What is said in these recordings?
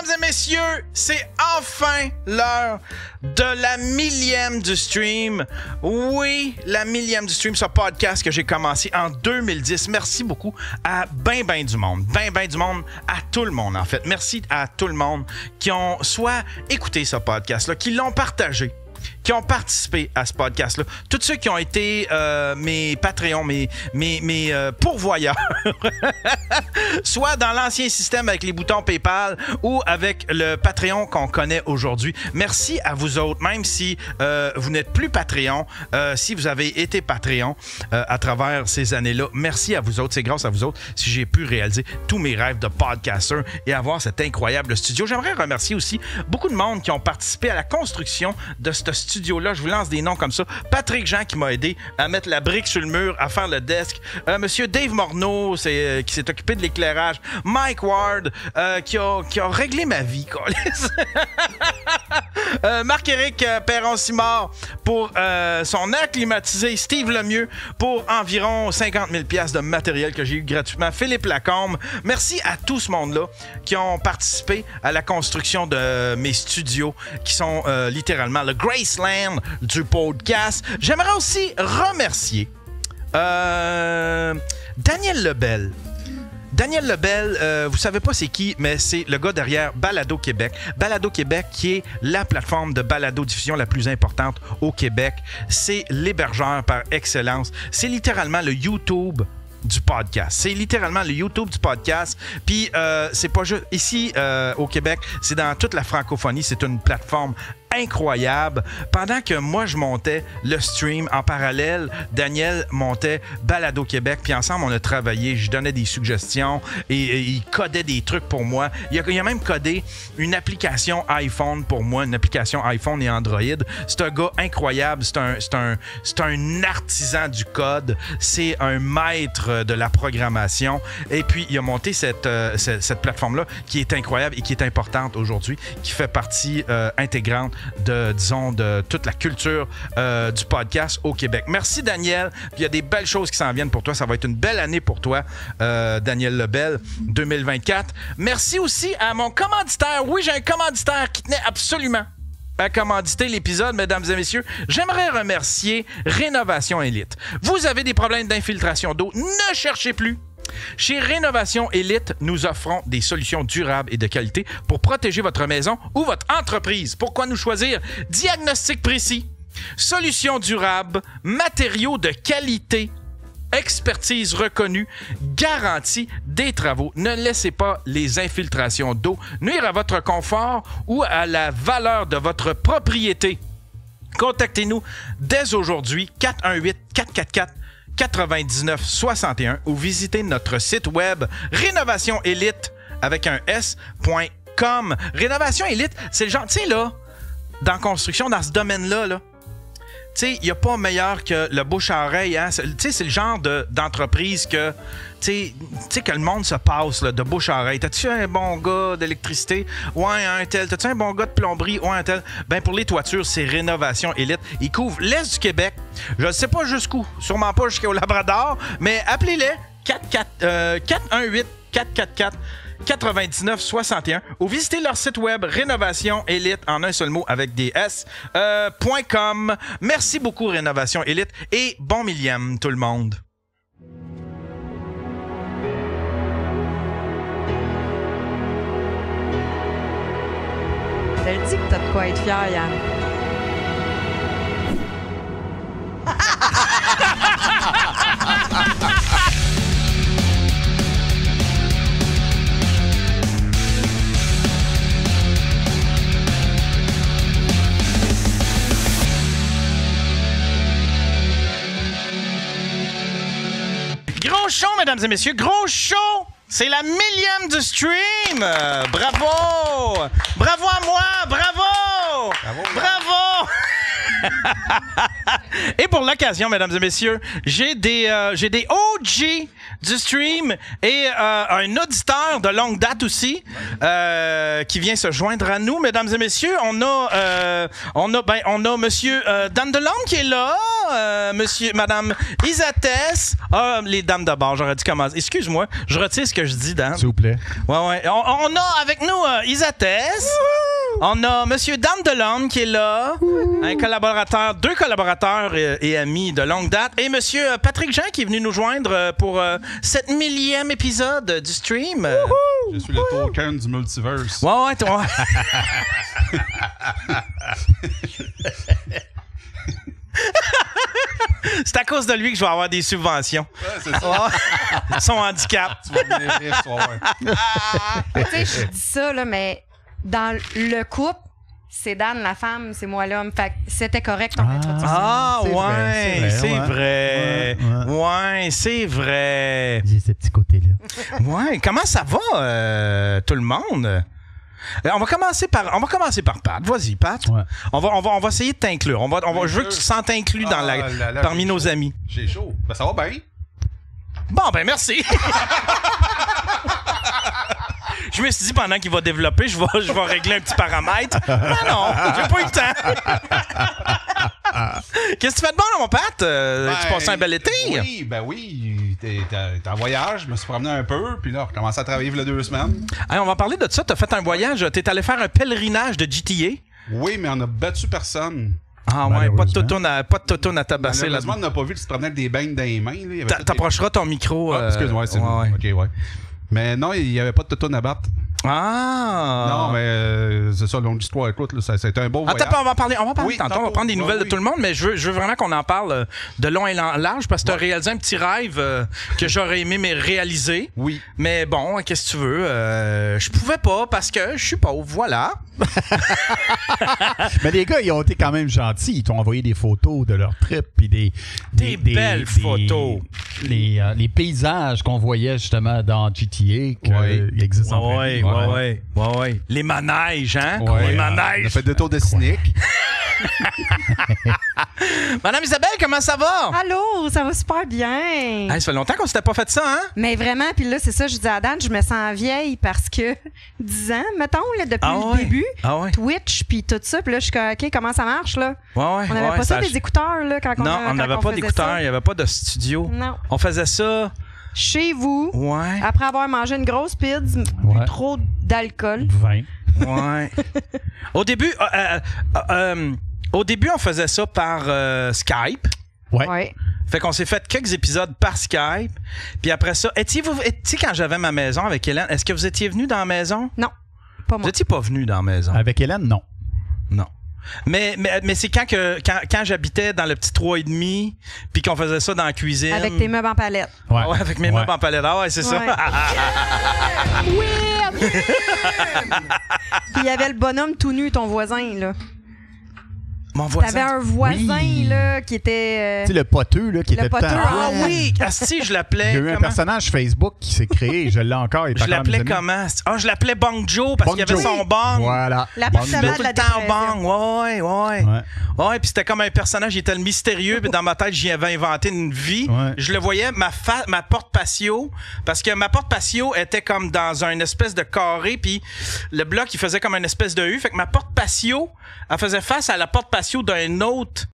Mesdames et messieurs, c'est enfin l'heure de la millième du stream. Oui, la millième du stream, ce podcast que j'ai commencé en 2010. Merci beaucoup à ben du monde. Ben du monde, à tout le monde en fait. Merci à tout le monde qui ont soit écouté ce podcast-là, qui l'ont partagé, qui ont participé à ce podcast-là. Tous ceux qui ont été mes Patreons, mes pourvoyeurs, soit dans l'ancien système avec les boutons PayPal ou avec le Patreon qu'on connaît aujourd'hui. Merci à vous autres, même si vous n'êtes plus Patreon, si vous avez été Patreon à travers ces années-là. Merci à vous autres. C'est grâce à vous autres si j'ai pu réaliser tous mes rêves de podcaster et avoir cet incroyable studio. J'aimerais remercier aussi beaucoup de monde qui ont participé à la construction de ce studio-là. Je vous lance des noms comme ça. Patrick Jean qui m'a aidé à mettre la brique sur le mur, à faire le desk. Monsieur Dave Morneau qui s'est occupé de l'éclairage. Mike Ward qui a réglé ma vie. Marc-Éric Perron-Simard pour son air climatisé. Steve Lemieux pour environ 50 000 $ de matériel que j'ai eu gratuitement. Philippe Lacombe. Merci à tout ce monde-là qui ont participé à la construction de mes studios qui sont littéralement le Graceland du podcast. J'aimerais aussi remercier Daniel Lebel. Daniel Lebel, vous savez pas c'est qui, mais c'est le gars derrière Balado Québec. Balado Québec qui est la plateforme de balado-diffusion la plus importante au Québec. C'est l'hébergeur par excellence. C'est littéralement le YouTube du podcast. C'est littéralement le YouTube du podcast. Puis c'est pas juste ici au Québec, c'est dans toute la francophonie. C'est une plateforme incroyable. Pendant que moi, je montais le stream en parallèle, Daniel montait Balado Québec, puis ensemble, on a travaillé. Je donnais des suggestions et il codait des trucs pour moi. Il a même codé une application iPhone pour moi, une application iPhone et Android. C'est un gars incroyable. C'est un artisan du code. C'est un maître de la programmation. Et puis, il a monté cette plateforme-là qui est incroyable et qui est importante aujourd'hui, qui fait partie intégrante de toute la culture du podcast au Québec. Merci, Daniel. Puis il y a des belles choses qui s'en viennent pour toi. Ça va être une belle année pour toi, Daniel Lebel, 2024. Merci aussi à mon commanditaire. Oui, j'ai un commanditaire qui tenait absolument à commanditer l'épisode, mesdames et messieurs. J'aimerais remercier Rénovation Élite. Vous avez des problèmes d'infiltration d'eau? Ne cherchez plus. Chez Rénovation Élite, nous offrons des solutions durables et de qualité pour protéger votre maison ou votre entreprise. Pourquoi nous choisir? Diagnostic précis, solutions durables, matériaux de qualité, expertise reconnue, garantie des travaux. Ne laissez pas les infiltrations d'eau nuire à votre confort ou à la valeur de votre propriété. Contactez-nous dès aujourd'hui, 418-444-9961 ou visitez notre site web Rénovation Élite avec un s.com. Rénovation Élite, c'est le genre, tu sais là, dans la construction, dans ce domaine-là, là, tu sais, il n'y a pas meilleur que le bouche à oreille. Hein? Tu sais, c'est le genre d'entreprise que, tu sais, que le monde se passe là, de bouche à oreille. T'as-tu un bon gars d'électricité? Ouais, un tel. T'as-tu un bon gars de plomberie? Ouais, un tel. Ben, pour les toitures, c'est Rénovation Élite. Ils couvrent l'Est du Québec. Je ne sais pas jusqu'où. Sûrement pas jusqu'au Labrador. Mais appelez-les 418-444-9961 ou visitez leur site web Rénovation Élite en un seul mot avec des s.com. Merci beaucoup Rénovation Élite et bon millième tout le monde. T'as dit que t'as de quoi être fier, Yann. Gros show, mesdames et messieurs, gros show! C'est la millième du stream! Bravo! Bravo à moi! Bravo! Bravo! Bravo! Et pour l'occasion, mesdames et messieurs, j'ai des OG du stream et un auditeur de longue date aussi qui vient se joindre à nous, mesdames et messieurs. On a monsieur Dan Delorme qui est là, madame Isates. Ah, les dames de bord, j'aurais dû commencer. Excuse-moi, je retire ce que je dis, Dan. S'il vous plaît. Ouais. On a avec nous Isates. On a monsieur Dan Delorme qui est là, deux collaborateurs et amis de longue date, et monsieur Patrick Jean qui est venu nous joindre pour cette 1000e épisode du stream. Je suis le token du multiverse. Ouais, toi. C'est à cause de lui que je vais avoir des subventions. Ouais, c'est ça. Son handicap. Tu vas devenir riche, toi, ouais. Tu sais, je dis ça, là, mais dans le couple, c'est Dan la femme, c'est moi l'homme. Fait que c'était correct ton introduction. Ah, C'est ouais, c'est ouais. vrai. Ouais, c'est vrai. J'ai ce petit côté-là. Ouais, comment ça va, tout le monde? On va commencer par Pat. Vas-y, Pat. Ouais. On va essayer de t'inclure. Je veux que tu te sentes inclus parmi nos amis. J'ai chaud. Ben, ça va bien. Bon, ben merci. Je me suis dit, pendant qu'il va développer, je vais régler un petit paramètre. Mais non, j'ai pas eu le temps. Qu'est-ce que tu fais de bon, là, mon Pat? Tu passes un bel été? Oui. T'es en voyage, je me suis promené un peu, puis là, j'ai commencé à travailler il y a 2 semaines. Hey, on va parler de ça. T'as fait un voyage. T'es allé faire un pèlerinage de GTA. Oui, mais on a battu personne. Ah ouais, pas de totoune à tabasser là. Malheureusement, on n'a pas vu que tu te promenais avec des beignes dans les mains. T'approcheras ton micro. Excuse-moi, c'est ouais. OK, ouais. Mais non, il n'y avait pas de totoune à battre. Ah! Non, mais c'est ça, longue histoire. Écoute, là, ça a été un beau voyage. Attends, on va parler Oui, tantôt. On va prendre des nouvelles de tout le monde, mais je veux vraiment qu'on en parle de long et large parce que tu as réalisé un petit rêve que j'aurais aimé réaliser. Oui. Mais bon, qu'est-ce que tu veux? Je pouvais pas parce que je suis pauvre, voilà. Mais les gars, ils ont été quand même gentils. Ils t'ont envoyé des photos de leur trip puis des belles photos. Les paysages qu'on voyait justement dans GTA qui existent en vrai. Ouais. Les manèges, hein? Ouais, les on a manèges. fait 2 tours de cynique. Madame Isabelle, comment ça va? Allô, ça va super bien. Hey, ça fait longtemps qu'on s'était pas fait ça, hein? Mais vraiment, puis là, c'est ça, je dis à Dan, je me sens vieille parce que 10 ans, mettons, là, depuis le début, Twitch, puis tout ça, puis là, je suis comme, OK, comment ça marche, là? On n'avait pas ça des écouteurs, là, quand non, on n'avait pas d'écouteurs, il n'y avait pas de studio. Non. On faisait ça... Chez vous, ouais. Après avoir mangé une grosse pizza, bu trop d'alcool. 20. Ouais. Au début, on faisait ça par Skype. Ouais. Fait qu'on s'est fait quelques épisodes par Skype. Puis après ça, étiez-vous, quand j'avais ma maison avec Hélène, est-ce que vous étiez venu dans la maison? Non, pas moi. Vous étiez pas venu dans la maison? Avec Hélène, non. Non. Mais c'est quand j'habitais dans le petit 3,5 puis qu'on faisait ça dans la cuisine. Avec tes meubles en palette. Ouais, avec mes meubles en palette. Ah ouais, c'est ça. Oui! Puis il y avait le bonhomme tout nu, ton voisin, là. Mon voisin. T'avais un voisin, là, qui était... Tu sais, le poteux, là, qui était poteux, Ah oui! Asti, je l'appelais... Il y a eu un personnage Facebook qui s'est créé, je l'ai encore. Je l'appelais comment? Ah, je l'appelais Bong Joe parce qu'il y avait son bong. Voilà. L'appartement de la bong. Ouais, puis c'était comme un personnage, il était le mystérieux, puis dans ma tête, j'y avais inventé une vie. Ouais. Je le voyais, ma porte patio, parce que ma porte patio était comme dans une espèce de carré, puis le bloc, il faisait comme une espèce de U. Fait que ma porte patio, elle faisait face à la porte patio d'un autre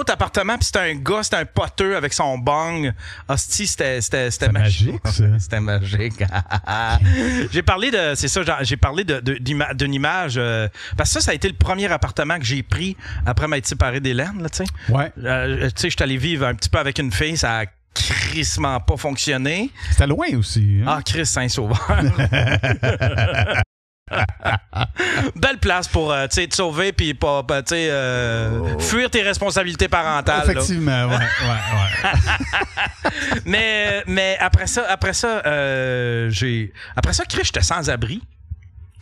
appartement, puis c'était un gars, c'était un poteux avec son bong. Hostie, c'était magique, ça. C'était magique. J'ai parlé d'une image, parce que ça a été le premier appartement que j'ai pris après m'être séparé d'Hélène, là, tu sais. Ouais. Tu sais, je suis allé vivre un petit peu avec une fille, ça a crissement pas fonctionné. C'était loin aussi. Hein? Ah, Christ Saint-Sauveur. Belle place pour te sauver puis pas fuir tes responsabilités parentales. Effectivement, ouais. Mais après ça, Chris, j'étais sans abri.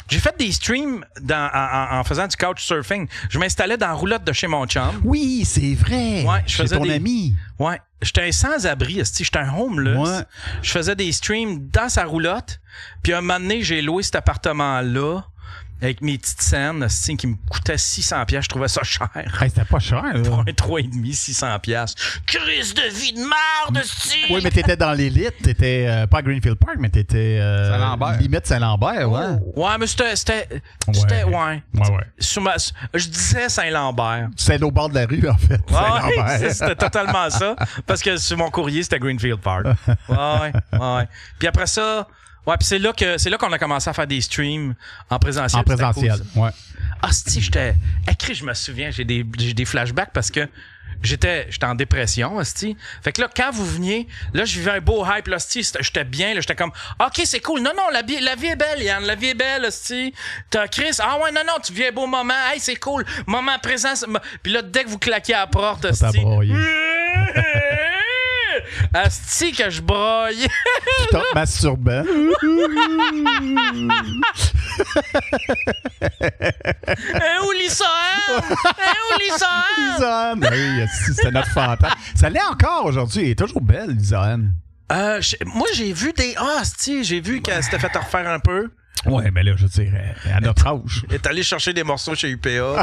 J'ai fait des streams en faisant du couchsurfing. Je m'installais dans la roulotte de chez mon chum. Oui, c'est vrai. Ouais, chez ton ami. Ouais, j'étais un sans-abri, j'étais un homeless. Ouais. Je faisais des streams dans sa roulotte. Puis un moment donné, j'ai loué cet appartement-là. avec mes petites scènes qui me coûtaient 600$. Je trouvais ça cher. Hey, c'était pas cher, là. Pour un 3,5, 600$. Crise de vie de merde, style! Oui, mais t'étais dans l'élite. T'étais pas à Greenfield Park, mais t'étais Saint-Lambert. Limite Saint-Lambert, ouais. Ouais, mais c'était ouais. Je disais Saint-Lambert. C'était au bord de la rue, en fait. Ouais, c'était totalement ça. Parce que sur mon courrier, c'était Greenfield Park. Ouais. Puis après ça... Ouais, puis c'est là qu'on a commencé à faire des streams en présentiel. En présentiel, cool, ouais. Ah, si, je me souviens, j'ai des flashbacks parce que j'étais en dépression, hostie. Fait que là, quand vous veniez, là, je vivais un beau hype, là, hostie. J'étais bien, là, j'étais comme, OK, c'est cool. Non, la vie est belle, Yann. La vie est belle, hostie. T'as Chris. Ah ouais, non, tu vis un beau moment. Hey, c'est cool. Moment présent. Puis là, dès que vous claquez à la porte, hostie. Asti que je broye. Top masturbant. Où Lisanne? Lisanne? Oui, c'était notre fantasme. Ça l'est encore aujourd'hui. Elle est toujours belle, Lisanne. Moi, j'ai vu j'ai vu qu'elle s'était fait refaire un peu. Ouais, mais là, je dirais, à notre âge. Elle est allée chercher des morceaux chez UPA.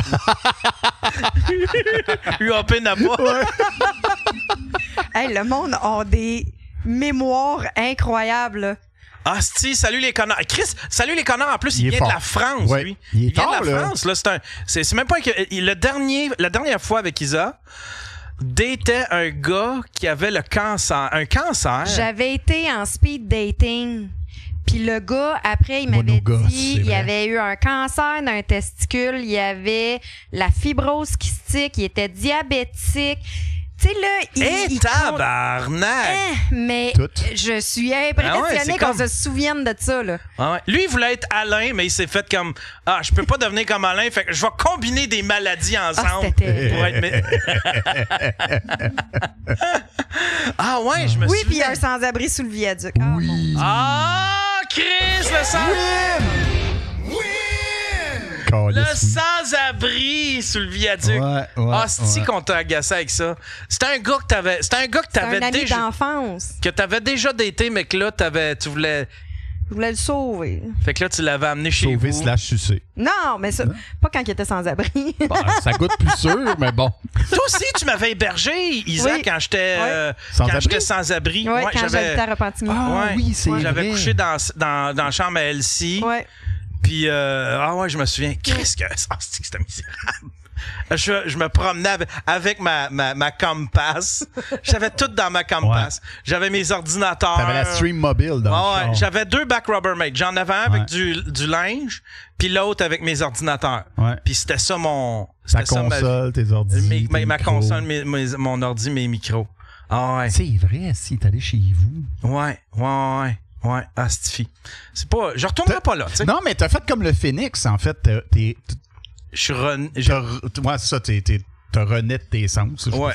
UAP n'a pas. Ouais. Hey, le monde a des mémoires incroyables. Ah, salut les connards. Chris, salut les connards. En plus, il vient de la France, lui. Il vient tard, de la France. Là, c'est même pas que la dernière fois avec Isa, datait un gars qui avait un cancer. J'avais été en speed dating. Puis le gars, après, il m'avait dit il avait eu un cancer d'un testicule, il avait la fibrose kystique, il était diabétique. Tu sais, là, il tabarnak! Mais je suis impressionnée qu'on se souvienne de ça, là. Ah ouais. Lui, il voulait être Alain, mais il s'est fait comme je peux pas devenir comme Alain, fait que je vais combiner des maladies ensemble pour être. Ah ouais, je me souviens. Oui, puis il y a un sans-abri sous le viaduc. Oui. Chris, le sans-abri! Le sans-abri sous le viaduc. C'est qu'on t'a agacé avec ça. C'était un gars que t'avais un ami d'enfance. Que t'avais déjà daté, mais que là, tu voulais... Je voulais le sauver. Fait que là, tu l'avais amené chez vous. /sucer. Non, mais ça, pas quand il était sans abri. Ça goûte plus sûr, mais bon. Toi aussi, tu m'avais hébergé, Isa, quand j'étais sans abri. Oui, quand j'habitais à Repentigny. Oui, c'est vrai. J'avais couché dans la chambre à Elsie. Ouais. Puis, je me souviens. Qu'est-ce que c'était misérable. Je me promenais avec ma Compass. J'avais tout dans ma Compass. Ouais. J'avais mes ordinateurs. T'avais la Stream Mobile dans le J'avais 2 back Rubbermaid. J'en avais un avec du linge, puis l'autre avec mes ordinateurs. Ouais. Puis c'était ça ta console, tes ordi. Ma console, mon ordi, mes micros. Ah ouais. C'est vrai, si t'es allé chez vous. Ouais. Ah, c'est pas. Je retournerai pas là, tu sais. Non, mais t'as fait comme le Phoenix, en fait. Je suis ouais, c'est ça, t'as rené de tes sens. Ouais.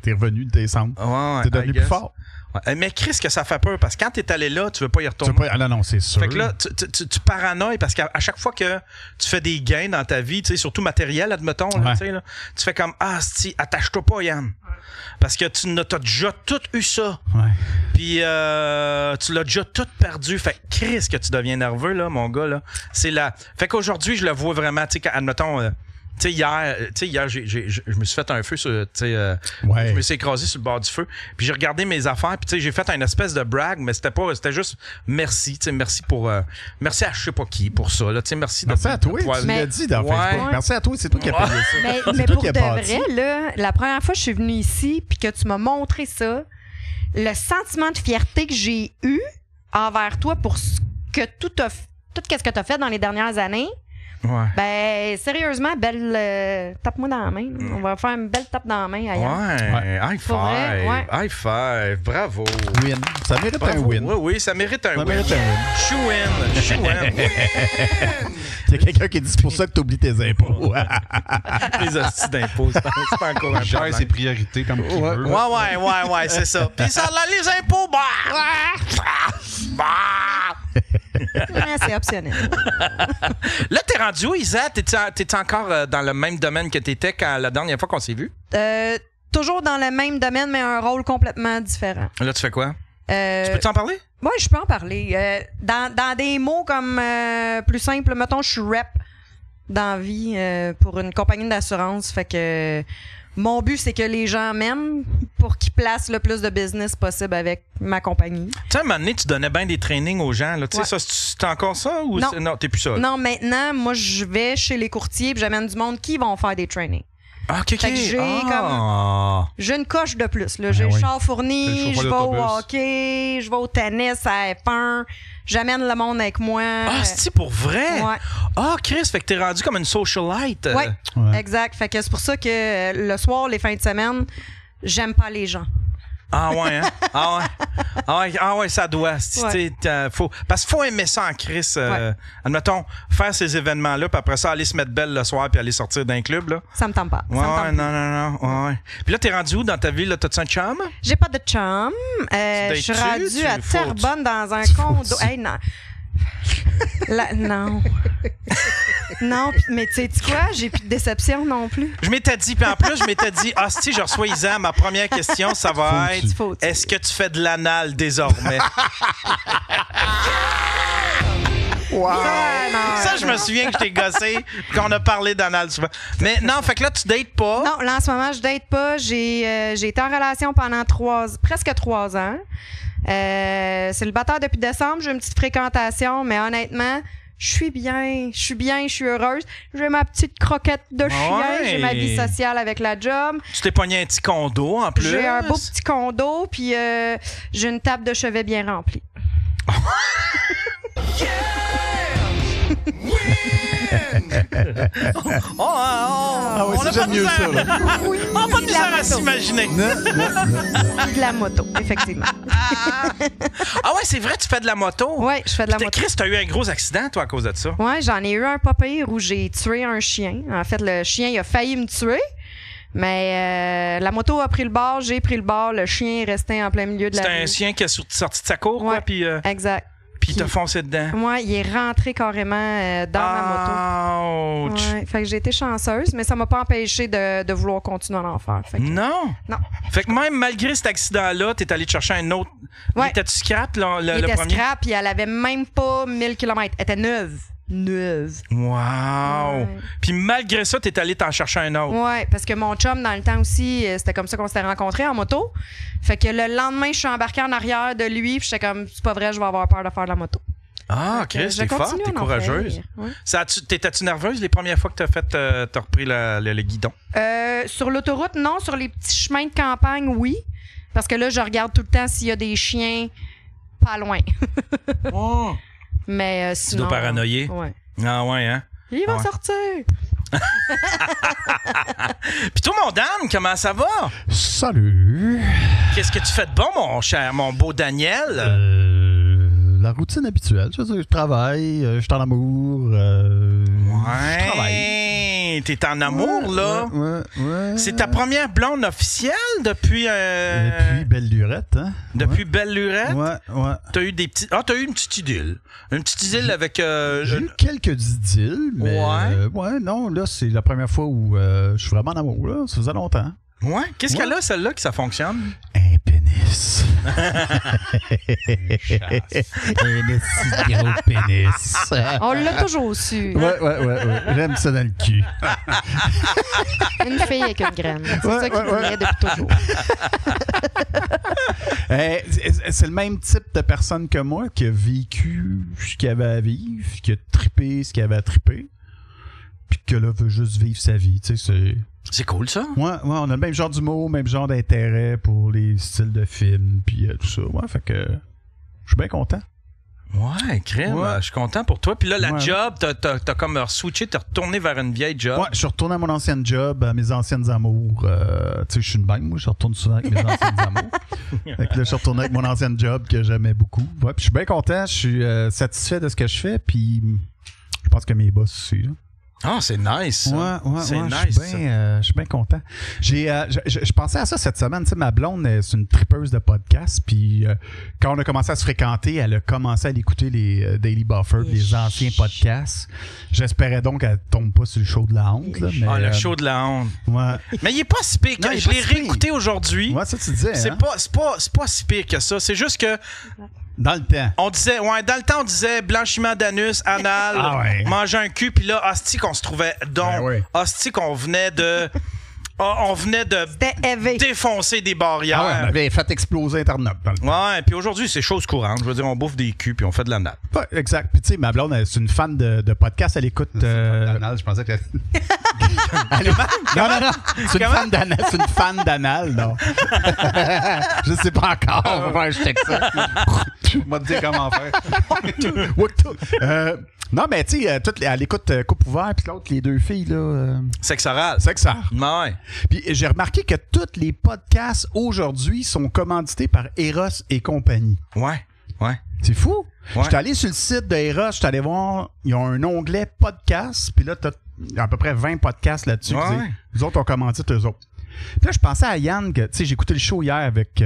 T'es revenu de tes sens. Ouais, t'es devenu plus fort. Ouais. Mais Chris, que ça fait peur, parce que quand t'es allé là, tu veux pas y retourner. Non, c'est sûr. Fait que là, tu paranoïes, parce qu'à chaque fois que tu fais des gains dans ta vie, tu sais, surtout matériel, admettons, là, tu fais comme, attache-toi pas, Yann. Parce que t'as déjà tout eu ça. Ouais. Puis tu l'as déjà tout perdu. Fait que Chris, que tu deviens nerveux, là, mon gars, là. C'est là. Fait qu'aujourd'hui, je le vois vraiment, tu sais, admettons... hier, je me suis fait un feu sur, je me suis écrasé sur le bord du feu. Puis j'ai regardé mes affaires, puis j'ai fait une espèce de brag, mais c'était juste merci, merci pour, merci à je sais pas qui pour ça, là, merci à toi, tu l'as dit dans Facebook. Merci à toi, c'est toi qui as payé ça. Mais pour de vrai, là, la première fois que je suis venue ici, puis que tu m'as montré ça, le sentiment de fierté que j'ai eu envers toi pour tout ce que tu as fait dans les dernières années. Ouais. Ben, sérieusement, belle. Tape-moi dans la main. On va faire une belle tape dans la main ailleurs. Ouais. High five. High five. Bravo. Win. Ça mérite un win. Oui, ça mérite un win. Chou-win. Il y a quelqu'un qui dit c'est pour ça que tu oublies tes impôts. Les hosties d'impôts, c'est pas encore un gère ses priorités comme qu'il veut. Ouais, c'est ça. Puis ça, là, les impôts, c'est optionnel. Là, t'es rendu où, Isa? T'es encore dans le même domaine que t'étais la dernière fois qu'on s'est vu? Toujours dans le même domaine, mais un rôle complètement différent. Là, tu fais quoi? Tu peux t'en parler? Oui, je peux en parler. Dans des mots comme plus simples, mettons, je suis rep dans la vie pour une compagnie d'assurance. Fait que mon but, c'est que les gens m'aiment pour qu'ils placent le plus de business possible avec ma compagnie. Tu sais, à un moment donné, tu donnais bien des trainings aux gens. Là. Tu sais, ça, c'est encore ça ou non, t'es plus ça? Là? Non, maintenant, moi, je vais chez les courtiers et j'amène du monde qui vont faire des trainings. Ah, OK. Fait que j'ai une coche de plus. Là. J'ai le char fourni, je vais au hockey, je vais au tennis à F1, j'amène le monde avec moi. Ah, c'est pour vrai? Ouais. Ah, Chris, fait que t'es rendu comme une socialite. Ouais, exact. Fait que c'est pour ça que le soir, les fins de semaine, j'aime pas les gens. Ah ouais, hein? Ah ouais, ça doit. Parce qu'il faut aimer ça en Chris. Admettons, faire ces événements-là, puis après ça, aller se mettre belle le soir, puis aller sortir d'un club, là. Ça me tente pas. Non. Ouais. Puis là, t'es rendu où dans ta ville? T'as-tu un chum? J'ai pas de chum. Je suis rendue à Terrebonne dans un condo. Hey, non. Non. Non, mais tu sais quoi? J'ai plus de déception non plus. Je m'étais dit, puis en plus, si je reçois Isa, ma première question, ça va être est-ce que tu fais de l'anal désormais? Wow. Ça, je me souviens que je t'ai gossé, qu'on a parlé d'anal souvent. Mais non, fait que là, tu dates pas. Non, là, en ce moment, je date pas. J'ai été en relation pendant presque 3 ans. Célibataire depuis décembre, j'ai une petite fréquentation, mais honnêtement, je suis bien, je suis heureuse. J'ai ma petite croquette de chien, j'ai ma vie sociale avec la job. Tu t'es pogné un petit condo en plus. J'ai un beau petit condo, puis j'ai une table de chevet bien remplie. On a pas mieux ça, là. On n'a pas de misère à s'imaginer. De la moto, effectivement. Ah ouais, c'est vrai, tu fais de la moto? Oui, je fais de la moto. Chris, t'as eu un gros accident, toi, à cause de ça? Oui, j'en ai eu un pas pire où j'ai tué un chien. En fait, le chien, il a failli me tuer. Mais la moto a pris le bord, j'ai pris le bord, le chien est resté en plein milieu de la rue. C'était un chien qui est sorti de sa cour, quoi? Puis, exact. Puis il t'a foncé dedans. Oui, il est rentré carrément dans ma moto. Ouais, fait que j'ai été chanceuse, mais ça m'a pas empêché de vouloir continuer à en faire. Non? Non. Fait que même malgré cet accident-là, t'es allé te chercher un autre. Ouais. Étais-tu scrap, le premier? Il était scrap, puis elle avait même pas 1000 km. Elle était neuve. Wow! Ouais. Puis malgré ça, t'es allé t'en chercher un autre. Ouais, parce que mon chum, dans le temps aussi, c'était comme ça qu'on s'était rencontrés en moto. Fait que le lendemain, je suis embarquée en arrière de lui, puis j'étais comme, c'est pas vrai, je vais avoir peur de faire de la moto. Ah, Chris, t'es forte, t'es courageuse. Ouais. T'étais-tu nerveuse les premières fois que t'as repris le guidon? Sur l'autoroute, non. Sur les petits chemins de campagne, oui. Parce que là, je regarde tout le temps s'il y a des chiens pas loin. Oh. Mais sinon... Tu dois paranoïer? Ouais. Ah ouais, hein? Il va sortir! Puis toi, mon Dan, comment ça va? Salut! Qu'est-ce que tu fais de bon, mon cher, mon beau Daniel? La routine habituelle. Je travaille, je suis en amour. Je travaille. T'es en amour, là? Ouais. C'est ta première blonde officielle depuis... Depuis Belle Lurette, hein? Depuis Belle Lurette? Ouais. T'as eu des petits... Ah, t'as eu une petite idylle. Une petite idylle avec... J'ai eu quelques idylles, mais... non, là, c'est la première fois où je suis vraiment en amour, là. Ça faisait longtemps. Ouais? Qu'est-ce qu'elle a, celle-là, que ça fonctionne? Un pénis. Un gros pénis. On l'a toujours su. Ouais. J'aime ça dans le cul. Une fille avec une graine. C'est ça qui me met depuis toujours. C'est le même type de personne que moi qui a vécu ce qu'il avait à vivre, qui a trippé ce qu'il avait à tripper, puis que là veut juste vivre sa vie. Tu sais, c'est cool, ça. Ouais, on a le même genre d'humour, même genre d'intérêt pour les styles de films, puis tout ça. Ouais, fait que je suis bien content. Ouais, crème. Ouais. Je suis content pour toi. Puis là, la job, t'as comme switché, t'es retourné vers une vieille job. Ouais, je suis retourné à mon ancienne job, à mes anciennes amours. Tu sais, je suis une banque, moi, je retourne souvent avec mes anciennes amours. Fait que là, je suis retourné avec mon ancienne job que j'aimais beaucoup. Ouais, puis je suis bien content, je suis satisfait de ce que je fais, puis je pense que mes boss aussi, là. Ah, c'est nice. Ça. Ouais, c'est nice. Je suis bien content. Je pensais à ça cette semaine. Tu sais, ma blonde, c'est une tripeuse de podcasts. Puis quand on a commencé à se fréquenter, elle a commencé à écouter les Daily Buffer, les anciens podcasts. J'espérais donc qu'elle tombe pas sur le show de la honte. Là, mais, le show de la honte. Ouais. Mais il est pas si pire. Je l'ai réécouté aujourd'hui. Ouais, ça tu disais. C'est pas si pire que ça. C'est juste que Dans le temps. On disait, dans le temps, on disait blanchiment d'anus, anal, manger un cul, puis là, hostie qu'on se trouvait hostie qu'on venait de... on venait de défoncer des barrières. On avait fait exploser Internet. Ouais, puis aujourd'hui, c'est chose courante. Je veux dire, on bouffe des culs puis on fait de la nappe. Ouais, exact. Puis tu sais, ma blonde, c'est une fan de podcast. Elle écoute... Je pensais que... Non. C'est une fan d'anal, non. Je sais pas encore. Je check ça. Je vais te dire comment faire. Non, mais tu sais, elle écoute Coupe ouvert, puis l'autre, les deux filles, là... Sexe oral. Ouais. Puis j'ai remarqué que tous les podcasts aujourd'hui sont commandités par Eros et compagnie. Ouais. C'est fou. Ouais. J'étais allé sur le site de Eros, j'étais allé voir, ils ont un onglet podcast, puis là, t'as à peu près 20 podcasts là-dessus. Ouais. Les autres ont commandité eux autres. Puis là, je pensais à Yann, que, tu sais, j'ai écouté le show hier avec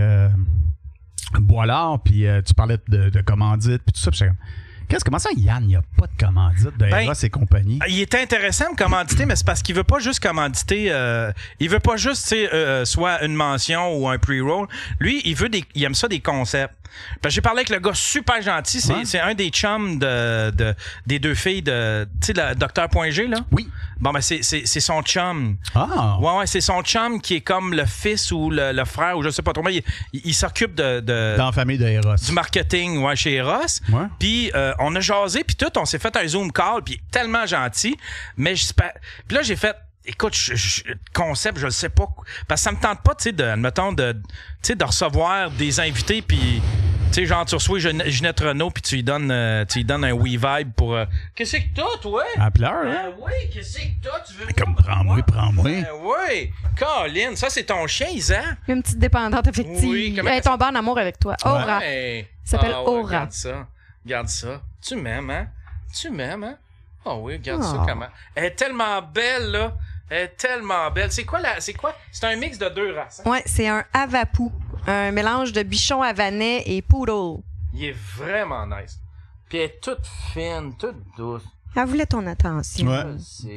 Boilard, puis tu parlais de commandite, puis tout ça, puis j'étais comme... Comment ça, Yann, il n'y a pas de commandite de Eros et compagnie? Il est intéressant de commanditer, mais c'est parce qu'il veut pas juste commanditer. Il veut pas juste, soit une mention ou un pre-roll. Lui, il aime ça des concepts. Parce que j'ai parlé avec le gars super gentil. C'est un des chums des deux filles de, tu sais, le Dr.G, là. Oui. Bon, ben, c'est son chum. Ah. Ouais, c'est son chum qui est comme le fils ou le frère ou je sais pas trop. Mais il s'occupe dans la famille de Eros. Du marketing, chez Eros. Ouais. Puis on a jasé, puis tout, on s'est fait un Zoom call, puis tellement gentil. Mais puis là, j'ai fait, écoute, concept, je le sais pas. Parce que ça me tente pas, tu sais, de recevoir des invités, puis, tu sais, genre, tu reçois Ginette Renault, puis tu lui donnes un We Vibe pour... Qu'est-ce que t'as, toi? Elle pleure, hein? Oui, qu'est-ce que t'as? Tu veux... Comme, prends-moi. Oui, Colin, ça, c'est ton chien, Isa? Une petite dépendante affective. Oui, Elle est tombée en amour avec toi. Aura. Ouais. Ça s'appelle Aura. Regarde ça. Tu m'aimes, hein? Oh oui, regarde ça comment. Elle est tellement belle, là. C'est quoi? C'est un mix de deux races. Hein? Ouais, c'est un Havapou. Un mélange de bichon havanais et poodle. Il est vraiment nice. Puis elle est toute fine, toute douce. Elle voulait ton attention. Ouais.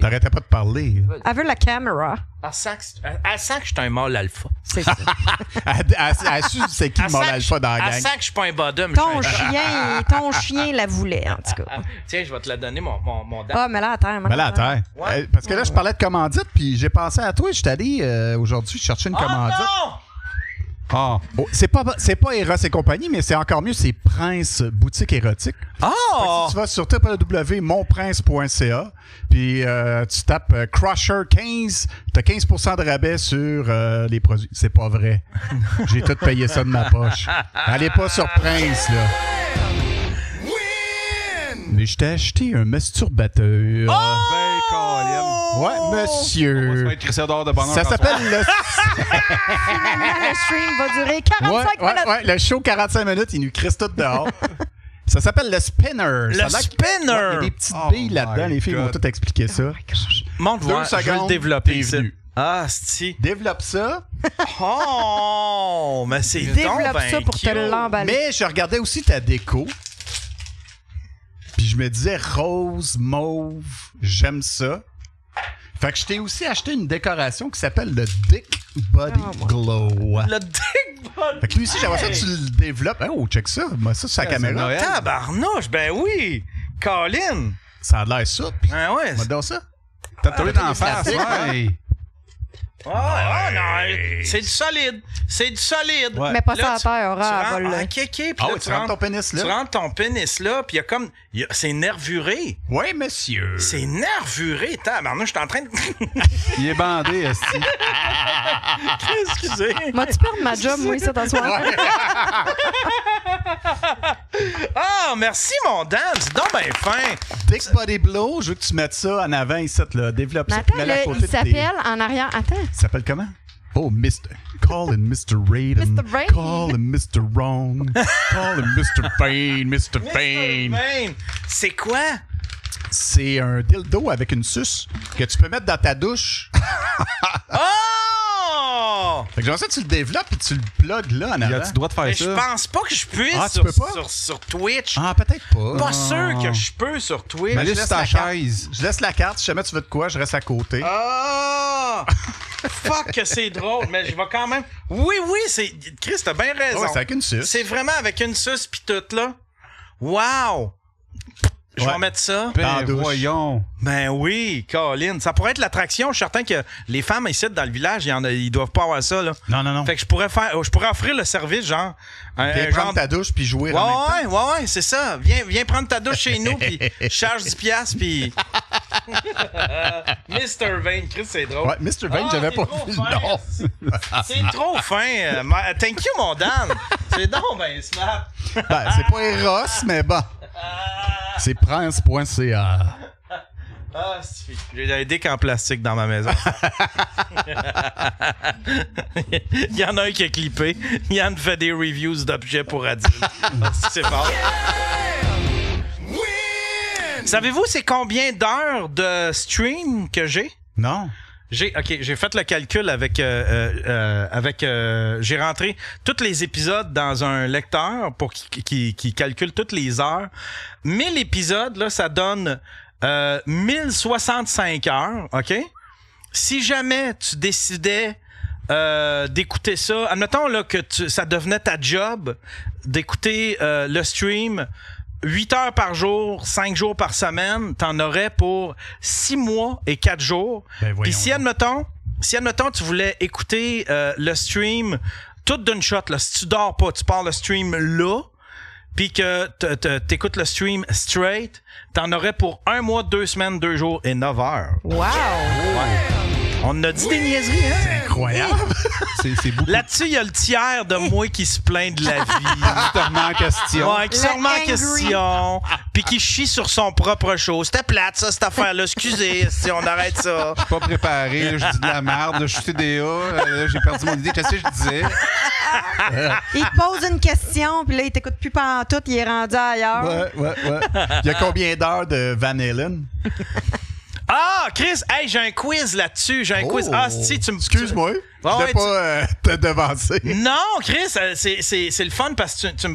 T'arrêtais pas de parler. Elle veut la caméra. Elle sent que je suis un mâle alpha. C'est ça. Elle su c'est qui le mâle alpha dans la gang. Elle sent que je suis pas un bottom. Ton chien la voulait, en tout cas. Tiens, je vais te la donner, mon dent. Ah, mais là, à terre. Mais là, à terre. Ouais. Parce que là, je parlais de commandite, puis j'ai pensé à toi. Je suis allé aujourd'hui chercher une commandite. Non! Oh, c'est pas Eros et compagnie, mais c'est encore mieux, c'est Prince Boutique Érotique. Si tu vas sur www.monprince.ca, puis tu tapes Crusher 15, t'as 15% de rabais sur les produits. C'est pas vrai. J'ai tout payé ça de ma poche. Allez pas sur Prince, là. Mais je t'ai acheté un masturbateur. Ouais, monsieur. On va se faire crisser dehors de bonheur. Ça s'appelle le... Finalement, le stream va durer 45 minutes. Ouais, le show 45 minutes, il nous crisse tout dehors. Ça s'appelle le spinner. Le spinner! Il y a des petites billes là-dedans. Les filles vont tout expliquer ça. Montre-moi, je vais le développer ici. Ah, c'ti. Développe ça. Oh, mais c'est développe ça pour te l'emballer. Mais je regardais aussi ta déco. Puis je me disais rose, mauve, j'aime ça. Fait que je t'ai aussi acheté une décoration qui s'appelle le Dick Body Glow. Le Dick Body. Fait que lui aussi, j'aimerais ça que tu le développes. Oh, check ça. Moi, ça, c'est la caméra. Tabarnouche, ben oui. Colin. Ça a l'air ça. Pis... Ah ouais. On va dans ça. T'as trouvé d'en face, ouais. Non, c'est du solide. Ouais. Mais pas ça à terre, Aura. Puis tu rentres ton pénis là. Tu rentres ton pénis là, puis il y a comme... c'est nervuré. Oui, monsieur. C'est nervuré. Tabarnouche, je suis en train de... Il est bandé, esti. Excusez. M'as-tu perdu ma job, moi, ça, dans soir? Ah, merci, mon Dan. C'est donc bien fin. Dick Body Blow, je veux que tu mettes ça en avant ici, là. Développe ça. Attends, là, il s'appelle en arrière. Attends. Il s'appelle comment? Oh, Call him Mr. Raiden. Mr. Raiden. Call him Mr. Wrong. Call him Mr. Fane. Mr. Fane. C'est quoi? C'est un dildo avec une suce que tu peux mettre dans ta douche. Oh! Fait que genre ça, tu le développes et tu le plugues là en avant. Tu dois te faire Mais ça. je pense pas que je puisse tu peux pas? sur Twitch. Ah, peut-être pas. Pas sûr que je peux sur Twitch. Mais laisse ta chaise. Je laisse la carte. Si jamais tu veux de quoi, je reste à côté. Ah! Fuck que c'est drôle, mais je vais quand même... Oui, c'est... Chris, t'as bien raison. Ouais, c'est avec une suce. C'est vraiment avec une suce pis tout, là. Wow! Je vais mettre ça. Ben voyons. Ben oui, Colin. Ça pourrait être l'attraction. Je suis certain que les femmes ici dans le village, ils doivent pas avoir ça, là. Non. Fait que je pourrais offrir le service, genre... Viens prendre ta douche puis jouer en même temps. Ouais, c'est ça. Viens prendre ta douche chez nous puis charge 10$ puis... Mr. Vane, Chris, c'est drôle. Ouais, Mr. Vane, j'avais pas vu le nom. C'est trop fin. Thank you, mon Dan. C'est donc ben snap. Ben, c'est pas Eros, mais bon. C'est prince.ca. Ah, j'ai des decks en plastique dans ma maison. Il y en a un qui a clippé. Yann fait des reviews d'objets pour adultes. C'est fort. Savez-vous c'est combien d'heures de stream que j'ai? Non. J'ai fait le calcul avec j'ai rentré tous les épisodes dans un lecteur pour qui calcule toutes les heures. 1000 épisodes là, ça donne 1065 heures, OK? Si jamais tu décidais d'écouter ça, admettons là que ça devenait ta job d'écouter le stream 8 heures par jour, 5 jours par semaine, t'en aurais pour 6 mois et 4 jours. Puis si admettons, tu voulais écouter le stream tout d'une shot, là, si tu dors pas, tu pars le stream là, puis que t'écoutes le stream straight, t'en aurais pour 1 mois, 2 semaines, 2 jours et 9 heures. Wow! Ouais. On a dit des niaiseries, hein? C'est incroyable. C'est beaucoup. Là-dessus, il y a le tiers de moi qui se plaint de la vie. Qui te remet en question. Ouais, qui se remet en question. Puis qui chie sur son propre show. C'était plate, ça, cette affaire-là. Excusez, si on arrête ça. Je suis pas préparé. Là, je dis de la merde. Je suis TDA. Là, j'ai perdu mon idée. Qu'est-ce que je disais? Il te pose une question, puis là, il t'écoute plus pantoute, il est rendu ailleurs. Ouais. Il y a combien d'heures de Van Halen? Ah, Chris, hey, j'ai un quiz là-dessus. J'ai un quiz. Ah, si, tu me... Excuse-moi. Je voulais pas te devancer. Non, Chris, c'est le fun parce que tu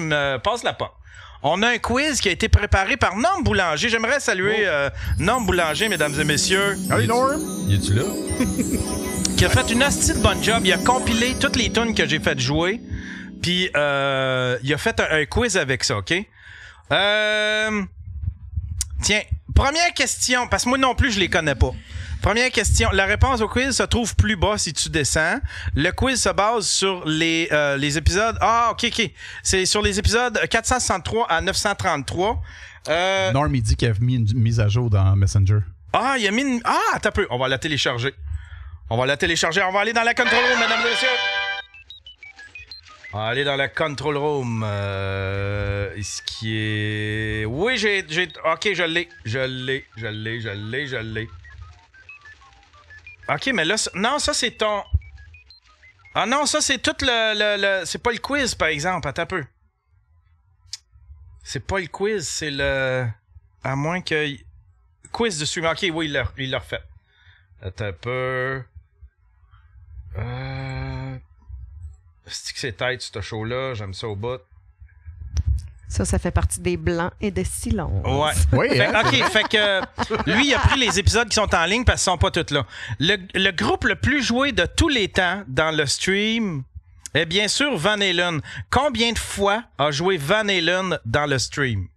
me passes la porte. On a un quiz qui a été préparé par Norm Boulanger. J'aimerais saluer Norm Boulanger, mesdames et messieurs. Allez, Norm. Y es-tu là? Qui a fait une hostie de bonne job. Il a compilé toutes les tunes que j'ai fait jouer. Puis, il a fait un quiz avec ça, OK? Tiens, première question, parce que moi non plus, je les connais pas. Première question. La réponse au quiz se trouve plus bas si tu descends. Le quiz se base sur les épisodes... Ah, OK. C'est sur les épisodes 463 à 933. Norm, il dit qu'il a mis une mise à jour dans Messenger. Ah, il a mis une... Ah, attends un peu. On va la télécharger. On va aller dans la control room, mesdames et messieurs. On va aller dans la control room. Ce qui est... Oui, j'ai... OK, je l'ai. OK, mais là... Non, ça, c'est ton... Ah non, ça, c'est tout le... C'est pas le quiz, par exemple. Attends un peu. C'est pas le quiz, c'est le... À moins que... Quiz de stream. OK, oui, il l'a refait. Attends un peu... C'est que c'est tête, ce show-là. J'aime ça au bout. Ça fait partie des blancs et des silences. Ouais. Oui, Fait que lui, il a pris les épisodes qui sont en ligne parce qu'ils sont pas tous là. Le groupe le plus joué de tous les temps dans le stream est bien sûr Van Halen. Combien de fois a joué Van Halen dans le stream?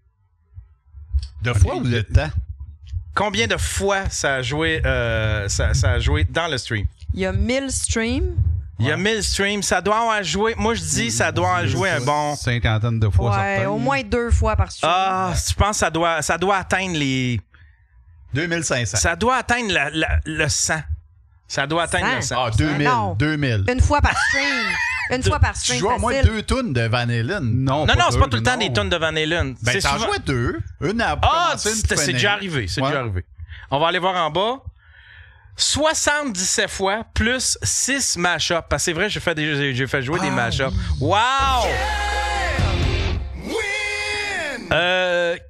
De fois ou de temps? Combien de fois ça a joué dans le stream? Il y a 1000 streams. Il y a 1000 streams. Ça doit avoir joué... Moi, je dis ça doit avoir joué un bon... Cinquantaine de fois, Ouais, certains. au moins 2 fois par stream. Ah, je pense que ça doit atteindre les... 2500. Ça doit atteindre le 100. Ça doit atteindre le 100. Ah, 2000. Non. 2000. Une fois par stream. Une fois par Tu stream, joues au moins facile. 2 tunes de Van Halen. Non, Non, c'est pas tout le temps non. des tonnes de Van Halen. Ben, C'est t'en souvent... jouais 2. Une à Ah, commencer, une c'est finir. déjà arrivé. C'est Ouais. déjà arrivé. On va aller voir en bas. 77 fois plus 6 mash-ups. Parce que c'est vrai, j'ai fait jouer des mash-ups. Wow!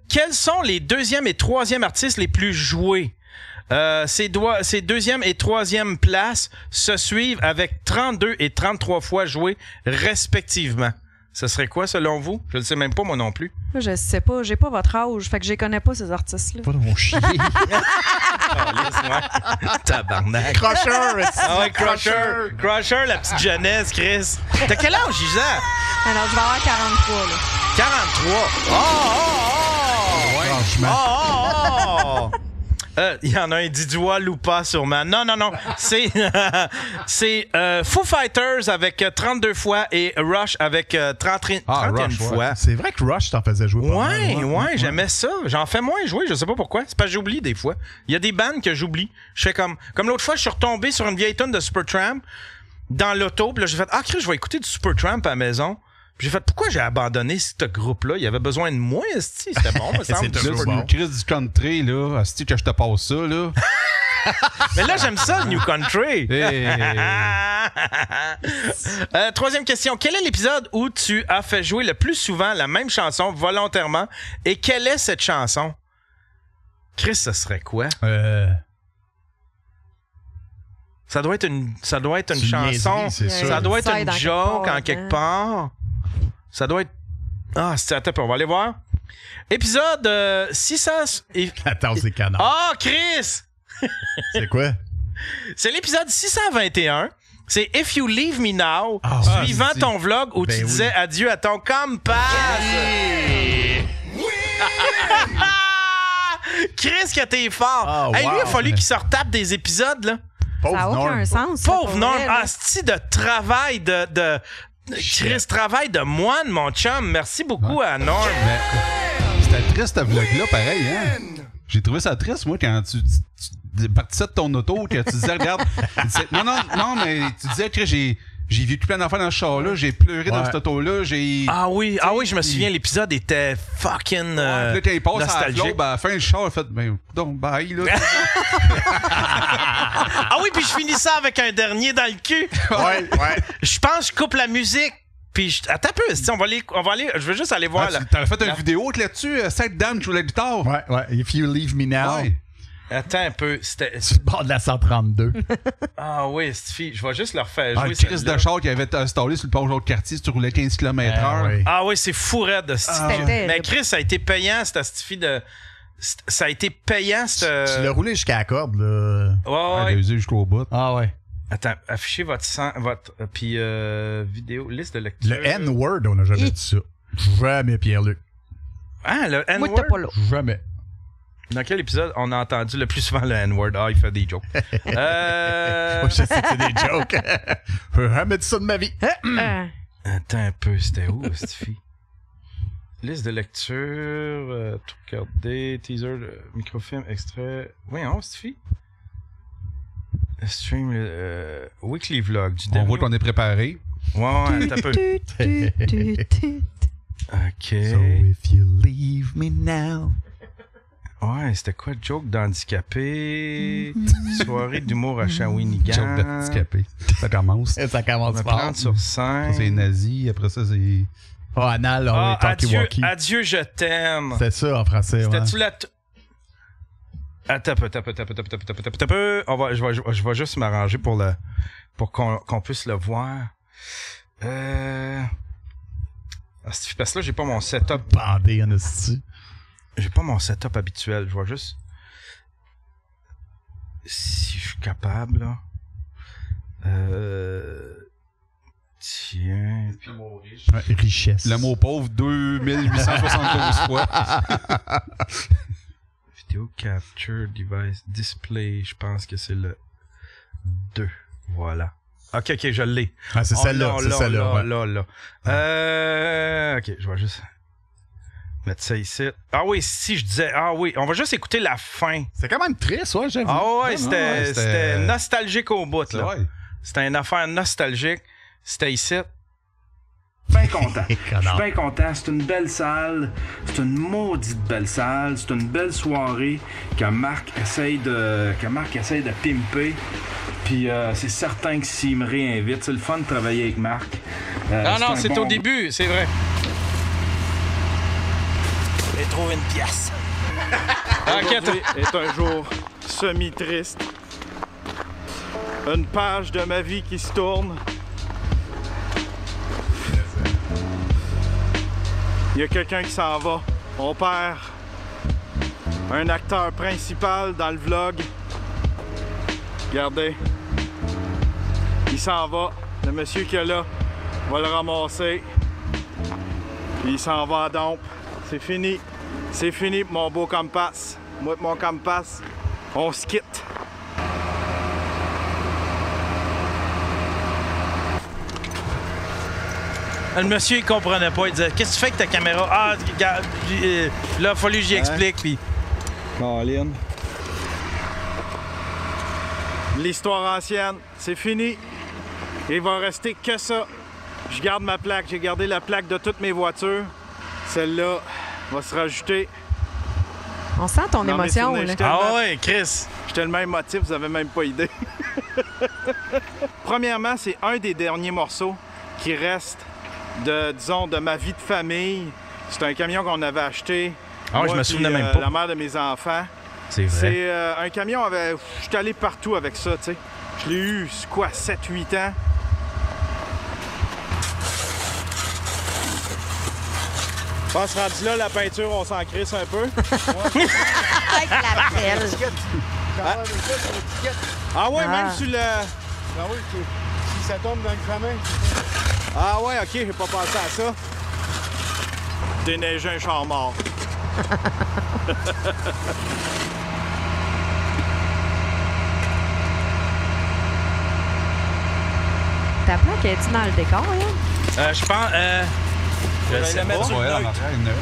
Quels sont les deuxième et troisième artistes les plus joués? Ces deuxième et troisième places se suivent avec 32 et 33 fois joués respectivement. Ce serait quoi, selon vous? Je le sais même pas, moi non plus. Je sais pas, j'ai pas votre âge, fait que je connais pas, ces artistes-là. Pas mon chien. Tabarnak. Crusher! Ah ouais, Crusher. Crusher, la petite jeunesse, Chris. T'as quel âge, Gisèle? Alors, je vais avoir 43, là. 43. Oh! Franchement. Il y en a un Didua Lupa sûrement. Non. C'est Foo Fighters avec 32 fois et Rush avec 31 fois. C'est vrai que Rush t'en faisait jouer. Ouais, j'aimais ça. J'en fais moins jouer, je sais pas pourquoi. C'est parce que j'oublie des fois. Il y a des bandes que j'oublie. Je fais comme l'autre fois, je suis retombé sur une vieille tonne de Supertramp dans l'auto. Puis là, j'ai fait, Chris, je vais écouter du Supertramp à la maison. Puis j'ai fait, pourquoi j'ai abandonné ce groupe-là? Il y avait besoin de moi, esti. C'était bon, me semble. C'est une crise du country, là. Esti, que je te passe ça, là. Mais là, j'aime ça, le New Country. Hey. Troisième question. Quel est l'épisode où tu as fait jouer le plus souvent la même chanson volontairement? Et quelle est cette chanson? Chris, ce serait quoi? Ça doit être une chanson. C'est sûr. Ça doit être Side une en joke quelque part, en quelque part. Ça doit être... c'est attends, on va aller voir. Épisode 600... Attends, c'est canard. Ah, Chris! C'est quoi? C'est l'épisode 621. C'est If You Leave Me Now, suivant ton vlog où tu disais adieu à ton compass. Chris, que t'es fort. Lui, il a fallu qu'il se retape des épisodes, là. Ça n'a aucun sens. Pauvre Norm. C'est de travail de Chris, travail de moine, mon chum. Merci beaucoup à Norm. C'était triste, ce vlog-là, pareil, hein? J'ai trouvé ça triste, moi, quand tu partais de ton auto, que tu disais, regarde, tu disais, non, mais tu disais que j'ai vécu plein d'enfants dans ce char-là, j'ai pleuré dans cette auto-là, Ah oui, je me souviens, l'épisode était fucking là, quand il passe nostalgique. à la flotte, à la fin du char, il a fait, donc, bye, là. Puis je finis ça avec un dernier dans le cul. Ouais. Je pense que je coupe la musique. Puis attends un peu, on va aller, je veux juste aller voir. T'avais fait une vidéo là-dessus, cette dame jouait la guitare. Ouais. If You Leave Me Now. Ouais. Attends un peu, c'était... Sur le bord de la 132. cette fille, je vais juste leur faire jouer. Le crise de char qui avait installé sur le pont de quartier si tu roulais 15 km/h. C'est fou raide de cette fille. Mais Chris, ça a été payant, cette fille de... Ça a été payant, Tu l'as roulé jusqu'à la corde, là. Ouais. Il a usé jusqu'au bout. Ah ouais. Attends, affichez votre puis vidéo, liste de lecture. Le N-word, on n'a jamais dit ça. Jamais, Pierre-Luc. Le N-word? Moi, t'es pas là. Jamais. Dans quel épisode on a entendu le plus souvent le N-word? Il fait des jokes. Je sais que c'est des jokes. Je jamais dit ça de ma vie. Attends un peu, c'était où, cette fille? Liste de lecture, tout regarder, teaser, microfilm, extrait. Voyons, cette fille. Stream, weekly vlog du On voit qu'on est préparé. Ouais, t'as peu. OK. So if you leave me now. Ouais, c'était quoi, joke d'handicapé? Soirée d'humour à Shawinigan. Joke d'handicapé. Ça commence. Ça commence On va fort. prendre sur 5. C'est nazi, après ça, c'est... Anal, talkie-walkie. Adieu, je t'aime. C'est ça en français, C'était-tu la... Attends un peu. Je vais juste m'arranger pour qu'on puisse le voir. Parce que là, j'ai pas mon setup. Bandé, en esti. J'ai pas mon setup habituel. Je vais juste... Si je suis capable, là. Tiens. Puis mot riche. Richesse. Le mot pauvre, 2872 fois. Video capture device display. Je pense que c'est le 2. Voilà. OK, je l'ai. C'est celle-là. C'est celle-là. Là. OK, je vais juste mettre ça ici. Si je disais... on va juste écouter la fin. C'est quand même triste, ouais, j'avoue. C'était nostalgique au bout, là. Ouais. C'était une affaire nostalgique. C'était ici. Bien content. Je suis bien content. C'est une belle salle. C'est une maudite belle salle. C'est une belle soirée que Marc essaye de pimper. Puis c'est certain que s'il me réinvite, c'est le fun de travailler avec Marc. Non, c'est au début, c'est vrai. J'ai trouvé une pièce. Aujourd'hui est un jour semi-triste. Une page de ma vie qui se tourne. Il y a quelqu'un qui s'en va. On perd un acteur principal dans le vlog. Regardez. Il s'en va. Le monsieur qui est là va le ramasser. Puis il s'en va à dompe. C'est fini. C'est fini pour mon beau Compass. Moi et mon Compass, on se quitte. Le monsieur, il comprenait pas. Il disait, qu'est-ce que tu fais avec ta caméra? Ah, regarde, là, il a fallu que j'y explique. Puis... Caroline. L'histoire ancienne, c'est fini. Il va rester que ça. Je garde ma plaque. J'ai gardé la plaque de toutes mes voitures. Celle-là va se rajouter. On sent ton émotion, là. Ah ouais, Chris. J'étais le même motif, vous avez même pas idée. Premièrement, c'est un des derniers morceaux qui reste de ma vie de famille. C'est un camion qu'on avait acheté. Ah, je me souvenais même pas. La mère de mes enfants. C'est vrai. C'est un camion, j'étais allé partout avec ça, tu sais. Je l'ai eu, c'est quoi, 7-8 ans. Je pense rendu là, la peinture, on s'en crisse un peu. Avec la pelle. Ah ouais, Ah. même sur le... Ah oui, si ça tombe dans l'examen. Ah ouais, ok, j'ai pas pensé à ça. Déneiger un char mort. Ta plaque, es-tu dans le décor, là? Je pense... je sais la mettre pas. sur Ouais, le en neutre. entrée, une neutre.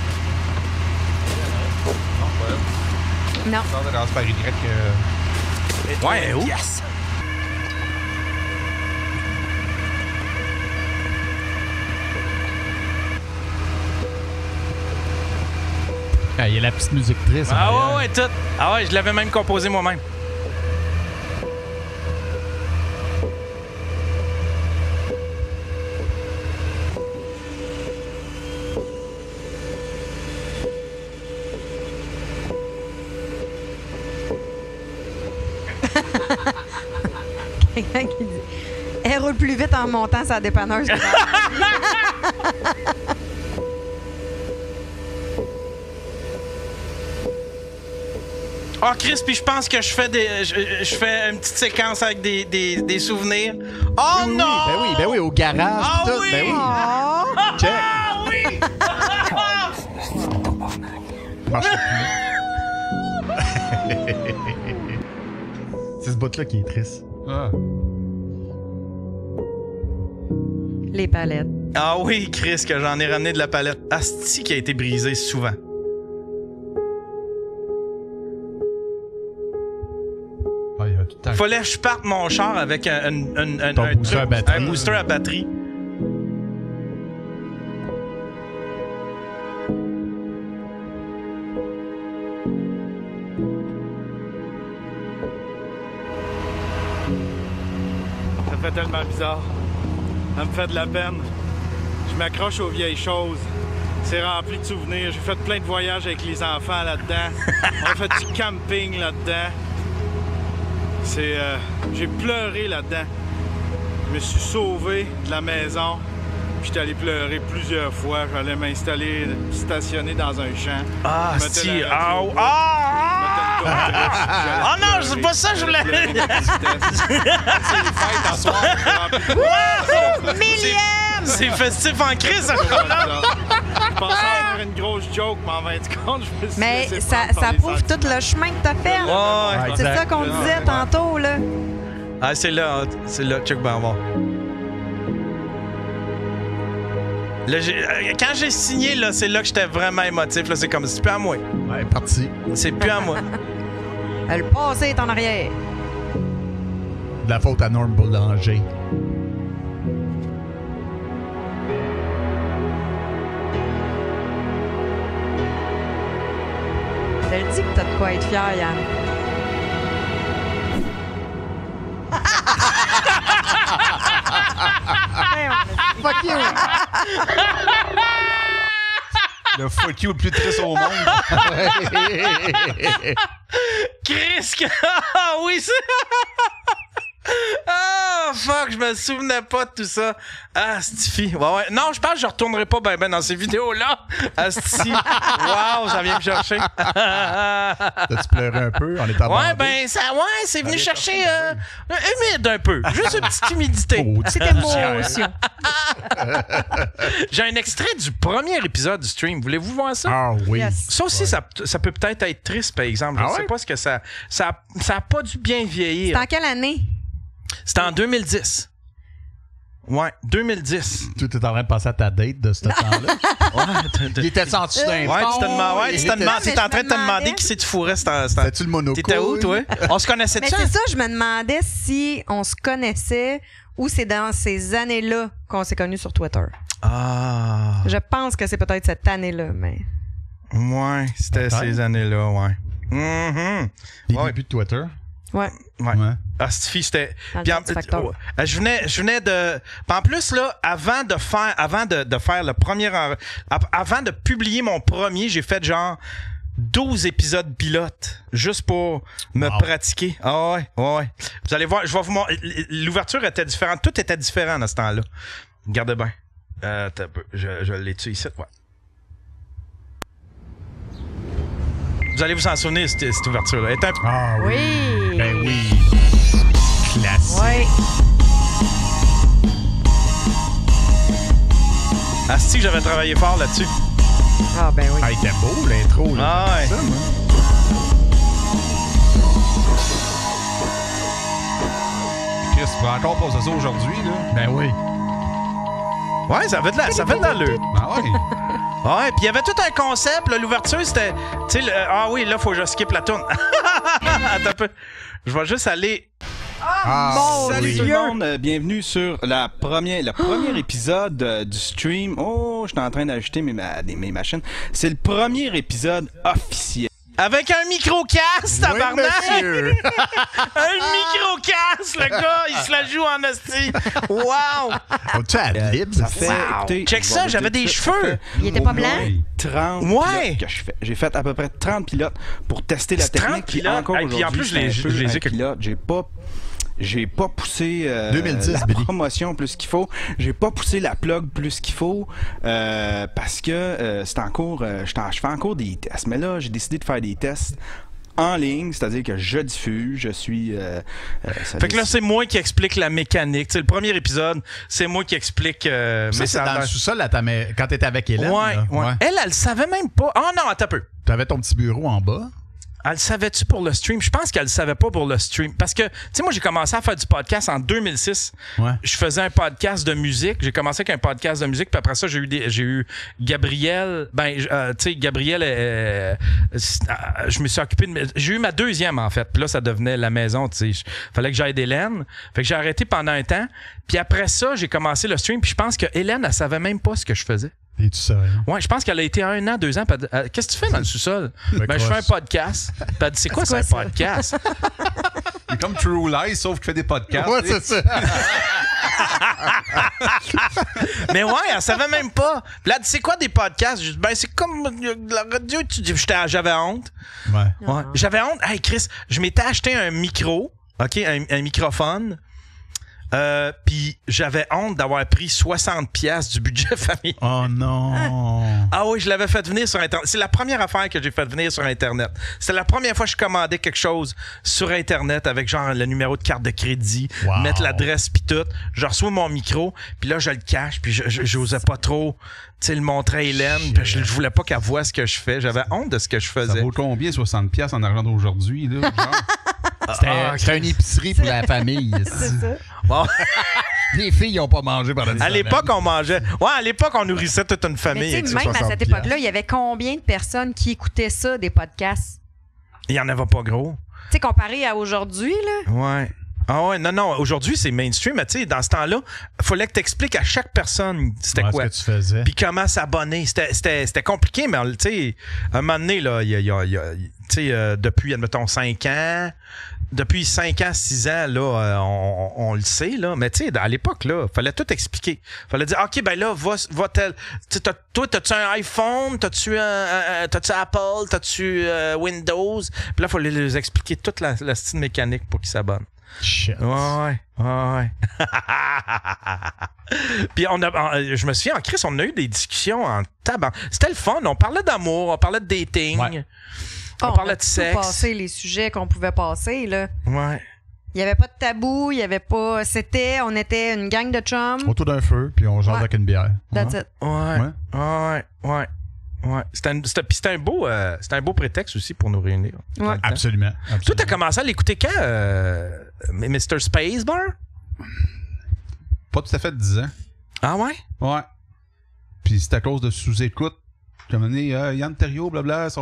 Non, pas elle. Non. Ça commence par Y. Ouais, où? Yes! Ah, il y a la petite musique triste. Ah ouais, ouais, tout. Ah ouais, je l'avais même composé moi-même. Quelqu'un qui dit elle roule plus vite en montant sa dépanneuse. Ah, Chris, puis je pense que je fais une petite séquence avec des souvenirs. Oh Oui, non! ben oui, au garage. Ah tout. oui! Ben oui. Oh! Check. Ah oui! Marche plus. C'est ce bout-là qui est triste. Ah. Les palettes. Ah oui, Chris, que j'en ai ramené de la palette. Asti qui a été brisée souvent. Ah, il y a tout le temps. Fallait que je parte mon char avec un booster à batterie. un booster à batterie. Ça fait tellement bizarre. Ça me fait de la peine. Je m'accroche aux vieilles choses. C'est rempli de souvenirs. J'ai fait plein de voyages avec les enfants là-dedans. On a fait du camping là-dedans. J'ai pleuré là-dedans. Je me suis sauvé de la maison. Puis j'étais allé pleurer plusieurs fois. J'allais m'installer, stationner dans un champ. Ah, Je mettais si. la Ah, radio, ah, je mettais une tourne triste, j'allais Ah non, pleurer. c'est pas ça que je voulais. J'allais pleurer de tristesse. C'est les fêtes en soir. Millième! C'est festif en crise, ça. Je pensais faire une grosse joke, mais en 20 secondes, je me suis Mais laissé ça, prendre par ça les prouve sentiments. tout le chemin que t'as fait. Ouais. C'est ça qu'on disait tantôt, là. Ah, c'est là, check ben voir. Là, quand j'ai signé, là, c'est là que j'étais vraiment émotif. Là, c'est comme, c'est plus à moi. Ouais, parti. C'est plus à moi. Le passé est en arrière. De la faute à Norm Boulanger. Je te dis que t'as de quoi être fier, Yann. Fuck you! Le fuck you le plus triste au monde. Chris, ah oui, c'est... Ah, fuck, je me souvenais pas de tout ça. Ah, Stifi. Ouais. Non, je pense que je retournerai pas ben dans ces vidéos-là. Ah, Stifi. Wow, ça vient me chercher. T'as-tu pleuré un peu? On est à Ouais, ben, c'est venu chercher humide un peu. Juste une petite humidité. C'était émotion. J'ai un extrait du premier épisode du stream. Voulez-vous voir ça? Ah oui. Yes. Ça aussi, ça peut peut-être être triste, par exemple. Je ne sais pas ce que ça a pas dû bien vieillir. C'était en quelle année? C'était en 2010. Ouais, 2010. Tu étais en train de passer à ta date de ce temps-là. Il était senti d'un Ouais, tu Non, mais t'es en train de te je me demander demandais. qui c'est que tu fourrais. C'était-tu le monocle? T'étais où, toi? On se connaissait Mais ça? c'est ça, je me demandais si on se connaissait ou c'est dans ces années-là qu'on s'est connus sur Twitter. Ah. Je pense que c'est peut-être cette année-là, mais... Ouais, c'était Peut-être. ces années-là, ouais. Mhm. Les Ouais. débuts de Twitter. Ouais. Ouais. Ouais. Ah, Stifi, c'était. Dans le Puis Parti Factor. je venais de. Puis en plus, là, avant de faire le premier. Avant de publier mon premier, j'ai fait genre 12 épisodes pilotes juste pour me pratiquer. Ah ouais. Vous allez voir, je vais vous montrer. L'ouverture était différente. Tout était différent à ce temps-là. Regardez bien. Je l'ai tué ici, ouais. Vous allez vous en souvenir, cette ouverture-là. Elle était un peu- Ah oui. Oui. Ben oui. Classique. Ouais. Asti que j'avais travaillé fort là-dessus. Ah, ben oui. Ah, il était beau, l'intro. Là. Ah ouais. Ça, moi. Chris, tu peux encore passer ça aujourd'hui, là? Ben oui. Ouais, ça fait de l'allure. Ah ouais. Ouais, puis il y avait tout un concept. Là, l'ouverture, c'était... Tu sais, ah oui, là, faut que je skip la tourne. Attends un peu. Je vais juste aller... Mon Salut Dieu. tout le monde, bienvenue sur le premier épisode du stream. Oh, je suis en train d'ajouter mes machines. C'est le premier épisode officiel. Avec un micro-casse, tabarnak! monsieur. Un micro-casse, le gars, il se la joue en esti. Wow! On-tu à la libre? Ça fait, Wow. écoutez, Check je ça, vais j'avais vous dire des ça, cheveux. ça fait Il était pas blanc? 30 Ouais. pilotes que je fais. J'ai fait à peu près 30 pilotes pour tester la C'est 30 technique. Puis pilotes. encore Et puis en aujourd'hui, plus, je les c'est un peu ai un pilote. J'ai pas poussé 2010, la Billy. promotion plus qu'il faut. J'ai pas poussé la plug plus qu'il faut parce que c'est en cours. Je fais encore des tests. Mais là, j'ai décidé de faire des tests en ligne, c'est-à-dire que je diffuse, je suis... Fait que là, c'est moi qui explique la mécanique. Tu sais, le premier épisode, c'est moi qui explique... Ça, c'est dans le sous-sol là, quand t'étais avec Hélène. Ouais, là. ouais. Elle le savait même pas. Ah non, attends un peu. T'avais ton petit bureau en bas. Elle le savait-tu pour le stream? Je pense qu'elle le savait pas pour le stream. Parce que, tu sais, moi, j'ai commencé à faire du podcast en 2006. Ouais. Je faisais un podcast de musique. J'ai commencé avec un podcast de musique. Puis après ça, j'ai eu Gabriel. Ben, tu sais, Gabriel, je me suis occupé de... J'ai eu ma deuxième, en fait. Puis là, ça devenait la maison, tu sais. Fallait que j'aide Hélène. Fait que j'ai arrêté pendant un temps. Puis après ça, j'ai commencé le stream. Puis je pense que Hélène, elle savait même pas ce que je faisais. Et tu sais. Ouais, je pense qu'elle a été 1 an, 2 ans. Puis elle dit, qu'est-ce que tu fais dans le sous-sol? Ben, je fais un podcast. Puis elle dit, c'est quoi ça, un podcast? C'est comme True Lies, sauf qu'il fait des podcasts. Ouais, c'est ça. Mais ouais, elle savait même pas. Puis là, elle dit, c'est quoi des podcasts? Je dis, ben, c'est comme la radio. J'avais honte. Ouais. Ouais. J'avais honte. Hey, Chris, je m'étais acheté un micro, OK, un microphone. Puis j'avais honte d'avoir pris 60$ du budget familial. Oh non. Ah oui, je l'avais fait venir sur Internet. C'est la première affaire que j'ai fait venir sur Internet. C'était la première fois que je commandais quelque chose sur Internet avec genre le numéro de carte de crédit, Wow. mettre l'adresse puis tout. Je reçois mon micro, puis là, je le cache, puis j'osais pas trop, tu sais, le montrer à Hélène, puis je voulais pas qu'elle voie ce que je fais. J'avais honte de ce que je Ça faisais. vaut combien 60$ en argent d'aujourd'hui, là? Genre? C'était une épicerie pour la famille. C'est ça. Bon. Les filles n'ont pas mangé pendant des À semaines. l'époque, on mangeait. Ouais, à l'époque, on nourrissait toute une Mais famille avec tu ces sais, même à 60$. cette époque-là, il y avait combien de personnes qui écoutaient ça, des podcasts? Il y en avait pas gros. Tu sais, comparé à aujourd'hui, là. Ouais. Ah ouais, non. Aujourd'hui, c'est mainstream, mais tu sais, dans ce temps-là, il fallait que tu expliques à chaque personne c'était Ouais, quoi. ce que tu faisais. Puis comment s'abonner. C'était compliqué, mais tu sais, à un moment donné, là, il y a tu sais, depuis, admettons, 5 ans, depuis 5 ans, 6 ans, là, on le sait, là, mais tu sais, à l'époque, là, fallait tout expliquer. Fallait dire, OK, ben là, va tel. Toi, t'as-tu un iPhone? T'as-tu Apple? T'as-tu Windows? Puis là, il fallait les expliquer toute la style mécanique pour qu'ils s'abonnent. Shit. Ouais. Puis je me souviens, en Chris, on a eu des discussions en tabac. C'était le fun. On parlait d'amour, on parlait de dating. Ouais. On parlait de tout sexe. passé les sujets qu'on pouvait passer, là. Ouais. Il n'y avait pas de tabou, il y avait pas... on était une gang de chums. Autour d'un feu, puis on jase Ouais. avec une bière. That's it. Ouais. C'était un beau prétexte aussi pour nous réunir. Ouais. Absolument. Toi, t'as commencé à l'écouter quand, Mr. Spacebar? Pas tout à fait 10 ans. Ah ouais? Ouais. Puis c'est à cause de sous-écoute. Comme donné, Yann Terriot, blabla, Fait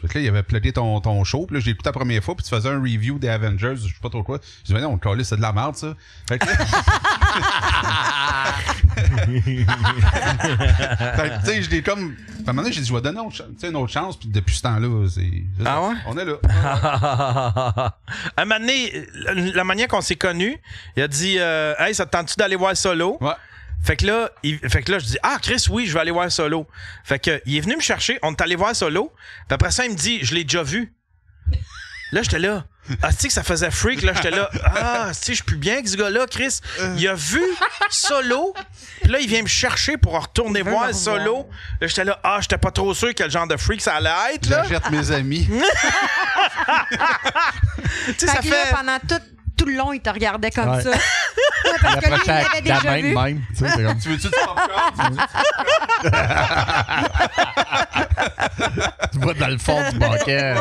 que là, il avait plaidé ton show. Puis là, j'ai écouté la première fois, puis tu faisais un review des Avengers, je sais pas trop quoi. Je dis, mais non, on calait, c'est de la merde, ça. Fait que là... Fait que, tu sais, je l'ai comme... À un moment donné, j'ai dit, je vais donner une autre chance, puis depuis ce temps-là, c'est... Ah ouais? On est là. À un moment donné, la manière qu'on s'est connus, il a dit, hey, ça te tente-tu d'aller voir Solo? Ouais. Fait que là, je dis, ah, Chris, oui, je vais aller voir Solo. Fait que, il est venu me chercher, on est allé voir Solo. Puis après ça, il me dit, je l'ai déjà vu. Là, j'étais là. Ah, tu sais que ça faisait freak, là, j'étais là. Ah, tu sais, je suis plus bien avec ce gars-là, Chris. Il a vu Solo. Puis là, il vient me chercher pour retourner voir Solo. Là, j'étais là, ah, j'étais pas trop sûr quel genre de freak ça allait être, là. J'achète mes amis. Tu sais, ça Fait que là, fait. pendant tout le long, il te regardait comme Ouais. ça. Ouais, parce que lui, il l'avait déjà vu. Même. Tu sais, c'est comme... Tu veux-tu du popcorn? Tu vas dans le fond du banquet.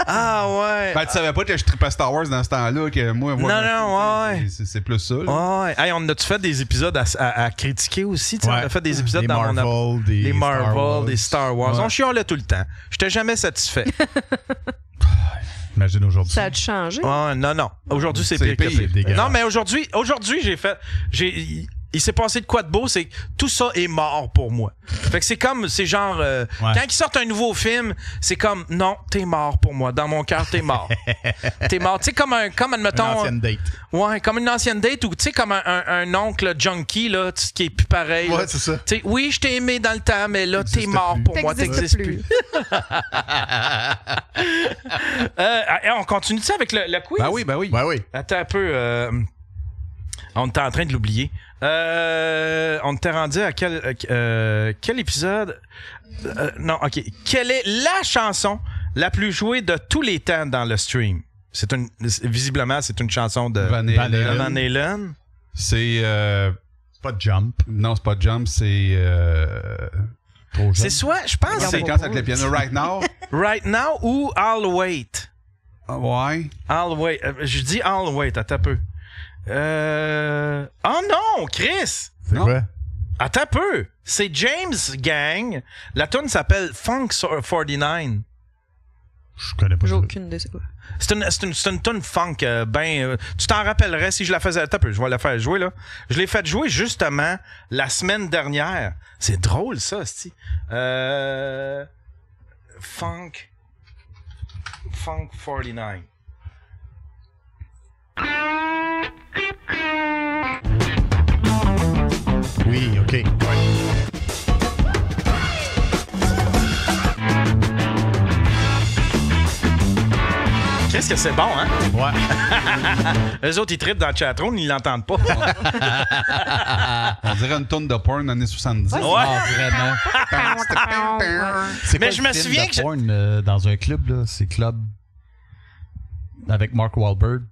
Ah, ouais. Ben, tu savais pas que je tripais Star Wars dans ce temps-là, que moi, ouais. c'est plus ça. Là. Ouais. Hey, on a-tu fait des épisodes à critiquer aussi? Tu sais, Ouais. On a fait des épisodes Des dans Marvel, des Star Marvel, Wars. des Star Wars. Ouais. On chialait tout le temps. J'étais jamais satisfait. Imagine aujourd'hui. Ça a dû changer. Ouais, non. Aujourd'hui, c'est C'est pire que pire, pire. dégueulasse. Non, mais aujourd'hui, il s'est passé de quoi de beau, c'est que tout ça est mort pour moi. Fait que c'est genre, quand ils sortent un nouveau film, c'est comme, non, t'es mort pour moi. Dans mon cœur, t'es mort. T'es mort. Tu sais, comme admettons. Une ancienne date. Ouais, comme une ancienne date ou tu sais, comme un oncle junkie, là, qui est plus pareil. Ouais, là. c'est ça. Tu sais, oui, je t'ai aimé dans le temps, mais là, t'es T'existes mort plus. pour moi, t'existes plus. On continue ça avec le quiz? Ben oui. Ben oui. Attends un peu. On était en train de l'oublier. On était rendu à quel épisode? Non, OK. Quelle est la chanson la plus jouée de tous les temps dans le stream? Visiblement, c'est une chanson de Van Halen. Van Halen. C'est... Pas de jump. Non, c'est pas Jump, c'est... Trop jeune. C'est soit, je pense, C'est quand avec le piano Right Now? Right Now ou I'll Wait. Ouais. I'll Wait. Je dis I'll Wait, attends un peu. Oh non, Chris! C'est Non. quoi? Attends un peu. C'est James Gang. La tune s'appelle Funk 49. Je connais pas J'ai ça. aucune idée, c'est quoi. C'est une tune funk tu t'en rappellerais si je la faisais. Attends un peu, je vais la faire jouer là. Je l'ai fait jouer justement la semaine dernière. C'est drôle ça, c'ti. Funk 49. Oui, OK. Ouais. Qu'est-ce que c'est bon, hein? Ouais. Eux autres, ils trippent dans le chatroom, ils l'entendent pas. On dirait une tonne de porn années 70. Ouais. Ah, vraiment. C'est Mais quoi je le me film souviens de que je- porn, dans un club, là? C'est Club... Avec Mark Wahlberg.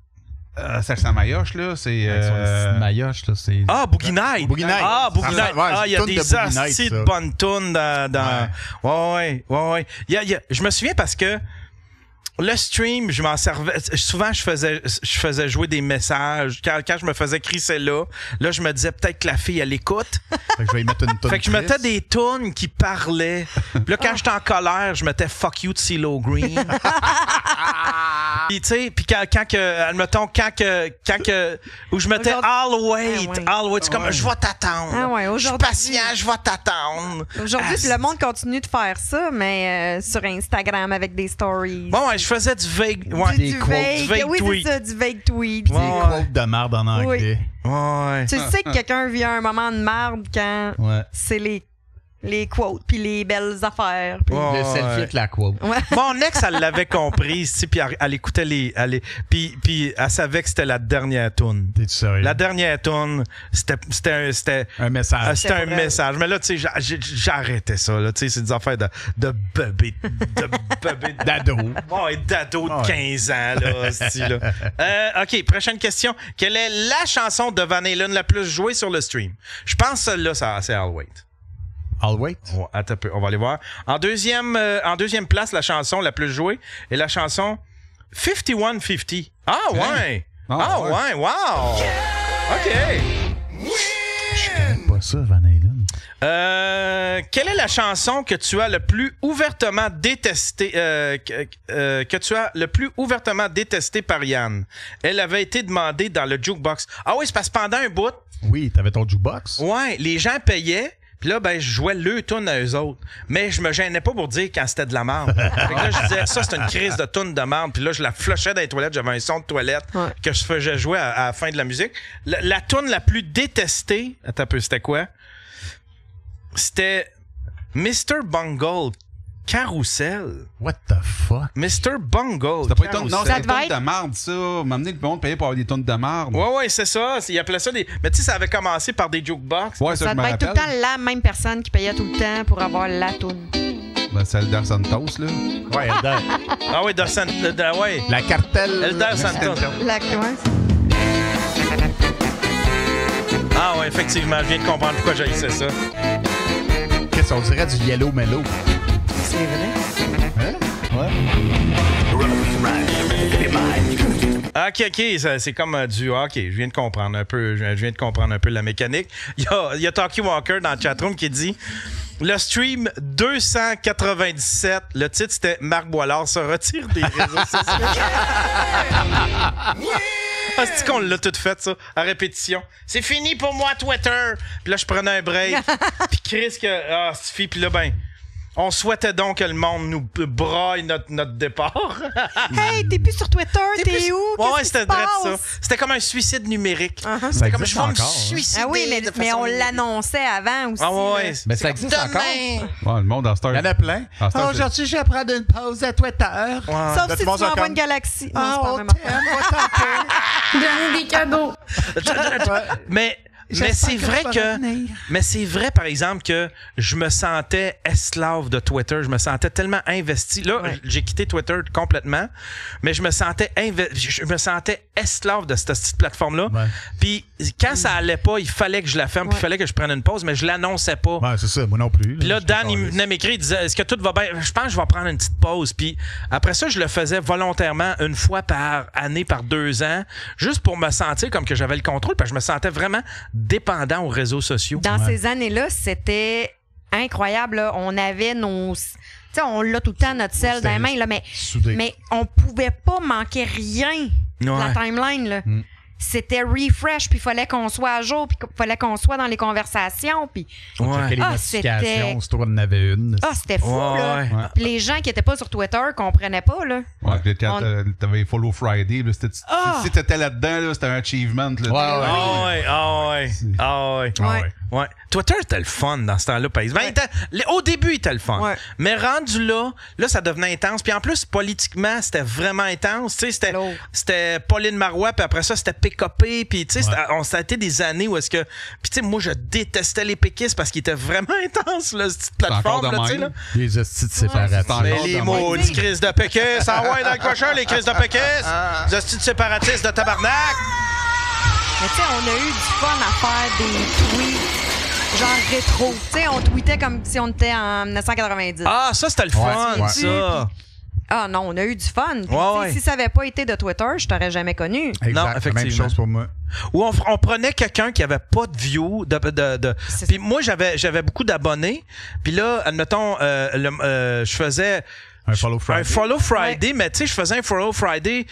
Serge Mayoche, là, c'est... Avec son petite maillotche, là, c'est... Ah, Boogie Night. Boogie Night. Ah, Boogie Ça, Night. ouais, Ah, il y a c'est une des toune de Boogie Night, hosties de ça. bonnes tunes dans... Ouais. Je me souviens parce que le stream, je m'en servais... Souvent, je faisais jouer des messages. Quand je me faisais crisser là, je me disais peut-être que la fille, elle écoute. Fait que je vais y mettre une toune Fait que je mettais triste. des tunes qui parlaient. Puis là, quand j'étais en colère, je mettais Fuck You de CeeLo Green. Puis tu sais, puis quand que, admettons, où je mettais I'll wait, c'est comme, je vais t'attendre. Ah ouais, je suis aujourd'hui- patient, je vais t'attendre. Aujourd'hui, le monde continue de faire ça, mais sur Instagram avec des stories. Bon, ouais, je faisais du vague, ouais, du du vague oui, tweet. c'est ça, du vague tweet. Ouais. Des quotes de merde en anglais. Ouais. Tu sais que quelqu'un vit un moment de marde quand Ouais. c'est les les quotes, puis les belles affaires. Puis... Le selfie avec la quote. Ouais. Mon ex, elle l'avait comprise, puis elle écoutait puis elle savait que c'était la dernière toune. T'es-tu sérieux? La dernière toune, c'était un message. C'était un message. Mais là, tu sais, j'arrêtais ça. Là, tu sais, c'est des affaires de bébé. D'ado. Ouais, d'ado de 15 ans, là. Là. OK, prochaine question. Quelle est la chanson de Van Halen la plus jouée sur le stream? Je pense que celle-là, c'est I'll Wait. I'll Wait? Ouais, attends un peu, on va aller voir. En deuxième place, la chanson la plus jouée est la chanson 5150. Ah ouais! Ah ouais, wow! OK. Je connais pas ça, Van Halen. Quelle est la chanson que tu as le plus ouvertement détestée que tu as le plus ouvertement détestée par Yann? Elle avait été demandée dans le jukebox. Ah oui, c'est parce que pendant un bout. Oui, t'avais ton jukebox. Ouais, les gens payaient. Puis là, ben, je jouais le tune à eux autres. Mais je me gênais pas pour dire quand c'était de la merde. Fait que là, je disais, ça, c'est une crise de tune de merde. Puis là, je la flushais dans les toilettes. J'avais un son de toilette que je faisais jouer à la fin de la musique. La tune la plus détestée, attends un peu, c'était quoi? C'était Mr. Bungle Carousel. What the fuck? Mr. Bungle. C'était pas une tonne, Ça c'était une devait tonne être- de marde, ça. M'amener le monde payé pour avoir des tonnes de marde. Ouais, c'est ça. Ils appelaient ça des. Mais tu sais, ça avait commencé par des jukebox. Ouais, Ça je me devait être tout le rappelle. temps la même personne qui payait tout le temps pour avoir la toune. Ben, c'est Elder Santos, là. Ouais, Elder. Ah ouais, ouais. La cartelle. Elder Santos. La ouais. Ah ouais, effectivement, je viens de comprendre pourquoi j'haïssais ça. Qu'est-ce qu'on dirait du Yellow Mellow? C'est vrai. Hein? Ouais. OK, c'est comme du hockey. Je viens de comprendre un peu. Je viens de comprendre un peu la mécanique. Il y a Talkie Walker dans le chatroom qui dit le stream 297. Le titre c'était Marc Boilard se retire des réseaux sociaux. Ah, c'est qu'on l'a tout fait, ça, à répétition. C'est fini pour moi, Twitter. Puis là, je prenais un break. Puis Chris, que. Ah, suffit. Puis là, ben. On souhaitait donc que le monde nous braille notre départ. Hey, t'es plus sur Twitter, t'es où? Ouais, Qu'est-ce c'était qui se vrai passe? ça. C'était comme un suicide numérique. Uh-huh. C'était comme existe je vais me encore, hein? suicider. Ah oui, mais de on façon numérique. l'annonçait avant aussi. Ah ouais. là. Mais ça existe encore. Demain. Ouais, le monde en Star. Il y en a plein. Ah, c'est un- Aujourd'hui, je vais prendre une pause à Twitter. Ouais. Sauf Là, si tu tout le monde m'envoies comme- une galaxie. Non, Ah, c'est pas on la même t'aime, affaire. Donner des cadeaux. Mais c'est vrai que. Mais c'est vrai, par exemple, que je me sentais esclave de Twitter. Je me sentais tellement investi. Là, j'ai quitté Twitter complètement, mais je me sentais esclave de cette petite plateforme-là. Ouais. Puis quand ça allait pas, il fallait que je la ferme, puis il fallait que je prenne une pause, mais je l'annonçais pas. Ouais, c'est ça, moi non plus. Puis là, Je Dan, suis il venait m'écrire, il disait, est-ce que tout va bien? Je pense que je vais prendre une petite pause. Puis après ça, je le faisais volontairement une fois par année, par 2 ans, juste pour me sentir comme que j'avais le contrôle, parce que je me sentais vraiment dépendant aux réseaux sociaux. Dans ces années-là, c'était incroyable. Là. On avait nos... Tu sais, on l'a tout le temps, notre sel dans les mains, là, soudé. mais on pouvait pas manquer rien de la timeline. Là. C'était refresh, puis il fallait qu'on soit à jour, puis il fallait qu'on soit dans les conversations. Puis... On checkait les Ah, notifications, si toi, on en avait une. Ah, c'était fou, là. Ouais. Puis les gens qui étaient pas sur Twitter comprenaient pas, là. Ouais, puis quand On- t'avais Follow Friday, là, c'était, Ah! si t'étais là-dedans, là, c'était un achievement. Là. Ah ouais, ah ouais, ah ouais. Ouais. Ouais. Twitter était le fun dans ce temps-là, par exemple. Au début, il était le fun. Ouais. Mais rendu là, ça devenait intense. Puis en plus, politiquement, c'était vraiment intense. Tu sais, Lourd. c'était Pauline Marois, puis après ça, c'était PKP. Puis tu sais, ça a été des années où est-ce que... Puis tu sais, moi, je détestais les péquistes parce qu'ils étaient vraiment intenses, là, cette encore de plateforme-là, tu sais, même. là. Les hosties de séparatistes. c'est Mais encore les de maudits crises de péquistes, ah ouais, dans le cochon, les crises de péquistes, les hosties de séparatistes de tabarnak. Mais tu sais, on a eu du fun à faire des tweets genre rétro. Tu sais, on tweetait comme si on était en 1990. Ah, ça, c'était le fun, ouais. ça. Ah non, on a eu du fun. Puis, tu sais, ouais. si ça n'avait pas été de Twitter, je t'aurais jamais connu. Exact, Non, la même effectivement. chose pour moi. Où on prenait quelqu'un qui avait pas de view C'est puis moi j'avais beaucoup d'abonnés puis là admettons je faisais Un Follow Friday. un Follow Friday mais tu sais je faisais un Follow Friday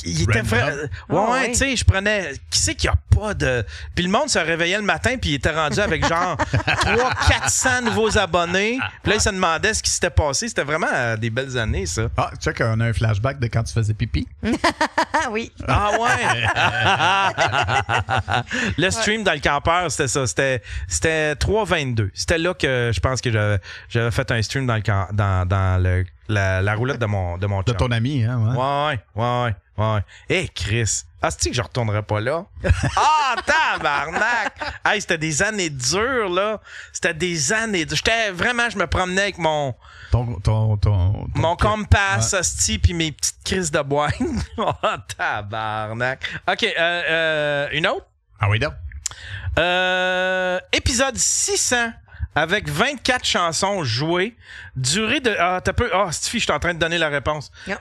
il était vrai. Ouais, tu sais, je prenais. Qui c'est qu'il n'y a pas de. Puis le monde se réveillait le matin, puis il était rendu avec genre 300-400 nouveaux abonnés. Puis là, il se demandait ce qui s'était passé. C'était vraiment des belles années, ça. Ah, tu sais qu'on a un flashback de quand tu faisais pipi. Oui. Ah ouais! Le stream dans le campeur, c'était ça. C'était 3-22. C'était là que je pense que j'avais fait un stream dans la roulette de mon chum. De ton ami, hein? Ouais. Hey, Chris. Ah, c'est-tu que je retournerais pas là? Ah, tabarnak! Hey, c'était des années dures, là. C'était des années dures. Je me promenais avec mon compass, hostie, puis mes petites crises de boîte. Oh, tabarnak. OK, une autre? Ah oui, donc. Épisode 600. Avec 24 chansons jouées, durée de... Ah, t'as peu... Ah, Stifi, je suis en train de donner la réponse. Yep.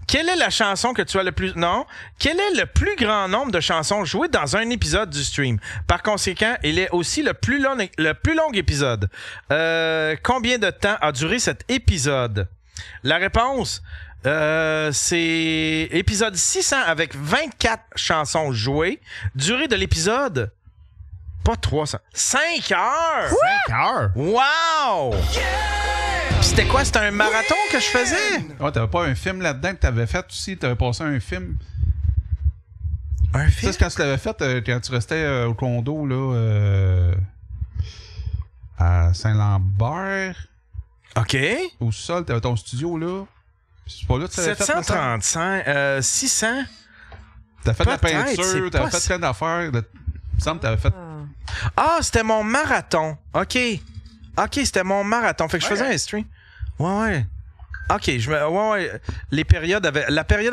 Quelle est la chanson que tu as le plus... Non. Quel est le plus grand nombre de chansons jouées dans un épisode du stream? Par conséquent, il est aussi le plus long épisode. Combien de temps a duré cet épisode? La réponse... c'est épisode 600 avec 24 chansons jouées. Durée de l'épisode... Pas 300. 5 heures! 5 heures? Wow! Yeah! C'était quoi? C'était un marathon que je faisais? Oh, t'avais pas un film là-dedans que t'avais fait aussi? T'avais passé un film? Un film? Ça, c'est quand tu l'avais fait, quand tu restais au condo, là, à Saint-Lambert. OK. Au sol, t'avais ton studio, là. C'est pas là que tu l'avais fait? 735, 600. T'as fait de la Peut-être, peinture, t'avais fait plein d'affaires. Il me semble que t'avais fait... Ah, c'était mon marathon. OK, c'était mon marathon. Fait que je faisais un stream. Ouais. OK, la période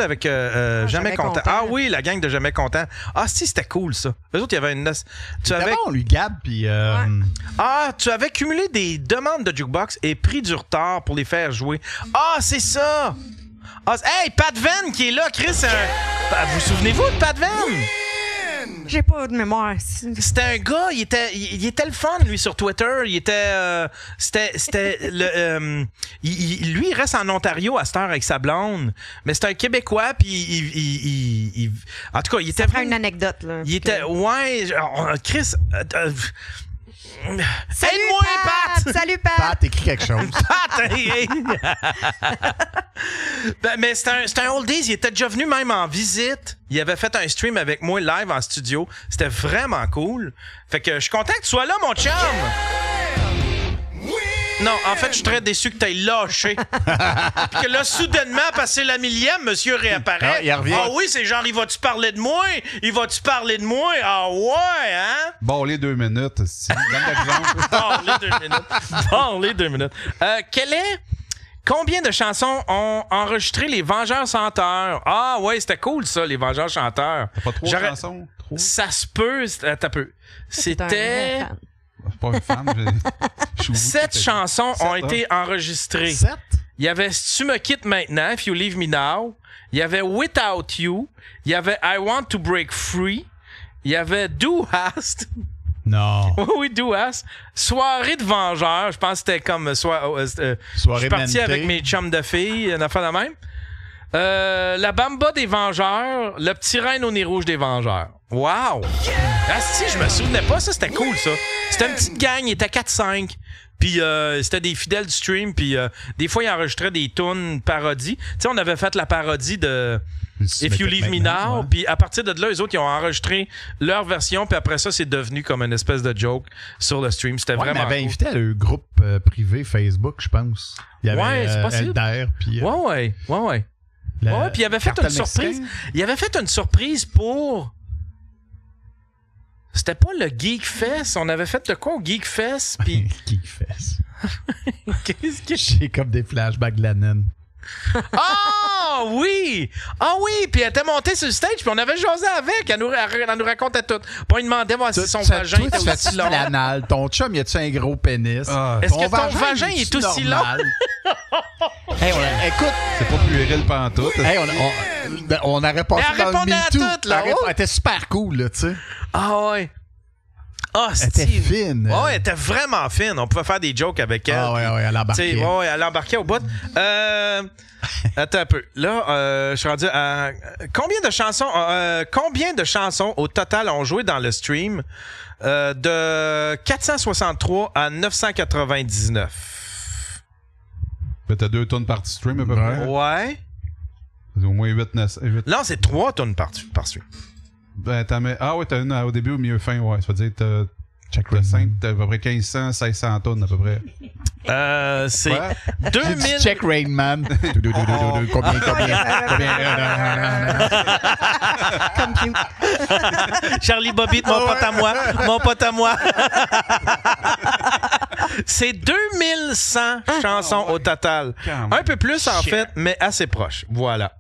avec Jamais Content. Ah oui, la gang de Jamais Content. Ah si, c'était cool, ça. Eux autres, il y avait une... D'abord, lui, Gab, puis... Ah, tu avais cumulé des demandes de jukebox et pris du retard pour les faire jouer. Ah, c'est ça! Ah, hey, Pat Venn qui est là, Chris. Vous vous souvenez-vous de Pat Venn? J'ai pas de mémoire. C'était un gars, il était le fun, lui, sur Twitter. Il était... lui, il reste en Ontario à cette heure avec sa blonde. Mais c'est un Québécois, puis en tout cas, il était... Ça prend une anecdote, là. Il était... Ouais... Chris... Salut, aide-moi, Pat! Salut, Pat! Pat, écris quelque chose. Pat! Mais c'était un oldies. Il était déjà venu même en visite. Il avait fait un stream avec moi live en studio. C'était vraiment cool. Fait que je suis content que tu sois là, mon chum! Non, en fait, je suis très déçu que t'ailles lâché. Puis que là, soudainement, passé la millième, monsieur réapparaît. Ah, il revient. Ah oui, c'est genre, il va-tu parler de moi? Ah ouais, hein? Bon, les 2 minutes. Donne l'exemple. Bon, les 2 minutes. Combien de chansons ont enregistré les Vengeurs Chanteurs? Ah ouais, c'était cool, ça, les Vengeurs Chanteurs. T'as pas 3 chansons? 3? Ça se peut. T'as peu. C'était... C'est pas un fan. 7 chansons ont été enregistrées. 7? Il y avait Si tu me quittes maintenant, If You Leave Me Now. Il y avait Without You. Il y avait I Want to Break Free. Il y avait Do Hast. Non. Oui, Do Hast. Soirée de Vengeurs. Je pense que c'était comme... Soirée je suis parti Menté. avec mes chums de filles. Une affaire de même. La Bamba des Vengeurs. Le Petit Reine au nez rouge des Vengeurs. Wow! Ah si, je me souvenais pas, ça c'était cool ça. C'était une petite gang, il était 4-5. Puis c'était des fidèles du stream, puis des fois ils enregistraient des tunes parodies. Tu sais, on avait fait la parodie de If You Leave Me Now, ouais. puis à partir de là, les autres ils ont enregistré leur version, puis après ça c'est devenu comme une espèce de joke sur le stream. C'était Ouais, vraiment on m'avait cool. invité à le groupe privé Facebook, je pense. Il y avait Ouais, c'est possible. Elder, puis... Ouais. Ouais, puis il avait fait une surprise. Il avait fait une surprise pour... C'était pas le Geek Fest. On avait fait de quoi au Geek Fest? Puis... Geek Fest. Qu'est-ce que... J'ai comme des flashbacks de la naine. Ah oui! Ah oui! Puis elle était montée sur le stage, puis on avait jasé avec. Elle nous racontait tout. Puis on lui demandait voir si son vagin Toi, était tu aussi fais-tu long. de l'anal? Ton chum, y a-tu un gros pénis? Est-ce que ton vagin est aussi long? Hey, écoute, C'est pas puéril pantoute. hey, on aurait passé Mais elle dans le répondait à MeToo. tout, là. Elle était super cool, là, tu sais. Ah ouais. Ah, Elle était fine. Ouais, elle était vraiment fine. On pouvait faire des jokes avec elle. Ah ouais, elle embarquait. Ouais, elle embarquait au bout. Attends un peu. Là, je suis rendu à... Combien de chansons au total ont joué dans le stream? De 463 à 999. T'as 2 tonnes par stream à peu près? Ouais. C'est au moins 8. Non, c'est 3 tonnes par stream. Ben, t'as une au début, au milieu, fin, ouais. Ça veut dire que t'as à peu près 1500, 1600 tonnes à peu près. C'est Ouais. 2000... Check Rain Man. Combien? Compute. Charlie Bobby, mon pote à moi. Mon pote à moi. C'est 2100 chansons au total. Un peu plus, en fait, mais assez proche. Voilà.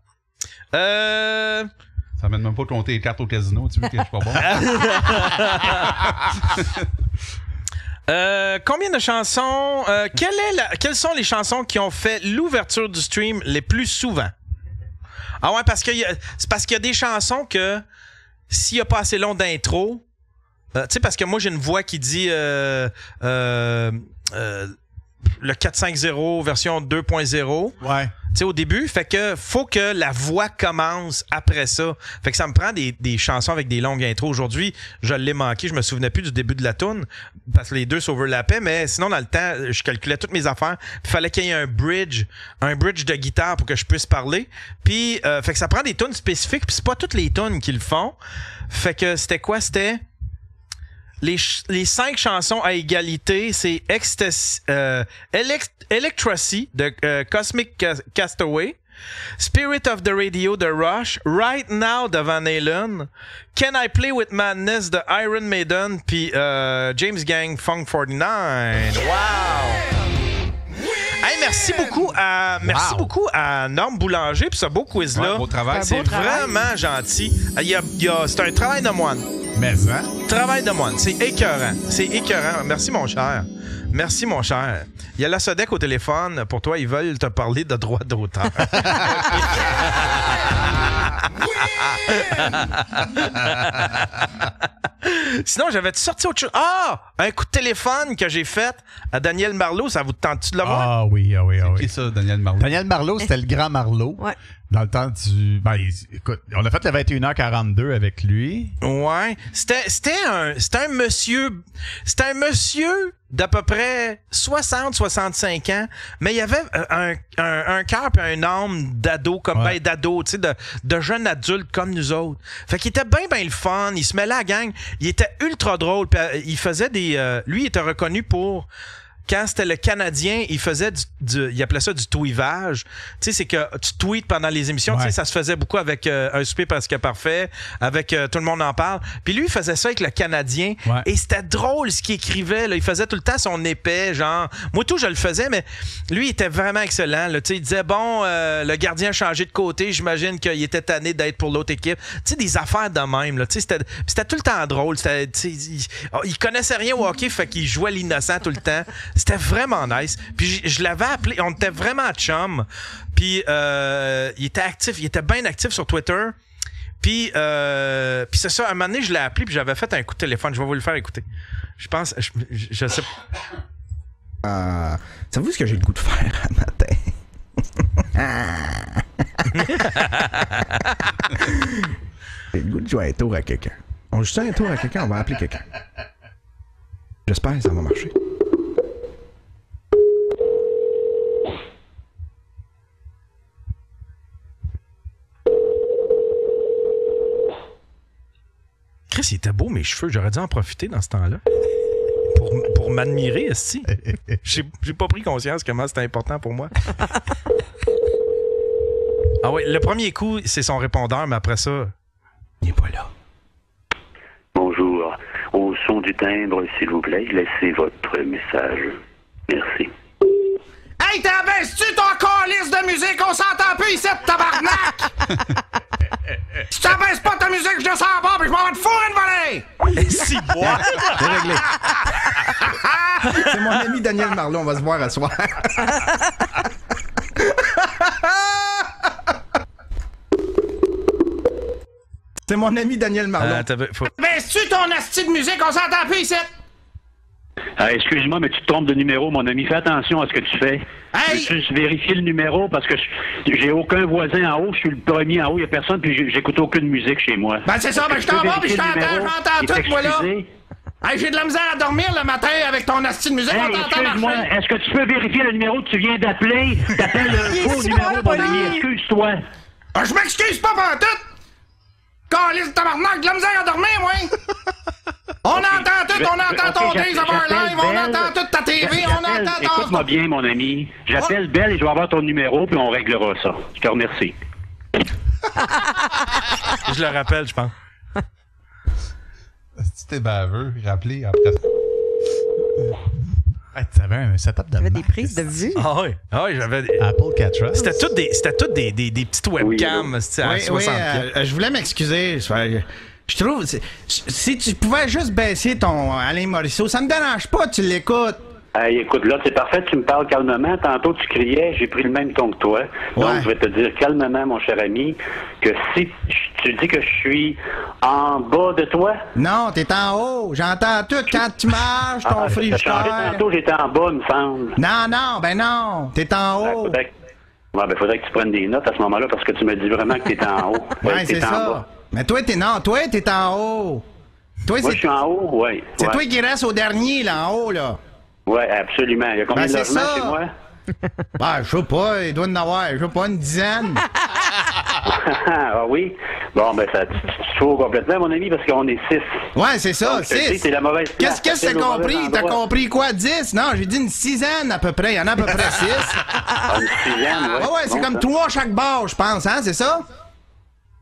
Ça m'aide même pas de compter les cartes au casino, tu veux que je suis pas bon. Combien de chansons... quelles sont les chansons qui ont fait l'ouverture du stream les plus souvent? Ah ouais, c'est parce qu'il y a des chansons que s'il n'y a pas assez long d'intro... tu sais, parce que moi, j'ai une voix qui dit... le 4.5.0 version 2.0. Ouais. Tu sais, au début, fait que faut que la voix commence après ça. Fait que ça me prend des chansons avec des longues intros. Aujourd'hui, je l'ai manqué, je me souvenais plus du début de la tune parce que les deux s'overlappaient, mais sinon, dans le temps, je calculais toutes mes affaires. Il fallait qu'il y ait un bridge de guitare pour que je puisse parler. Puis, fait que ça prend des tunes spécifiques, puis c'est pas toutes les tunes qui le font. Fait que c'était quoi? C'était... Les 5 chansons à égalité, c'est Electricity de Cosmic Castaway, Spirit of the Radio de Rush, Right Now de Van Halen, Can I Play With Madness de Iron Maiden, puis James Gang Funk 49. Wow! Hey, merci beaucoup à Norm Boulanger pour ce beau quiz-là. Ouais, beau travail. C'est vraiment gentil. C'est un travail de moine. Mais hein? Travail de moine. C'est écœurant. C'est écœurant. Merci, mon cher. Merci, mon cher. Il y a la Sodec au téléphone. Pour toi, ils veulent te parler de droit d'auteur. Sinon, j'avais sorti autre chose. Ah! Un coup de téléphone que j'ai fait à Daniel Marleau. Ça vous tente-tu de le voir? Ah oui. C'est qui ça, Daniel Marleau? Daniel Marleau, c'était le grand Marleau. Ouais. Dans le temps du... Ben, écoute, on a fait le 21h42 avec lui. Ouais. C'était un monsieur d'à peu près 60-65 ans, mais il y avait un cœur et un âme d'ado, comme ouais. ben d'ado, tu sais, de jeunes adultes comme nous autres. Fait qu'il était bien le fun, il se mêlait à la gang, il était ultra drôle, puis il faisait lui, il était reconnu pour... Quand c'était le Canadien, il faisait il appelait ça du tweetage. Tu sais, c'est que tu tweets pendant les émissions. Ouais. Tu sais, ça se faisait beaucoup avec Un souper presque parfait, avec Tout le monde en parle. Puis lui, il faisait ça avec le Canadien. Ouais. Et c'était drôle ce qu'il écrivait. Là. Il faisait tout le temps son épais, genre... Moi, tout, je le faisais, mais lui, il était vraiment excellent. Là. Tu sais, il disait, bon, le gardien a changé de côté. J'imagine qu'il était tanné d'être pour l'autre équipe. Tu sais, des affaires de même. Là. Tu sais, c'était tout le temps drôle. Il connaissait rien au hockey, fait qu'il jouait l'innocent tout le temps. C'était vraiment nice. Puis je l'avais appelé, on était vraiment chum. Puis il était actif, il était bien actif sur Twitter. Puis c'est ça, à un moment donné, je l'ai appelé puis j'avais fait un coup de téléphone. Je vais vous le faire écouter. Je pense, je sais pas. Savez-vous ce que j'ai le goût de faire un matin? J'ai le goût de jouer un tour à quelqu'un. On joue un tour à quelqu'un, on va appeler quelqu'un. J'espère que ça va marcher. Chris, il était beau, mes cheveux. J'aurais dû en profiter dans ce temps-là. Pour m'admirer, esti. J'ai pas pris conscience comment c'était important pour moi. Ah oui, le premier coup, c'est son répondeur, mais après ça, il n'est pas là. Bonjour. Au son du timbre, s'il vous plaît, laissez votre message. Merci. Hey, t'abaisses-tu ton calice de musique? On s'entend plus ici, tabarnak! Si t'abaisses pas ta musique, je descends en bas pis je m'en vais te fourrer une volée! Si bois! C'est réglé. C'est mon ami Daniel Marleau, on va se voir à soir. C'est mon ami Daniel Marlon. Baisse-tu ton asti de musique? On s'entend plus ici! Excuse-moi, mais tu te trompes de numéro, mon ami. Fais attention à ce que tu fais. Hey! Veux-tu juste vérifier le numéro parce que j'ai aucun voisin en haut. Je suis le premier en haut. Il n'y a personne, puis j'écoute aucune musique chez moi. Ben c'est ça, ben je t'en vais, puis j'entends tout, moi, là. Hey, j'ai de la misère à dormir le matin avec ton asti de musique. Hey, excuse-moi, est-ce que tu peux vérifier le numéro que tu viens d'appeler? T'appelles le faux numéro, mon ami. Excuse-toi. Ben, je m'excuse pas pour tout! Calisse de tabarnak, de la misère à dormir, moi! On entend tout, on entend ton Days of Our Life, on entend toute ta TV, on entend ton... Écoute-moi bien, mon ami. J'appelle Belle et je vais avoir ton numéro, puis on réglera ça. Je te remercie. Je le rappelle, je pense. Si t'es baveux, rappelez après ça. Hey, tu avais un setup de T'avais des prises de vue. Ah oui, j'avais... Apple Catcher. C'était toutes des petites webcams à 60 je voulais m'excuser. Je trouve, si tu pouvais juste baisser ton Alain Morisseau, ça me dérange pas, tu l'écoutes. Hey, écoute, là, c'est parfait, tu me parles calmement. Tantôt, tu criais, j'ai pris le même ton que toi. Donc, je vais te dire calmement, mon cher ami, que si tu dis que je suis en bas de toi... Non, t'es en haut. J'entends tout quand tu marches, ton frigidaire. Tantôt, j'étais en bas, il me semble. Non, t'es en haut. Faudrait que tu prennes des notes à ce moment-là, parce que tu me dis vraiment que t'es en haut. Ouais, c'est ça. Bas. Mais toi, t'es en haut. Moi, je suis en haut, oui. C'est toi qui reste au dernier, là, en haut, là. Oui, absolument. Il y a combien de logements chez moi? Je sais pas, il doit en avoir, une dizaine. Ah oui? Bon, ben, ça, tu fous complètement, mon ami, parce qu'on est 6. Ouais, c'est ça, 6. C'est la mauvaise place. Qu'est-ce que t'as compris? T'as compris quoi, 10? Non, j'ai dit une sizaine à peu près. Il y en a à peu près 6. Une sizaine, oui. Ouais, c'est comme 3 chaque barre, je pense, hein, c'est ça?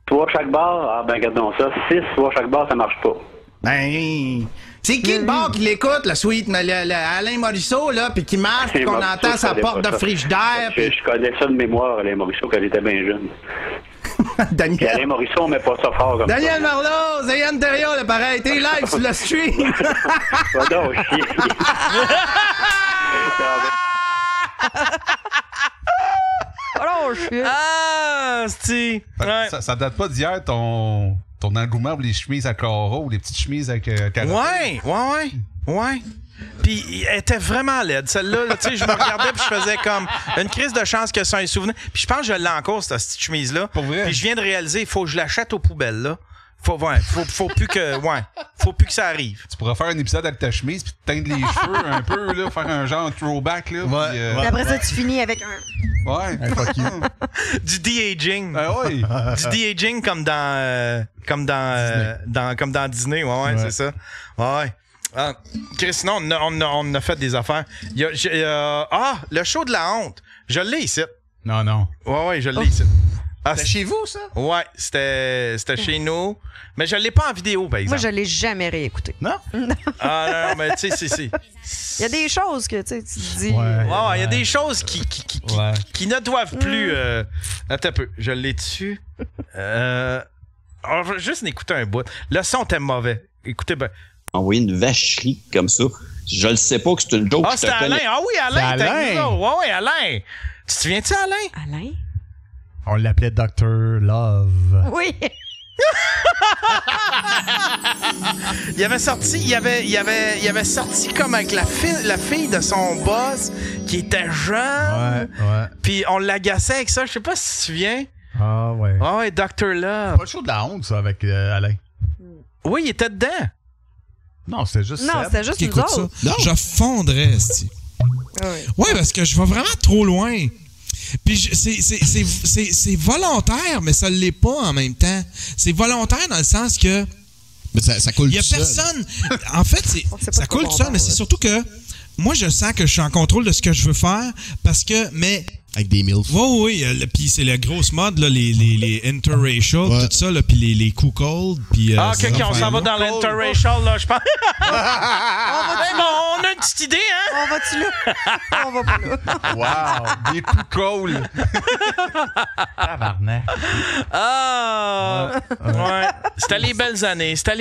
3 chaque barre? Ah, ben, regardons ça. 6, 3 chaque barre, ça marche pas. Ben... C'est qui le bar qui l'écoute, la suite, Alain Morisseau, là, puis qui marche, puis qu'on entend sa porte de frigidaire? Je connais ça de mémoire, Alain Morisseau, quand il était bien jeune. Daniel... Alain Morisseau, on met pas ça fort comme Daniel ça. Marlon, c'est Yann Terriot, là, pareil, t'es live sur le stream. Va donc chier. c'est... Ça date pas d'hier, ton engouement pour les chemises à carreaux, les petites chemises avec Ouais. Puis elle était vraiment laide. Celle-là, tu sais, je me regardais puis je faisais comme une crise de chance que ça ait souvenir. Puis je pense que je l'ai encore, cette petite chemise-là. Puis je viens de réaliser, il faut que je l'achète aux poubelles, là. Faut plus que ça arrive. Tu pourras faire un épisode avec ta chemise puis te teindre les cheveux un peu, là, faire un genre throwback, là. Et après ça, tu finis avec un... Ouais. Du de-aging. Oui. Du de-aging comme dans Disney. Ouais. C'est ça. Ouais. Chris, sinon, on a fait des affaires. Le show de la honte. Je l'ai ici. Non. Ouais, je l'ai ici. C'était chez vous, ça? Ouais, c'était chez nous. Mais je l'ai pas en vidéo, par exemple. Moi, je l'ai jamais réécouté. Non? Non, mais tu sais, il y a des choses que tu te dis... Ouais, il y a des choses qui ne doivent plus... Attends un peu, je l'ai dessus. On va juste écouter un bout. Le son était mauvais. Écoutez, envoyer une vacherie comme ça. Je le sais pas que c'est une joke. Ah, c'était Alain. Ah oui, Alain. Ouais, Alain. Tu te souviens-tu, Alain? Alain? On l'appelait Dr. Love. Oui. Il avait sorti comme avec la fille de son boss qui était jeune. Ouais. Puis on l'agaçait avec ça. Je sais pas si tu te souviens. Ah ouais. Ah ouais, Dr. Love. Pas le show de la honte, ça, avec Alain. Oui, il était dedans. Non, c'était juste ça. Non, c'était juste nous autres. Non. Je fondrais, c'ti. Ouais, parce que je vais vraiment trop loin. Puis c'est volontaire, mais ça l'est pas en même temps. C'est volontaire dans le sens que... Mais ça coule tout seul. Il y a personne... En fait, ça coule tout seul, mais c'est surtout que moi, je sens que je suis en contrôle de ce que je veux faire parce que... Avec des milfs. Oui. Puis c'est la grosse mode, là, les interracial, tout ça, là, puis les cuckold. OK, on s'en va dans l'interracial, là, je pense. On a une petite idée, hein? On va-tu là? On va pas là. Wow, des cuckold. Tabarnak. Ouais. C'était les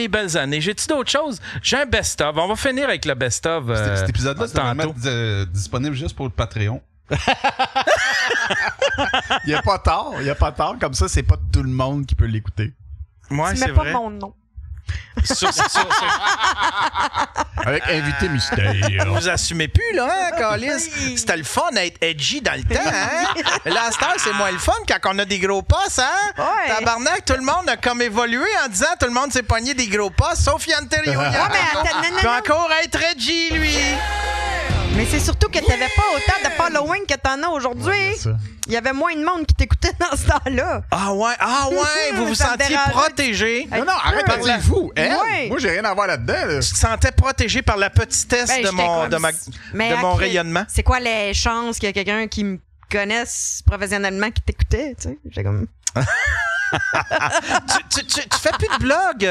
belles années. J'ai-tu d'autres choses? J'ai un best-of. On va finir avec le best-of. Cet épisode-là, c'est vraiment disponible juste pour le Patreon. Il n'y a pas tard. Comme ça, c'est pas tout le monde qui peut l'écouter. Ouais, tu c'est mets pas vrai. mon nom. Avec invité mystère. Vous assumez plus, là, hein, Calis? C'était le fun d'être edgy dans le temps, hein? Là, à cette heure, c'est moins le fun quand on a des gros postes, hein? Ouais. Tabarnak, tout le monde a comme évolué en disant tout le monde s'est pogné des gros postes, sauf Yann Terriot. Ouais, mais attends, non. Puis encore être edgy, lui. Mais c'est surtout que t'avais pas autant de following que t'en as aujourd'hui. Ouais, il y avait moins de monde qui t'écoutait dans ce temps-là. Ah ouais, vous vous Ça me sentiez dérangeait. protégé. Non, arrêtez-vous. Ouais. Moi, j'ai rien à voir là-dedans. Là. Tu te sentais protégé par la petitesse Ben, de j'étais mon, comme de ma- Mais de mon après, rayonnement. C'est quoi les chances qu'il y a quelqu'un qui me connaisse professionnellement qui t'écoutait, tu sais? J'ai comme... tu fais plus de blog,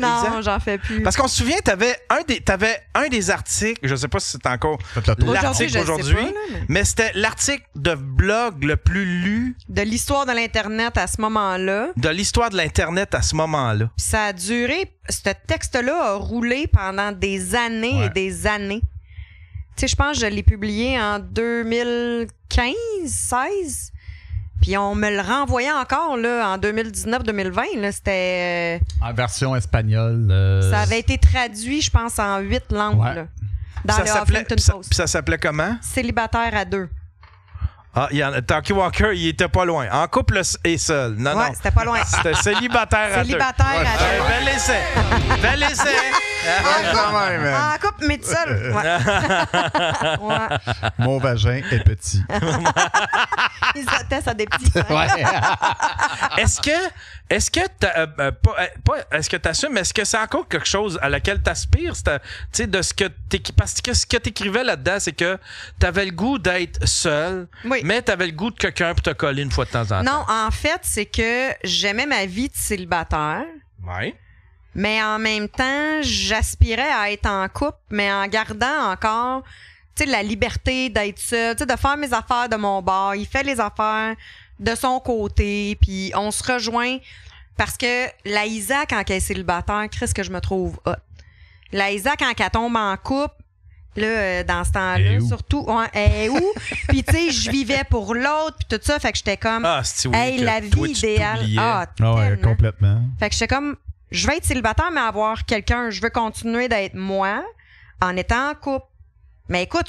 non, Isa? j'en fais plus. Parce qu'on se souvient, t'avais un des articles, je sais pas si c'est encore Aujourd'hui, l'article je le sais aujourd'hui, pas, là, mais c'était l'article de blog le plus lu de l'histoire de l'Internet à ce moment-là. de l'histoire de l'Internet à ce moment-là. Puis ça a duré... Ce texte-là a roulé pendant des années et des années. Tu sais, je pense que je l'ai publié en 2015-16. Puis on me le renvoyait encore là, en 2019-2020. Là, c'était... En version espagnole. Ça avait été traduit, je pense, en 8 langues. Ouais. Là, dans Ça le s'appelait- Huffington Post. Puis ça s'appelait comment? Célibataire à 2. Ah, Talkie Walker, il était pas loin. En couple et seul. Non, Ouais, non. c'était pas loin. C'était célibataire à deux. Célibataire à deux. Bel essai. Bel essai. En couple, mais tout seul. Ouais. Ouais. Mon vagin est petit. Ils s'attestent à des petits seins. Est-ce que est-ce que t'assumes, est-ce que c'est encore quelque chose à laquelle t'aspires? Tu sais, de ce que parce que ce que t'écrivais là-dedans, c'est que t'avais le goût d'être seul, mais t'avais le goût de quelqu'un pour te coller une fois de temps en temps. Non, en fait, c'est que j'aimais ma vie de célibataire. Ouais. Mais en même temps, j'aspirais à être en couple, mais en gardant encore, tu sais, la liberté d'être seule, tu sais, de faire mes affaires de mon bord. Il fait les affaires de son côté, puis on se rejoint parce que la Isa, quand elle est célibataire, Chris, que je me trouve hot. La Isa, quand elle tombe en couple, là, dans ce temps-là, surtout, elle est où? Puis, tu sais, je vivais pour l'autre, puis tout ça, fait que j'étais comme, hey, la vie idéale. Ah, ouais, complètement. fait que j'étais comme, je vais être célibataire, mais avoir quelqu'un. Je veux continuer d'être moi en étant en couple. Mais écoute,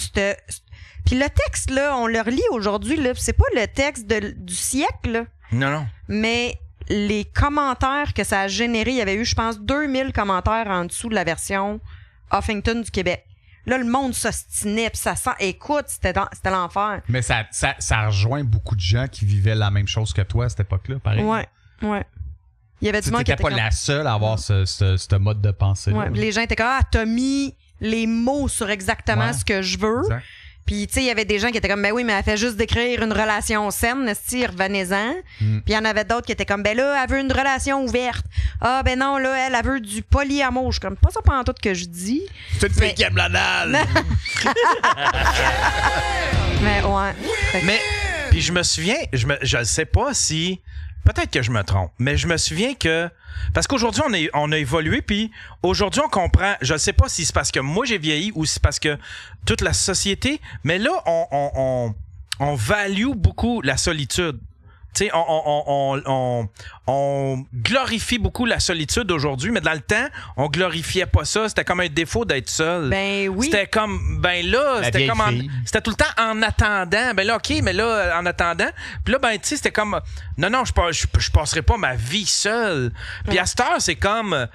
puis le texte, là, on le relit aujourd'hui, là, c'est pas le texte du siècle, là. Non, non. Mais les commentaires que ça a généré, il y avait eu, je pense, 2000 commentaires en dessous de la version Huffington du Québec. Là, le monde s'ostinait, puis ça sent... Écoute, c'était l'enfer. Mais ça rejoint beaucoup de gens qui vivaient la même chose que toi à cette époque-là, pareil. Ouais. Il y avait du monde qui t'étais était pas comme... la seule à avoir ce mode de pensée. Ouais, les gens étaient comme, t'as mis les mots sur exactement ce que je veux. Exact. Puis, tu sais, il y avait des gens qui étaient comme, ben oui, mais elle fait juste décrire une relation saine, revenez-en. Puis, il y en avait d'autres qui étaient comme, ben là, elle veut une relation ouverte. Ah, ben non, là, elle veut du polyamour. Je suis comme, pas ça pendant tout que je dis. C'est une fille qui aime la dalle. Mais, ouais. Mais, puis je me souviens, je sais pas si... Peut-être que je me trompe, mais je me souviens que... Parce qu'aujourd'hui, on a évolué, puis aujourd'hui, on comprend... Je sais pas si c'est parce que moi, j'ai vieilli ou si c'est parce que toute la société... Mais là, on value beaucoup la solitude. Tu sais, on glorifie beaucoup la solitude aujourd'hui, mais dans le temps, on glorifiait pas ça. C'était comme un défaut d'être seul. Ben oui. C'était comme, ben là, c'était comme c'était tout le temps en attendant. Ben là, OK, mais là, en attendant. Puis là, ben, tu sais, c'était comme, non, je passerai pas ma vie seul. Puis à cette heure, c'est comme,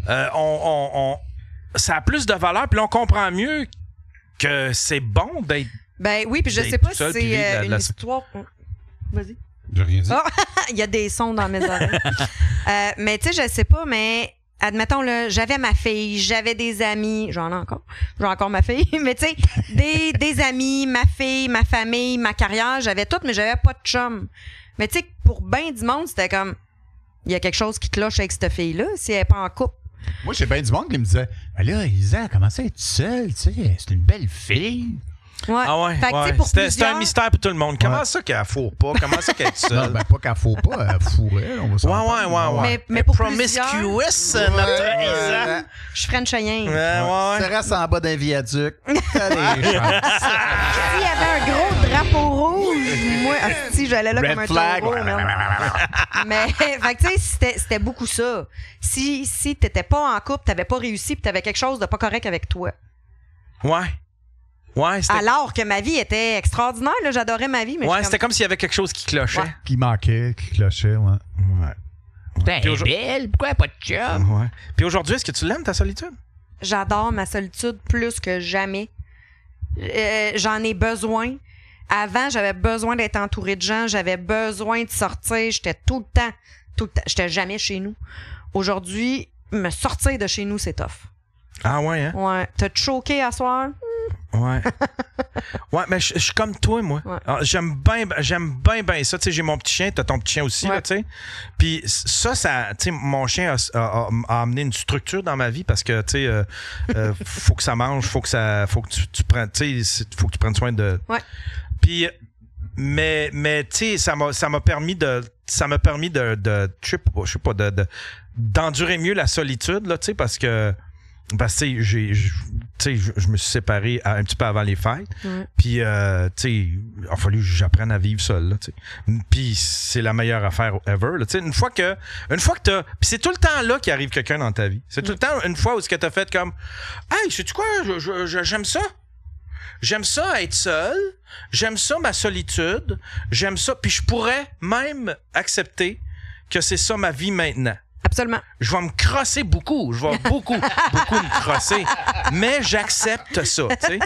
ça a plus de valeur. Puis là, on comprend mieux que c'est bon d'être. Ben oui, puis je sais pas si c'est une histoire. Vas-y. J'ai rien dit. Oh, il y a des sons dans mes oreilles. Mais tu sais, je sais pas, mais admettons, là, j'avais ma fille, j'avais des amis, j'en ai encore. J'ai encore ma fille, mais tu sais, des amis, ma fille, ma famille, ma carrière, j'avais tout, mais j'avais pas de chum. Mais tu sais, pour ben du monde, c'était comme, il y a quelque chose qui cloche avec cette fille-là, si elle est pas en couple. Moi, j'ai bien du monde qui me disait, ben là, Isa, comment ça être seule, tu sais, c'est une belle fille. Ouais. Ah ouais? Fait que, tu sais, Ouais. pour C'était plusieurs- un mystère pour tout le monde. Comment ça qu'elle fourre pas? Comment ça qu'elle est seule? Non, ben pas qu'elle faut pas, elle fourrait, on va s'entendre. Mais pour Promiscuous, plusieurs- notre Isa. Je ferais une cheyenne. Ça reste en bas d'un viaduc. Allez, S'il y avait un gros drapeau rouge, moi, si j'allais là Red comme un flag. taureau. Mais, fait que, tu sais, c'était beaucoup ça. Si t'étais pas en couple, t'avais pas réussi, puis t'avais quelque chose de pas correct avec toi. Ouais. Ouais, c'était... Alors que ma vie était extraordinaire, là, j'adorais ma vie. Mais Ouais, c'était comme s'il y avait quelque chose qui clochait. Qui manquait, qui clochait, ouais. Puis aujourd'hui- belle, pourquoi pas de chum? Ouais. Puis aujourd'hui, est-ce que tu l'aimes, ta solitude? J'adore ma solitude plus que jamais. J'en ai besoin. Avant, j'avais besoin d'être entourée de gens, j'avais besoin de sortir, j'étais tout le temps, j'étais jamais chez nous. Aujourd'hui, me sortir de chez nous, c'est tough. Ah ouais, hein? Ouais. T'as te choqué à soir? Ouais. Ouais, mais je suis comme toi, moi. Ouais. Alors, j'aime bien ça. Tu sais, j'ai mon petit chien, t'as ton petit chien aussi, là, tu sais. Puis ça, tu sais, mon chien a amené une structure dans ma vie parce que, tu sais, faut que ça mange, faut que tu prennes, tu sais, faut que tu prennes soin de... Ouais. Puis, mais tu sais, ça m'a permis de je sais pas, d'endurer mieux la solitude, là, tu sais, parce que tu sais, je me suis séparé un petit peu avant les fêtes. Puis, tu sais, il a fallu que j'apprenne à vivre seul, là, tu sais. Puis, c'est la meilleure affaire ever, là, tu sais. Une fois que t'as... Puis c'est tout le temps là qu'il arrive quelqu'un dans ta vie. C'est tout le temps une fois où ce que t'as fait comme... Hey, sais-tu quoi? J'aime ça. J'aime ça être seul. J'aime ça ma solitude. J'aime ça. Puis je pourrais même accepter que c'est ça ma vie maintenant. Absolument. Je vais me crosser beaucoup. Je vais beaucoup me crosser. Mais j'accepte ça, tu sais.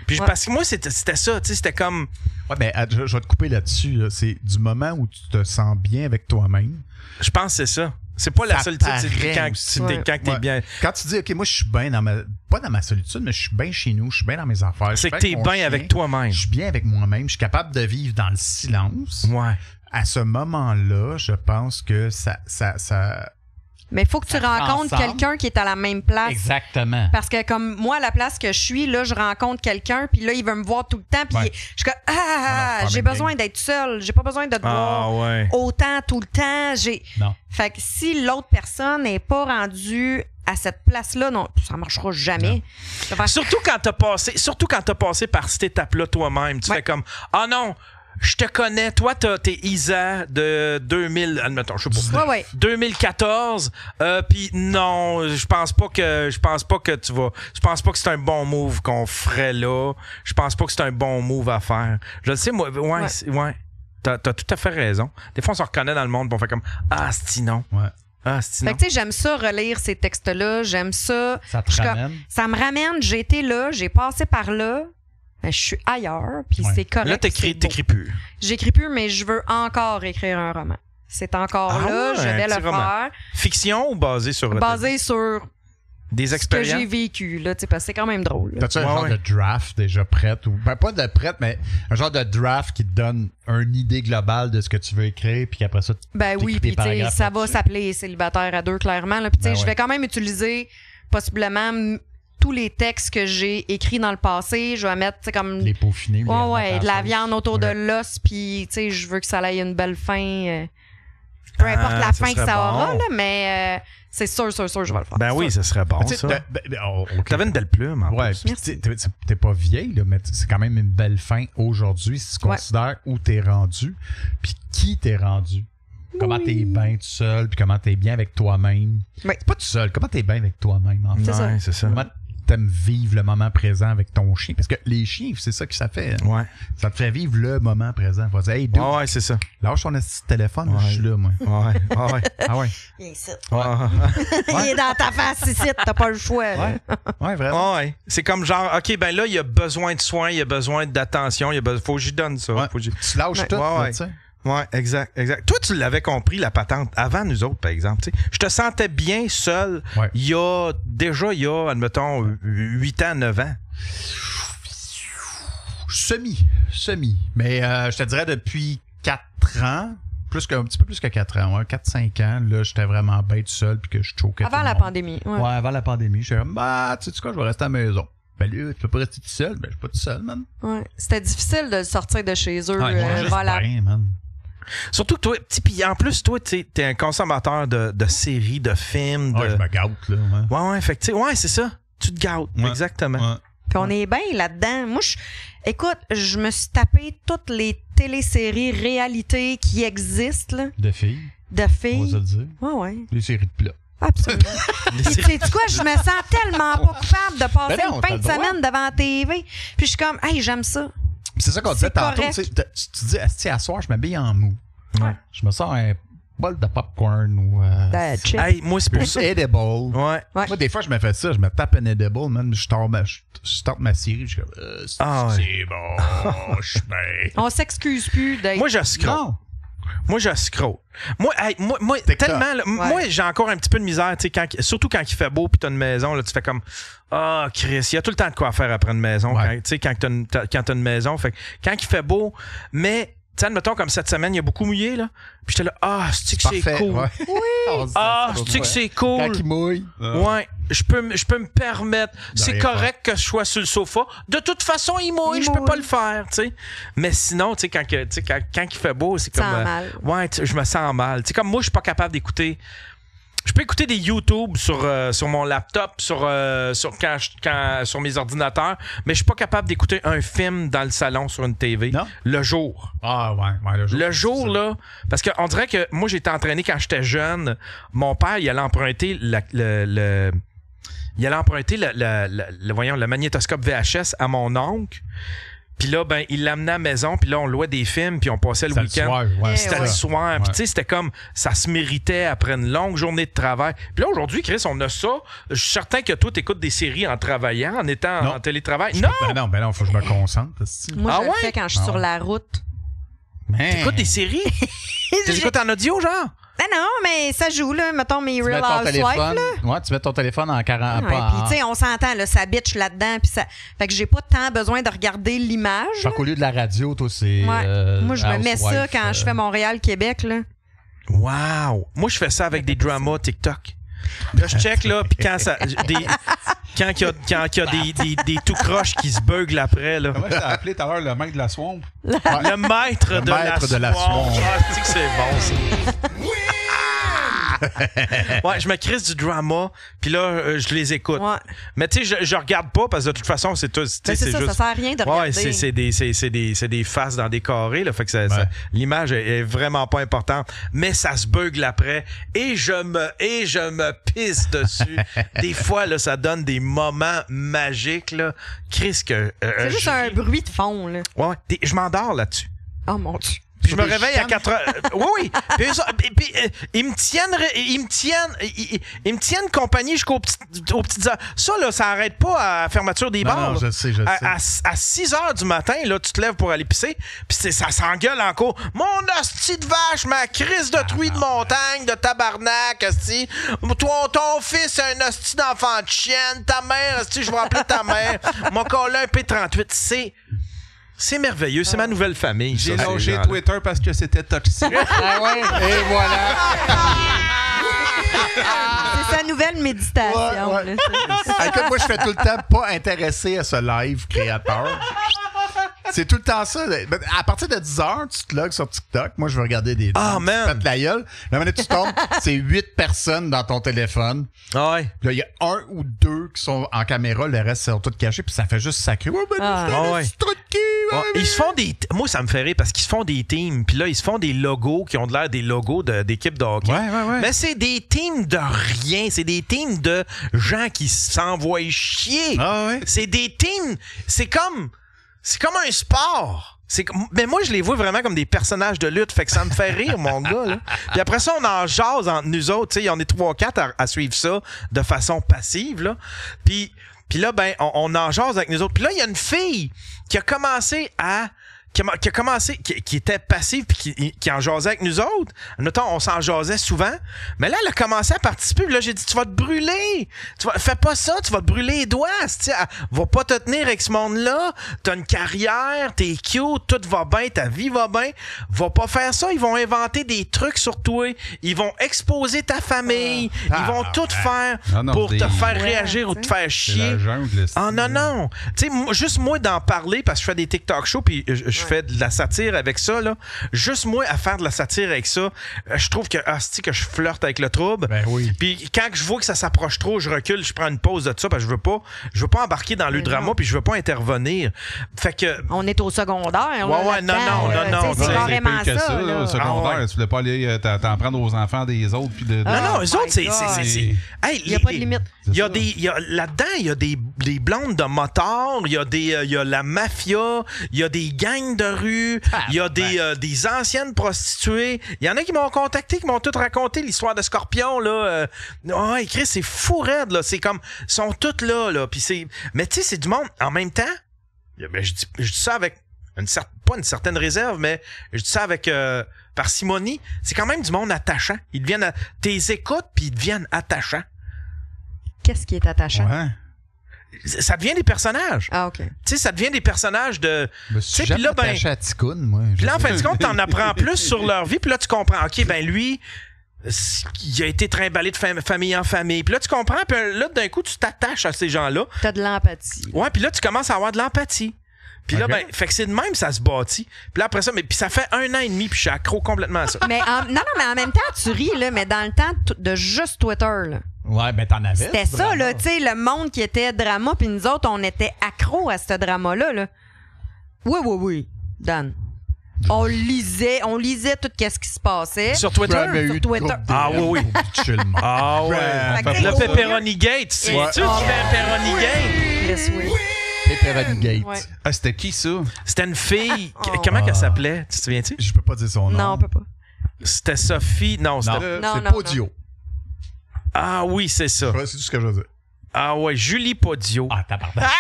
Puis parce que moi, c'était ça, tu sais. C'était comme... Ouais, mais je vais te couper là-dessus. Là. C'est du moment où tu te sens bien avec toi-même. Je pense que c'est ça. C'est pas la solitude, c'est quand t'es bien. Quand tu dis, OK, moi, je suis bien pas dans ma solitude, mais je suis bien chez nous, je suis bien dans mes affaires. C'est que t'es bien avec toi-même. Je suis bien avec moi-même. Je suis capable de vivre dans le silence. Ouais. À ce moment-là, je pense que ça Mais il faut que tu rencontres quelqu'un qui est à la même place. Exactement. Parce que comme moi, à la place que je suis, là, je rencontre quelqu'un, puis là, il veut me voir tout le temps, puis je suis comme, j'ai besoin d'être seule. J'ai pas besoin de te voir autant tout le temps. Non. Fait que si l'autre personne n'est pas rendue à cette place-là, non, ça marchera jamais. Surtout quand t'as passé par cette étape-là toi-même. Tu fais comme, ah non, je te connais, toi, t'es Isa de 2000, admettons, je sais pas. 2014, puis non, je pense pas que c'est un bon move qu'on ferait là. Je pense pas que c'est un bon move à faire. Je le sais, moi, t'as tout à fait raison. Des fois, on se reconnaît dans le monde, puis on fait comme, ah, c'est non. Ouais. Ah, c'est fait que, tu sais, j'aime ça relire ces textes-là, j'aime ça. Ça te ramène? Ça me ramène, j'ai été là, j'ai passé par là. Je suis ailleurs, puis c'est correct. Là, t'écris plus. J'écris plus, mais je veux encore écrire un roman. C'est encore là, je vais le faire. Fiction ou basé sur... Basé sur des expériences que j'ai vécu, là, parce que c'est quand même drôle. T'as-tu un genre de draft déjà prête? Ou, ben, pas de prête, mais un genre de draft qui te donne une idée globale de ce que tu veux écrire, puis après ça, ben oui, puis ça va s'appeler Célibataire à deux, clairement. Là. Puis je vais quand même utiliser possiblement tous les textes que j'ai écrits dans le passé. Je vais mettre comme... Les peaufiner. Ouais, de la viande autour de l'os, puis je veux que ça ait une belle fin. Peu importe la fin que ça aura, là, mais c'est sûr, je vais le faire. Ben oui, ça serait bon, ça. T'avais une belle plume, en plus. T'es pas vieille, là, mais c'est quand même une belle fin aujourd'hui si tu considères où t'es rendu, puis qui t'es rendu. Comment t'es bien tout seul, puis comment t'es bien avec toi-même. C'est pas tout seul, comment t'es bien avec toi-même, en fait. C'est ça. Comment t'aimes vivre le moment présent avec ton chien. Parce que les chiens, c'est ça que ça fait. Hein? Ouais. Ça te fait vivre le moment présent. Faut dire, hey, dude, ouais, c'est ça. Lâche ton petit téléphone, je suis là, moi. Ouais. Ah ouais. Il est ici. Ouais. Il est dans ta face ici, t'as pas le choix. Ouais, vraiment. Ouais. C'est comme genre, OK, ben là, il y a besoin de soins, il y a besoin d'attention, faut que j'y donne ça. Ouais. Tu lâches tout, tu sais. Ouais, exact. Toi, tu l'avais compris, la patente, avant nous autres, par exemple. T'sais. Je te sentais bien seul il y a, admettons, 8 ans, 9 ans. Semi. Mais je te dirais depuis 4 ans, un petit peu plus que 4 ans, 4-5 ans, là, j'étais vraiment bête seul puis que je choquais. Avant la pandémie. Ouais, avant la pandémie. J'étais comme, tu sais quoi, je vais rester à la maison. Ben là, tu peux pas rester tout seul. Ben, je suis pas tout seul, man. Ouais. C'était difficile de sortir de chez eux vers la... man. Surtout que toi, puis en plus, toi, t'es un consommateur de séries, de films. Je me gâte, là. Ouais, effectivement. Ouais, c'est ça. Tu te gâtes, exactement. Ouais. Puis on est bien là-dedans. Moi, écoute, je me suis tapé toutes les téléséries réalités qui existent, là. De filles. De filles. On va se le dire. Ouais. Les séries de plats. Absolument. Puis tu sais quoi, je me sens tellement pas coupable de passer une fin de semaine devant la TV. Puis je suis comme, hey, j'aime ça. C'est ça qu'on disait tantôt. Tu dis, à soir, je m'habille en mou. Ouais. Je me sors un bol de popcorn ou. Hey, moi, c'est pour ça. Edible. Ouais. Moi, des fois, je me fais ça. Je me tape un edible, man. Je tente ma série. Je suis comme, c'est bon. Je suis bien. On s'excuse plus d'être. Moi, je scroll. Moi, je scroll. Moi tellement. Là, moi, j'ai encore un petit peu de misère, surtout quand il fait beau puis t'as une maison, là, tu fais comme Chris, il y a tout le temps de quoi faire après une maison. Quand t'as une maison. Fait, quand il fait beau, mais. Tu sais, admettons, comme cette semaine, il y a beaucoup mouillé, là. Puis j'étais là, c'est que c'est cool. Ouais. Oui. C'est que c'est cool. Quand il mouille. Ouais. Je peux me permettre. C'est correct que je sois sur le sofa. De toute façon, il mouille. Je peux pas le faire, tu sais. Mais sinon, tu sais, quand il fait beau, c'est comme. Ouais, je me sens mal. Tu sais, comme moi, je suis pas capable d'écouter. Je peux écouter des YouTube sur mon laptop, sur mes ordinateurs, mais je suis pas capable d'écouter un film dans le salon sur une TV. Non? Le jour. Ah ouais, le jour. Le jour, là, parce qu'on dirait que moi, j'ai été entraîné quand j'étais jeune. Mon père, il allait emprunter le magnétoscope VHS à mon oncle. Puis là, ben, il l'amenait à la maison, puis là, on louait des films, puis on passait le week-end. C'était le soir. Puis tu sais, c'était comme, ça se méritait après une longue journée de travail. Puis là, aujourd'hui, Chris, on a ça. Je suis certain que toi, t'écoutes des séries en travaillant, en étant en télétravail. Non! Ben non, faut que je me concentre. Moi, je le fais quand je suis sur la route. T'écoutes des séries? T'écoutes en audio, genre? Ben non, mais ça joue, là. Mettons mes Real Housewives, là. Ouais, tu mets ton téléphone en 40. Puis, tu sais, on s'entend, là, ça bitch là-dedans. Puis ça. Fait que j'ai pas tant besoin de regarder l'image. Fait qu'au lieu de la radio, toi, c'est. Moi, je me mets ça quand je fais Montréal-Québec, là. Wow! Moi, je fais ça avec des dramas TikTok. Là, je check, là, puis quand ça. Quand il y a des tout croches qui se beuglent après, là. Comment t'as appelé tout à l'heure le maître de la swamp? Le maître de la swamp. Ah, c'est bon, ça. Ouais, je me crisse du drama, puis là, je les écoute. Ouais. Mais tu sais, je regarde pas parce que de toute façon, c'est tout. C'est ça, juste... ça sert à rien de regarder. Ouais, c'est des faces dans des carrés, là. Fait que l'image est vraiment pas importante. Mais ça se bugle après et je me pisse dessus. Des fois, là, ça donne des moments magiques, là. Chris, que. C'est juste un bruit de fond, là. Ouais, je m'endors là-dessus. Oh mon Dieu. Puis je me réveille à 4 heures. Oui. Puis ils me tiennent compagnie jusqu'aux petites heures. Ça, là, ça arrête pas à la fermeture des bars. Non, je sais. À 6 heures du matin, là, tu te lèves pour aller pisser. Puis ça s'engueule encore. Mon hostie de vache, ma crise de truie de montagne, de tabarnak, hostie. Ton fils, c'est un hostie d'enfant de chienne. Ta mère, hostie, je vais appeler ta mère. Mon collègue un P38, c'est merveilleux, c'est ma nouvelle famille. J'ai lâché Twitter parce que c'était toxique. Ah ouais, et voilà. C'est sa nouvelle méditation. Ouais. Écoute, moi, je fais tout le temps pas intéressé à ce live créateur. C'est tout le temps ça. À partir de 10h, tu te logs sur TikTok. Moi, je veux regarder des... Ah, man! Tu la gueule. La minute tu tombes, c'est 8 personnes dans ton téléphone. Ah ouais. Puis là, il y a 1 ou 2 qui sont en caméra. Le reste, c'est tout caché. Puis ça fait juste sacré. Ouais, ben, c'est trop de cul. Ils se font des... Moi, ça me fait rire parce qu'ils se font des teams. Puis là, ils se font des logos qui ont de l'air des logos d'équipes de hockey. Ouais. Mais c'est des teams de rien. C'est des teams de gens qui s'envoient chier. Ah ouais. C'est des teams... C'est comme un sport. Mais moi, je les vois vraiment comme des personnages de lutte. Fait que ça me fait rire, mon gars. Là. Puis après ça, on en jase entre nous autres. On est 3-4 à suivre ça de façon passive. Là. Puis là, ben, on en jase avec nous autres. Puis là, il y a une fille qui a commencé à qui a commencé, qui était passif puis qui en jasait avec nous autres. Mettons, on s'en jasait souvent. Mais là, elle a commencé à participer. Puis là, j'ai dit, tu vas te brûler. Fais pas ça, tu vas te brûler les doigts. Va pas te tenir avec ce monde-là. T'as une carrière, t'es cute, tout va bien, ta vie va bien. Va pas faire ça. Ils vont inventer des trucs sur toi. Ils vont exposer ta famille. Ils vont tout faire pour te faire réagir ou te faire chier. Ah non. Tu sais, juste moi d'en parler, parce que je fais des TikTok shows puis je fais de la satire avec ça, là. Juste moi à faire de la satire avec ça, je trouve que je flirte avec le trouble. Ben oui. Puis quand je vois que ça s'approche trop, je recule, je prends une pause de ça parce que je veux pas embarquer dans le drama puis je veux pas intervenir. Fait que on est au secondaire. Ouais, non. C'est carrément ça. Au secondaire, tu voulais pas aller t'en prendre aux enfants des autres puis de. Non, eux autres, c'est. Il n'y a pas de limite. Là-dedans, il y a des blondes de motards, il y a la mafia, il y a des gangs de rue, il y a des anciennes prostituées. Il y en a qui m'ont contacté, qui m'ont tout raconté l'histoire de Scorpion, là. Chris, c'est fou raide, là. C'est comme, ils sont tous là. Puis c'est, mais tu sais, c'est du monde. En même temps, ben, je dis ça avec pas une certaine réserve, mais je dis ça avec parcimonie. C'est quand même du monde attachant. Ils deviennent, t'es écoutes puis ils deviennent attachants. Qu'est-ce qui est attachant? Ouais. Ça devient des personnages. Ah, OK. Tu sais, ça devient des personnages de. Je suis jamais attaché à Ticoun, moi. Puis là, en fin de compte, t'en apprends plus sur leur vie. Puis là, tu comprends, OK, ben lui, il a été trimballé de famille en famille. Puis là, tu comprends. Puis là, d'un coup, tu t'attaches à ces gens-là. T'as de l'empathie. Ouais, puis là, tu commences à avoir de l'empathie. Puis là, ben, fait que c'est de même, ça se bâtit. Puis là, après ça, puis ça fait 1 an et demi, puis je suis accro complètement à ça. Mais mais en même temps, tu ris, là, mais dans le temps de juste Twitter, là. Ouais, ben t'en avais. C'était ça, là, tu sais, le monde qui était drama, puis nous autres, on était accros à ce drama-là, là. Oui, Dan. On lisait tout ce qui se passait. Sur Twitter? Sur Twitter. Ah oui. Ah ouais. Le Pepperoni Gate. C'est tu qui fais Pepperoni Gate? Yes, oui. Pepperoni Gate. Ouais. Ah, c'était qui ça? C'était une fille. Comment qu'elle s'appelait? Tu te souviens-tu? Je peux pas dire son nom. Non, on peut pas. C'était Sophie. Non, c'était. Non, c'est Podio. Ah oui, c'est ça. Ouais, c'est tout ce que je veux dire. Ah ouais, Julie Podio. Ah, tabarnak.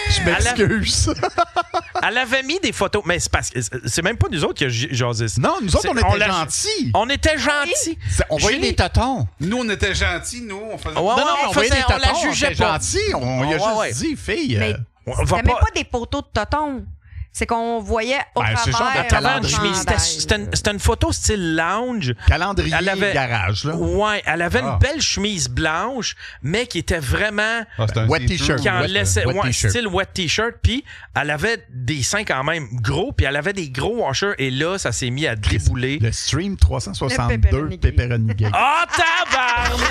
Je m'excuse. Elle avait mis des photos, mais c'est parce que c'est même pas nous autres qui a jasé ça. Non, nous autres, on était gentils. On était gentils. On voyait des totons. Nous, on était gentils, nous. On faisait. on voyait des totons. On la jugeait pas. Gentils. On y a juste dit, fille. Mais c'était même pas des photos de totons. C'est qu'on voyait au travers une chemise. C'était une photo style lounge. Calendrier garage, là. Ouais, elle avait une belle chemise blanche, mais qui était vraiment... wet t-shirt. Qui en laissait... style wet t-shirt. Puis elle avait des seins quand même gros, puis elle avait des gros washers. Et là, ça s'est mis à débouler. Le stream 362 Pepperoni Gate. Oh, tabarnak!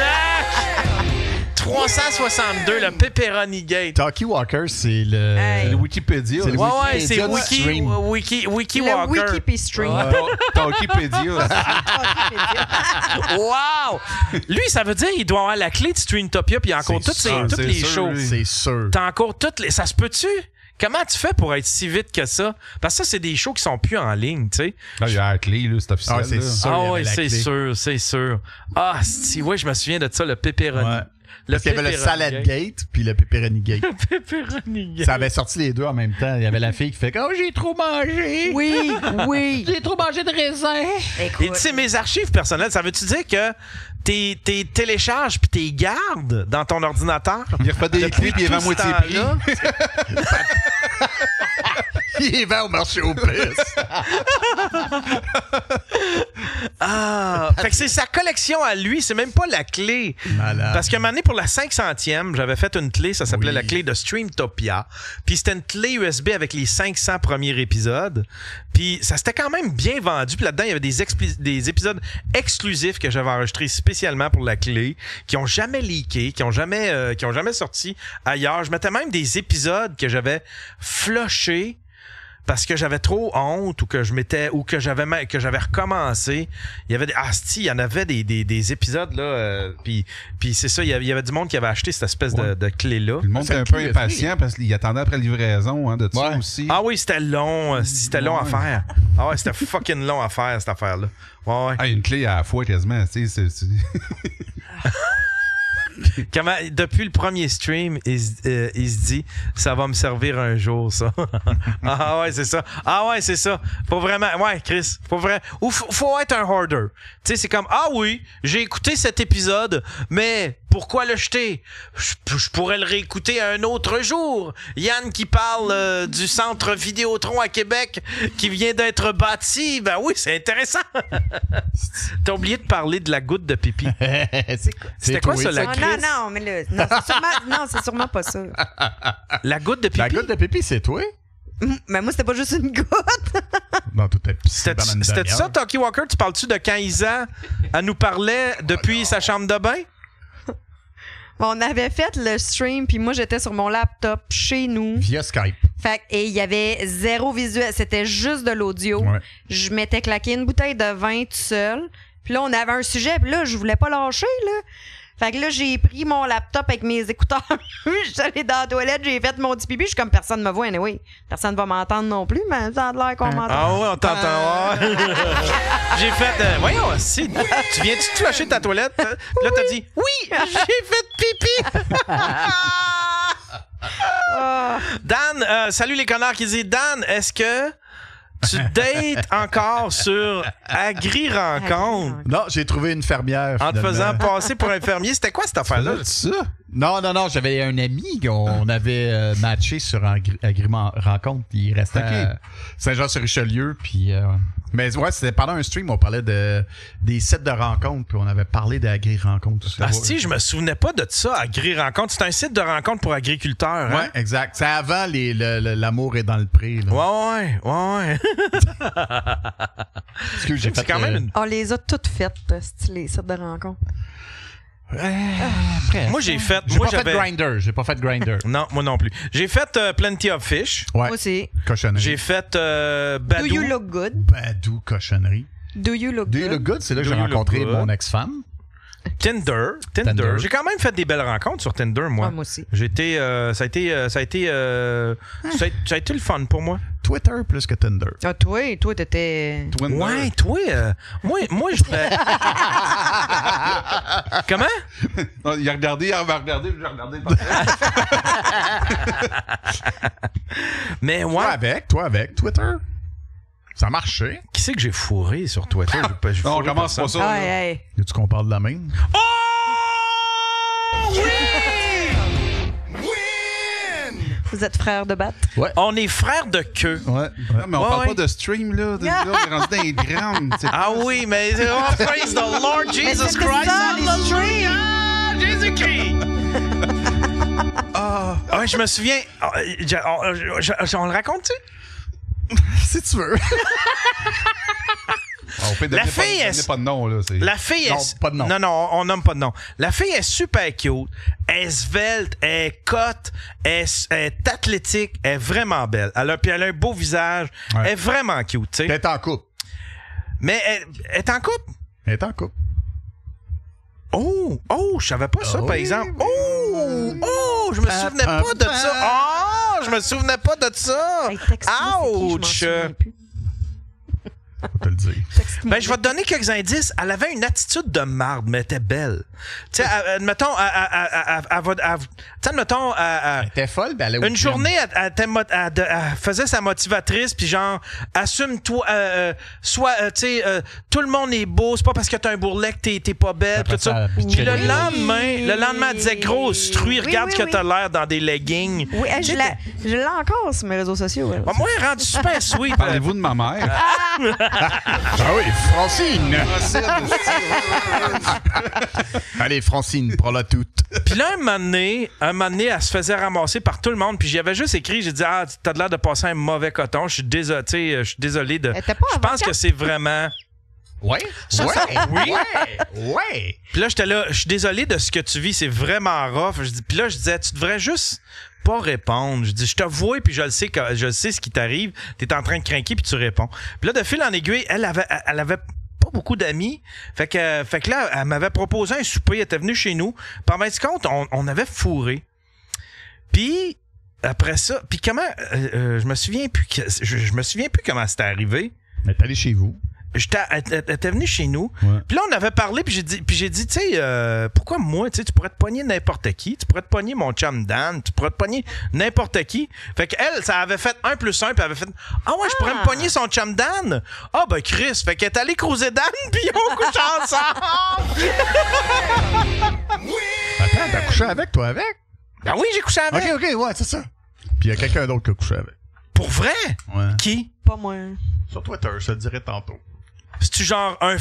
362, le Pepperoni Gate. Talkie Walker, c'est le Wikipédia. C'est Wiki Walker. Le Wiki Stream. Talkiepedia. Wow! Lui, ça veut dire qu'il doit avoir la clé de Streamtopia puis il a encore toutes les shows. C'est sûr. T'as encore toutes les... Ça se peut-tu? Comment tu fais pour être si vite que ça? Parce que ça, c'est des shows qui sont plus en ligne, tu sais. Il y a la clé, là, c'est officiel. C'est sûr. Ah oui, c'est sûr. Ah, si, oui, je me souviens de ça, le Pepperoni. Ouais. Parce qu'il y avait le Salad Gate puis le Pepperoni Gate. Le Pepperoni Gate. Ça avait sorti les deux en même temps. Il y avait la fille qui fait « Oh, j'ai trop mangé! » Oui. J'ai trop mangé de raisin! Et tu sais, mes archives personnelles, ça veut-tu dire que t'es télécharges puis t'es gardes dans ton ordinateur? Il refait des clés puis il vend à moitié prix. Il vend au marché aux puces. Ah, fait que c'est sa collection à lui, c'est même pas la clé. Malade. Parce qu'à un moment donné, pour la 500e, j'avais fait une clé, ça s'appelait la clé de Streamtopia. Puis c'était une clé USB avec les 500 premiers épisodes. Puis ça s'était quand même bien vendu. Puis là-dedans, il y avait des épisodes exclusifs que j'avais enregistrés spécialement pour la clé, qui ont jamais leaké, qui ont jamais sorti ailleurs. Je mettais même des épisodes que j'avais flushés parce que j'avais trop honte ou que j'avais recommencé. Il y avait il y en avait des épisodes là puis c'est ça, il y avait du monde qui avait acheté cette espèce de clé là. Le monde était un peu impatient parce qu'il attendait après la livraison de ça aussi. Ah oui, c'était long, à faire. Ah ouais, c'était fucking long à faire cette affaire là. Ouais. Ah, une clé à la fois quasiment, tu sais, Depuis le premier stream, il se dit ça va me servir un jour, ça. Ah ouais, c'est ça. Ah ouais, c'est ça. Faut vraiment. Ouais, Chris. Faut être un hoarder. Tu sais, c'est comme ah oui, j'ai écouté cet épisode, mais pourquoi le jeter? Je pourrais le réécouter un autre jour. Yann qui parle du centre Vidéotron à Québec qui vient d'être bâti. Ben oui, c'est intéressant. T'as oublié de parler de la goutte de pipi. C'était quoi ça, la Chris? Non, mais là, c'est sûrement pas ça. La goutte de pipi? La goutte de pipi, c'est toi? Mais moi, c'était pas juste une goutte. Non, tout est C'était ça, Talkie Walker? Tu parles-tu de quand Isa elle nous parlait depuis sa chambre de bain? On avait fait le stream, puis moi, j'étais sur mon laptop chez nous. Via Skype. Et il y avait zéro visuel. C'était juste de l'audio. Ouais. Je m'étais claqué une bouteille de vin tout seul. Puis là, on avait un sujet, puis là, je voulais pas lâcher, là. Fait que là, j'ai pris mon laptop avec mes écouteurs. Je suis allée dans la toilette, j'ai fait mon petit pipi. Je suis comme personne me voit, anyway. Personne va m'entendre non plus, mais ça a l'air qu'on m'entend. Ah ouais, on t'entend. J'ai fait. Voyons, si. Tu viens-tu te flasher ta toilette? Puis là, t'as dit oui, j'ai fait pipi. Dan, salut les connards qui disent Dan, est-ce que tu dates encore sur Agri-Rencontre? Non, j'ai trouvé une fermière. En te finalement. faisant passer pour un fermier. C'était quoi cette affaire-là? Ça? Non, j'avais un ami qu'on avait matché sur Agri-Rencontre. Il restait à Saint-Jean-sur-Richelieu. Puis, mais ouais, c'était pendant un stream, on parlait des sites de rencontres. Puis on avait parlé d'Agri-Rencontre. Ah, si, je me souvenais pas de ça, Agri-Rencontre. C'est un site de rencontre pour agriculteurs. Hein? Ouais, exact. C'est avant l'amour est dans le pré. Là. Ouais. Excuse, j'ai fait quand même On les a toutes faites, les sites de rencontre. Moi, j'ai fait. J'ai pas fait Grindr. Non, moi non plus. J'ai fait Plenty of Fish. Ouais. Moi aussi. Cochonnerie. J'ai fait Badoo. Do you look good? Badoo, cochonnerie. Do you look Do you look good? C'est là que j'ai rencontré mon ex-femme. Tinder. J'ai quand même fait des belles rencontres sur Tinder, moi. Moi aussi. Ça a été le fun pour moi. Twitter plus que Tinder. Ah, toi, t'étais. Twinder. Ouais, toi, moi, je fais. Comment? Non, il a regardé, j'ai regardé. Mais ouais. Toi avec Twitter. Ça marchait. Qui c'est que j'ai fourré sur Twitter? Non, on commence pas ça. Hey. Veux-tu qu'on parle de la même? Oh! Oui! Vous êtes frères de batte? Ouais. On est frères de queue. Ouais. Non, mais on parle pas de stream, là. Là, on est rendu dans les grammes. Ah oui, mais praise the Lord Jesus Christ. Hallelujah! Jésus-Christ! Ouais, je me souviens. On le raconte-tu? Si tu veux. La fille est. Pas de nom, là. La fille non, est. pas de nom. Non, on nomme pas de nom. La fille est super cute. Elle est svelte, elle est cote, elle est athlétique, elle est vraiment belle. Elle a un beau visage. Ouais. Elle est vraiment cute, tu sais. Elle est en couple. Mais elle est en couple? Elle est en couple. Oh, je savais pas ça, par exemple. Je me souvenais pas de ça. Je me souvenais pas de ça. Ouch! Faut te le dire. Ben, je vais te donner quelques indices. Elle avait une attitude de marde, mais elle était belle. Tu sais, admettons, Elle était folle, ben elle une journée, elle faisait sa motivatrice, puis genre, assume-toi, tout le monde est beau, c'est pas parce que t'as un bourrelet que t'es pas belle, tout ça. Puis le lendemain, elle disait, grosse truie, regarde ce que t'as l'air dans des leggings. Oui, je l'ai encore sur mes réseaux sociaux. Moi, elle est rendue super sweet. Parlez-vous de ma mère? Ah oui, Francine! Allez, Francine, prends-la toute. Puis là, un moment donné, elle se faisait ramasser par tout le monde. Puis j'avais juste écrit, j'ai dit, t'as l'air de passer un mauvais coton. Je suis désolé de. Je pense que c'est vraiment. Ouais. Ouais. Puis là, j'étais là, je suis désolé de ce que tu vis, c'est vraiment rough. Puis là, je disais, tu devrais juste pas répondre. Je dis, je te vois, puis je sais ce qui t'arrive. T'es en train de craquer, puis tu réponds. Puis là, de fil en aiguille, elle avait pas beaucoup d'amis. Fait que là, elle m'avait proposé un souper. Elle était venue chez nous. Par fin de compte, on avait fourré. Puis après ça, puis comment, je me souviens plus comment c'était arrivé. Elle est allée chez vous. elle était venue chez nous. Ouais. Puis là, on avait parlé, puis j'ai dit, tu sais, pourquoi moi, tu sais, tu pourrais te pogner n'importe qui. Tu pourrais te pogner mon chum Dan. Tu pourrais te pogner n'importe qui. Fait qu'elle, ça avait fait 1 + 1, puis elle avait fait, ah ouais, je pourrais me pogner son chum Dan. Ah ben Chris, fait qu'elle est allée cruiser Dan, puis ils ont couché ensemble. Attends, t'as couché avec, toi, avec? Ben oui, j'ai couché avec. OK, ouais, c'est ça. Puis il y a quelqu'un d'autre qui a couché avec. Pour vrai? Ouais. Qui? Pas moi. Sur Twitter, je te le dirai tantôt. C'est-tu genre un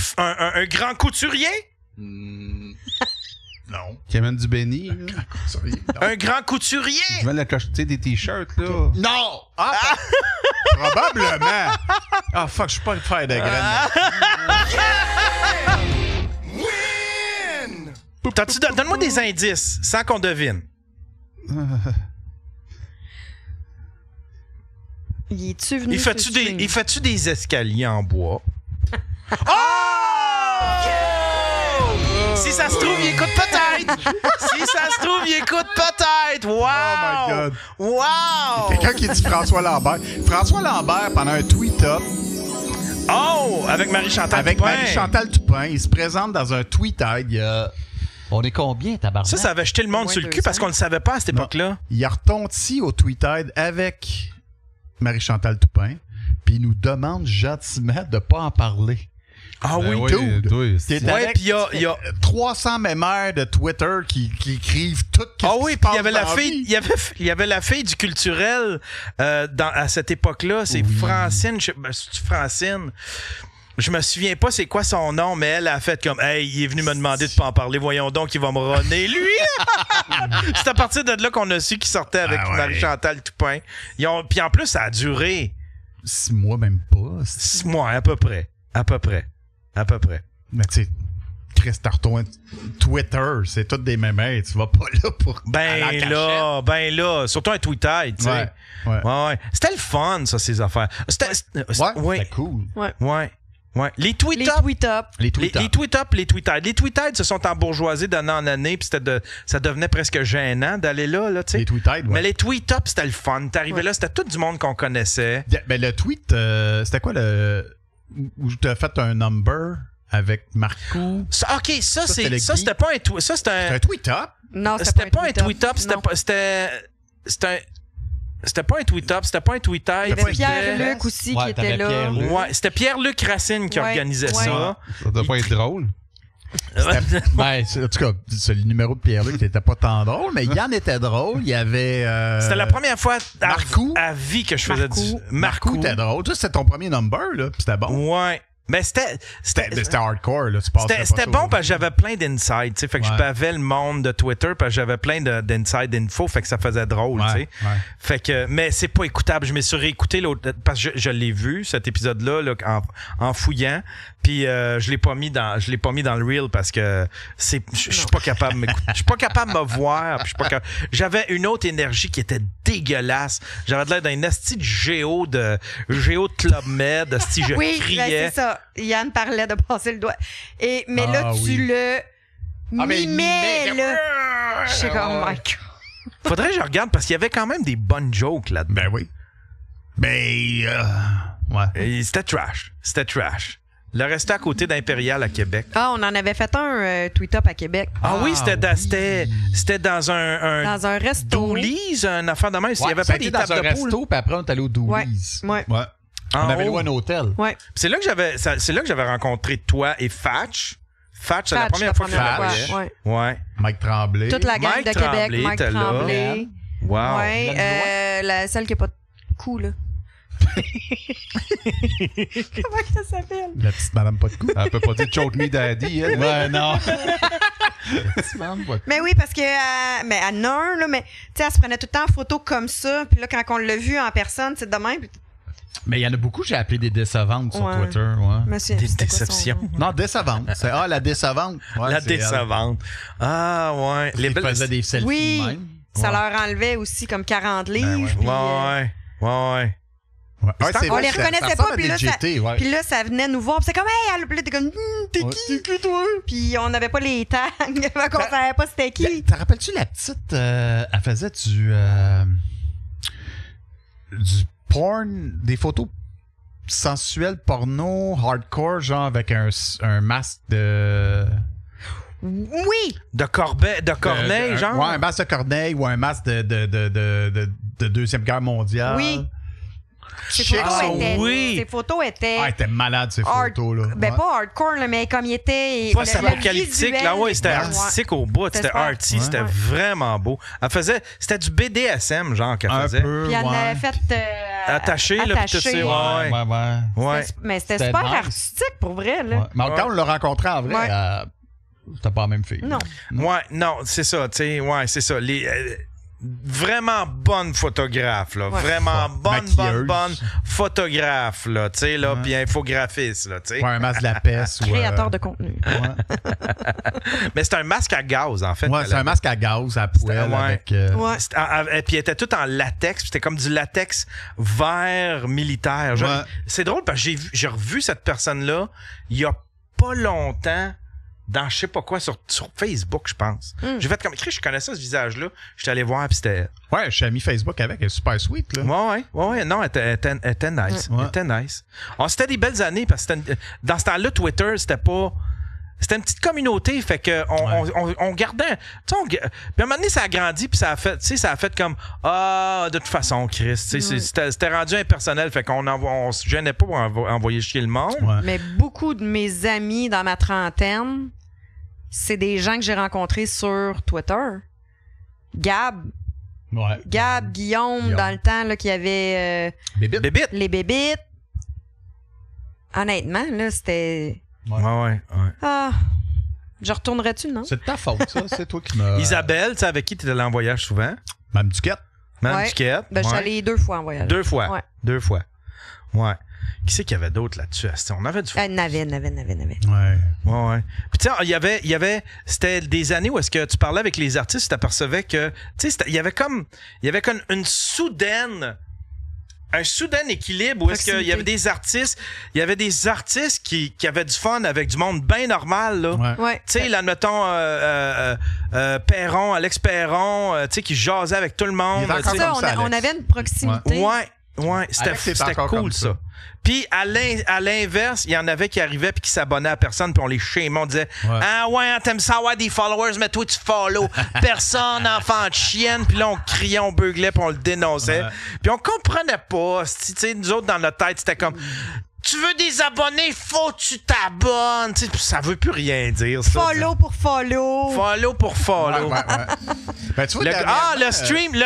grand couturier? Non. Qui amène du béni. Un grand couturier? Je vais la cocheter des t-shirts, là. Non! Probablement. Ah, fuck, je suis pas le faire de graines. Donne-moi des indices, sans qu'on devine. Il fait-tu des escaliers en bois? Oh! Si ça se trouve, il écoute peut-être! Si ça se trouve, il écoute peut-être! Wow! Oh my God! Wow! Quelqu'un qui dit François Lambert. François Lambert, pendant un tweet-up... Oh! Avec Marie-Chantal Toupin. Avec Marie-Chantal Toupin, il se présente dans un tweet-up. On est combien, tabarnak? Ça avait jeté le monde sur le cul parce qu'on le savait pas à cette époque-là. Il retonti au tweet-up avec Marie-Chantal Toupin, puis il nous demande gentiment de pas en parler. Ah Ben oui, dude. Ouais, puis il y a 300 mémères de Twitter qui écrivent tout ce Ah qui oui, se puis passe il y avait la dans la fille, vie. il y avait la fille du culturel à cette époque-là, c'est Francine, c'est Francine. Je me souviens pas c'est quoi son nom, mais elle a fait comme hey, il est venu me demander de pas en parler, voyons donc, il va me runner lui. C'est à partir de là qu'on a su qu'il sortait avec Marie-Chantal Toupin. Puis en plus ça a duré 6 mois, même pas. 6 mois à peu près. Mais tu sais, Chris Tarton, Twitter, c'est toutes des mémères. Tu vas pas là pour. Ben là, surtout un tweet-up, tu sais. Ouais. C'était le fun, ça, ces affaires. C'était cool. Ouais. Les tweet-up. Les tweet-up se sont embourgeoisés d'année en année, puis ça devenait presque gênant d'aller là, tu sais. Les tweet-up, Mais les tweet-up, c'était le fun. T'arrivais là, c'était tout du monde qu'on connaissait. Ben le tweet, c'était quoi le. Où tu as fait un number avec Marco. OK, ça c'était pas un tweet. Ça, c'était un tweet-up. Non, c'était pas un tweet-up. C'était pas un tweet-up, c'était pas un tweet-up. Il y avait Pierre-Luc aussi qui était là. Ouais, c'était Pierre-Luc Racine qui organisait ça. Ça doit pas être drôle. Ben, en tout cas, le numéro de Pierre-Luc n'était pas tant drôle, mais Yann était drôle. Il y avait. C'était la première fois à vie que je faisais du. Marco était drôle. Toi, c'était ton premier number, là. C'était bon. Ouais. Mais c'était hardcore, là. C'était bon parce que j'avais plein d'insides, tu sais. Fait que je bavais le monde de Twitter parce que j'avais plein d'inside info, fait que ça faisait drôle, tu sais. Fait que, mais c'est pas écoutable. Je me suis réécouté l'autre, parce que je l'ai vu, cet épisode-là, là, en fouillant. Puis je l'ai pas mis dans le reel parce que je suis pas capable de m'écouter. Je suis pas capable de me voir. Puis j'avais une autre énergie qui était dégueulasse. J'avais l'air d'un asti de géo de Club Med. Asti, je criais. Ben c'est ça. Yann parlait de passer le doigt. Mais là, tu le mimais, là. Je sais comme, oh my God. Faudrait que je regarde parce qu'il y avait quand même des bonnes jokes là-dedans. Ben oui. Ouais. C'était trash. Le restait à côté d'Impérial à Québec. Ah, on en avait fait un tweet-up à Québec. Ah oui, c'était dans un resto. Doolies, une affaire de même. Il y avait pas des tables de poule. Dans un resto, puis après, on est allé au Doolies. Ouais. On avait loué un hôtel. Ouais. C'est là que j'avais rencontré toi et Fatch. Fatch, c'est la première fois que je le voyais. Ouais. Mike Tremblay. Toute la gang de Québec. Mike Tremblay. Wow. Ouais. Celle qui n'a pas de cou, là. Comment ça s'appelle? La petite madame pas de cou. Elle peut pas dire choke me daddy, elle. Ouais, non. Mais oui, parce que à Nord, là, mais tu sais, elle se prenait tout le temps en photo comme ça. Puis là, quand on l'a vu en personne, c'est de même. Mais il y en a beaucoup que j'ai appelé des décevantes sur Twitter. Ouais. Des déceptions. Non, décevantes. C'est la décevante. Ouais, la décevante. Ah, ouais. Les faisaient des selfies même. Ça leur enlevait aussi comme 40 livres. Ouais. On les reconnaissait pas, puis là, ça venait nous voir, puis c'est comme, hey, t'es comme, t'es qui toi? Puis on n'avait pas les tags, on savait pas c'était qui. Te rappelles-tu la petite, elle faisait du porn, des photos sensuel porno hardcore, genre avec un masque de... Oui! De Corneille, genre? Ouais, un masque de Corneille ou un masque de Deuxième Guerre mondiale. Oui. Ces photos étaient... Ah, étaient malades, ces photos-là. Ben, pas hardcore, là, mais comme il était... Pas apocalyptique, là, ouais, c'était artistique au bout, c'était arty, c'était vraiment beau. C'était du BDSM, genre, qu'elle faisait. Puis elle avait fait... attaché, là, puis tout ça. Ouais. Mais c'était super artistique, pour vrai, là. Ouais. Mais quand on l'a rencontré en vrai, c'était pas la même fille. Non. Ouais, non, c'est ça, tu sais, ouais, c'est ça. Vraiment bonne photographe, là. Ouais. Vraiment bonne photographe, là. Tu sais, là, puis infographiste, là, tu sais. Ouais, un masque de la peste. Créateur de contenu. Mais c'est un masque à gaz, en fait. Ouais, c'est un masque à gaz, à poêle. Avec, et puis, il était tout en latex, puis c'était comme du latex vert militaire. C'est drôle, parce que j'ai revu cette personne-là il y a pas longtemps. Dans je sais pas quoi, sur Facebook, je pense. J'ai fait comme écrit, je connaissais ce visage-là. J'étais allé voir, puis c'était. Ouais, je suis ami Facebook avec, elle est super sweet, là. Ouais. Non, elle était nice. Elle était nice. C'était des belles années, parce que dans ce temps-là, Twitter, c'était pas. C'était une petite communauté, fait que on gardait. Puis à un moment donné, ça a grandi, puis ça a fait comme de toute façon, Chris. C'était rendu impersonnel, fait qu'on se gênait pas pour envoyer chier le monde. Ouais. Mais beaucoup de mes amis dans ma trentaine, c'est des gens que j'ai rencontrés sur Twitter. Gab, Guillaume, dans le temps, là, qui avait les bébites. Honnêtement, là, c'était. Ouais. Ah, je retournerais-tu, non? C'est de ta faute, ça. C'est toi qui m'as... Isabelle, tu sais, avec qui tu étais allé en voyage souvent? Mme Duquette. Duquette. Ben, je suis allé 2 fois en voyage. 2 fois. Ouais. 2 fois. Ouais. Qui c'est qu'il y avait d'autres là-dessus? On avait du fun. N'avait. Ouais. Puis tu sais, il y avait c'était des années où est-ce que tu parlais avec les artistes, tu t'apercevais que, tu sais, il y avait comme un soudain équilibre où est-ce qu'il y avait des artistes, qui avaient du fun avec du monde bien normal, là. Ouais. Tu sais, là, admettons, Alex Perron, tu sais, qui jasait avec tout le monde. On avait une proximité. Ouais, c'était cool, ça. Puis, à l'inverse, il y en avait qui arrivaient puis qui s'abonnaient à personne, puis on les shamait. On disait Ah ouais, t'aimes ça avoir des followers, mais toi, tu follow. Personne, enfant de chienne. Puis là, on criait, on beuglait, puis on le dénonçait. Puis on comprenait pas. Tu sais, nous autres, dans notre tête, c'était comme Tu veux des abonnés, faut que tu t'abonnes. Tu sais, ça veut plus rien dire, ça. Follow pour follow. Follow pour follow. Ben, tu vois, le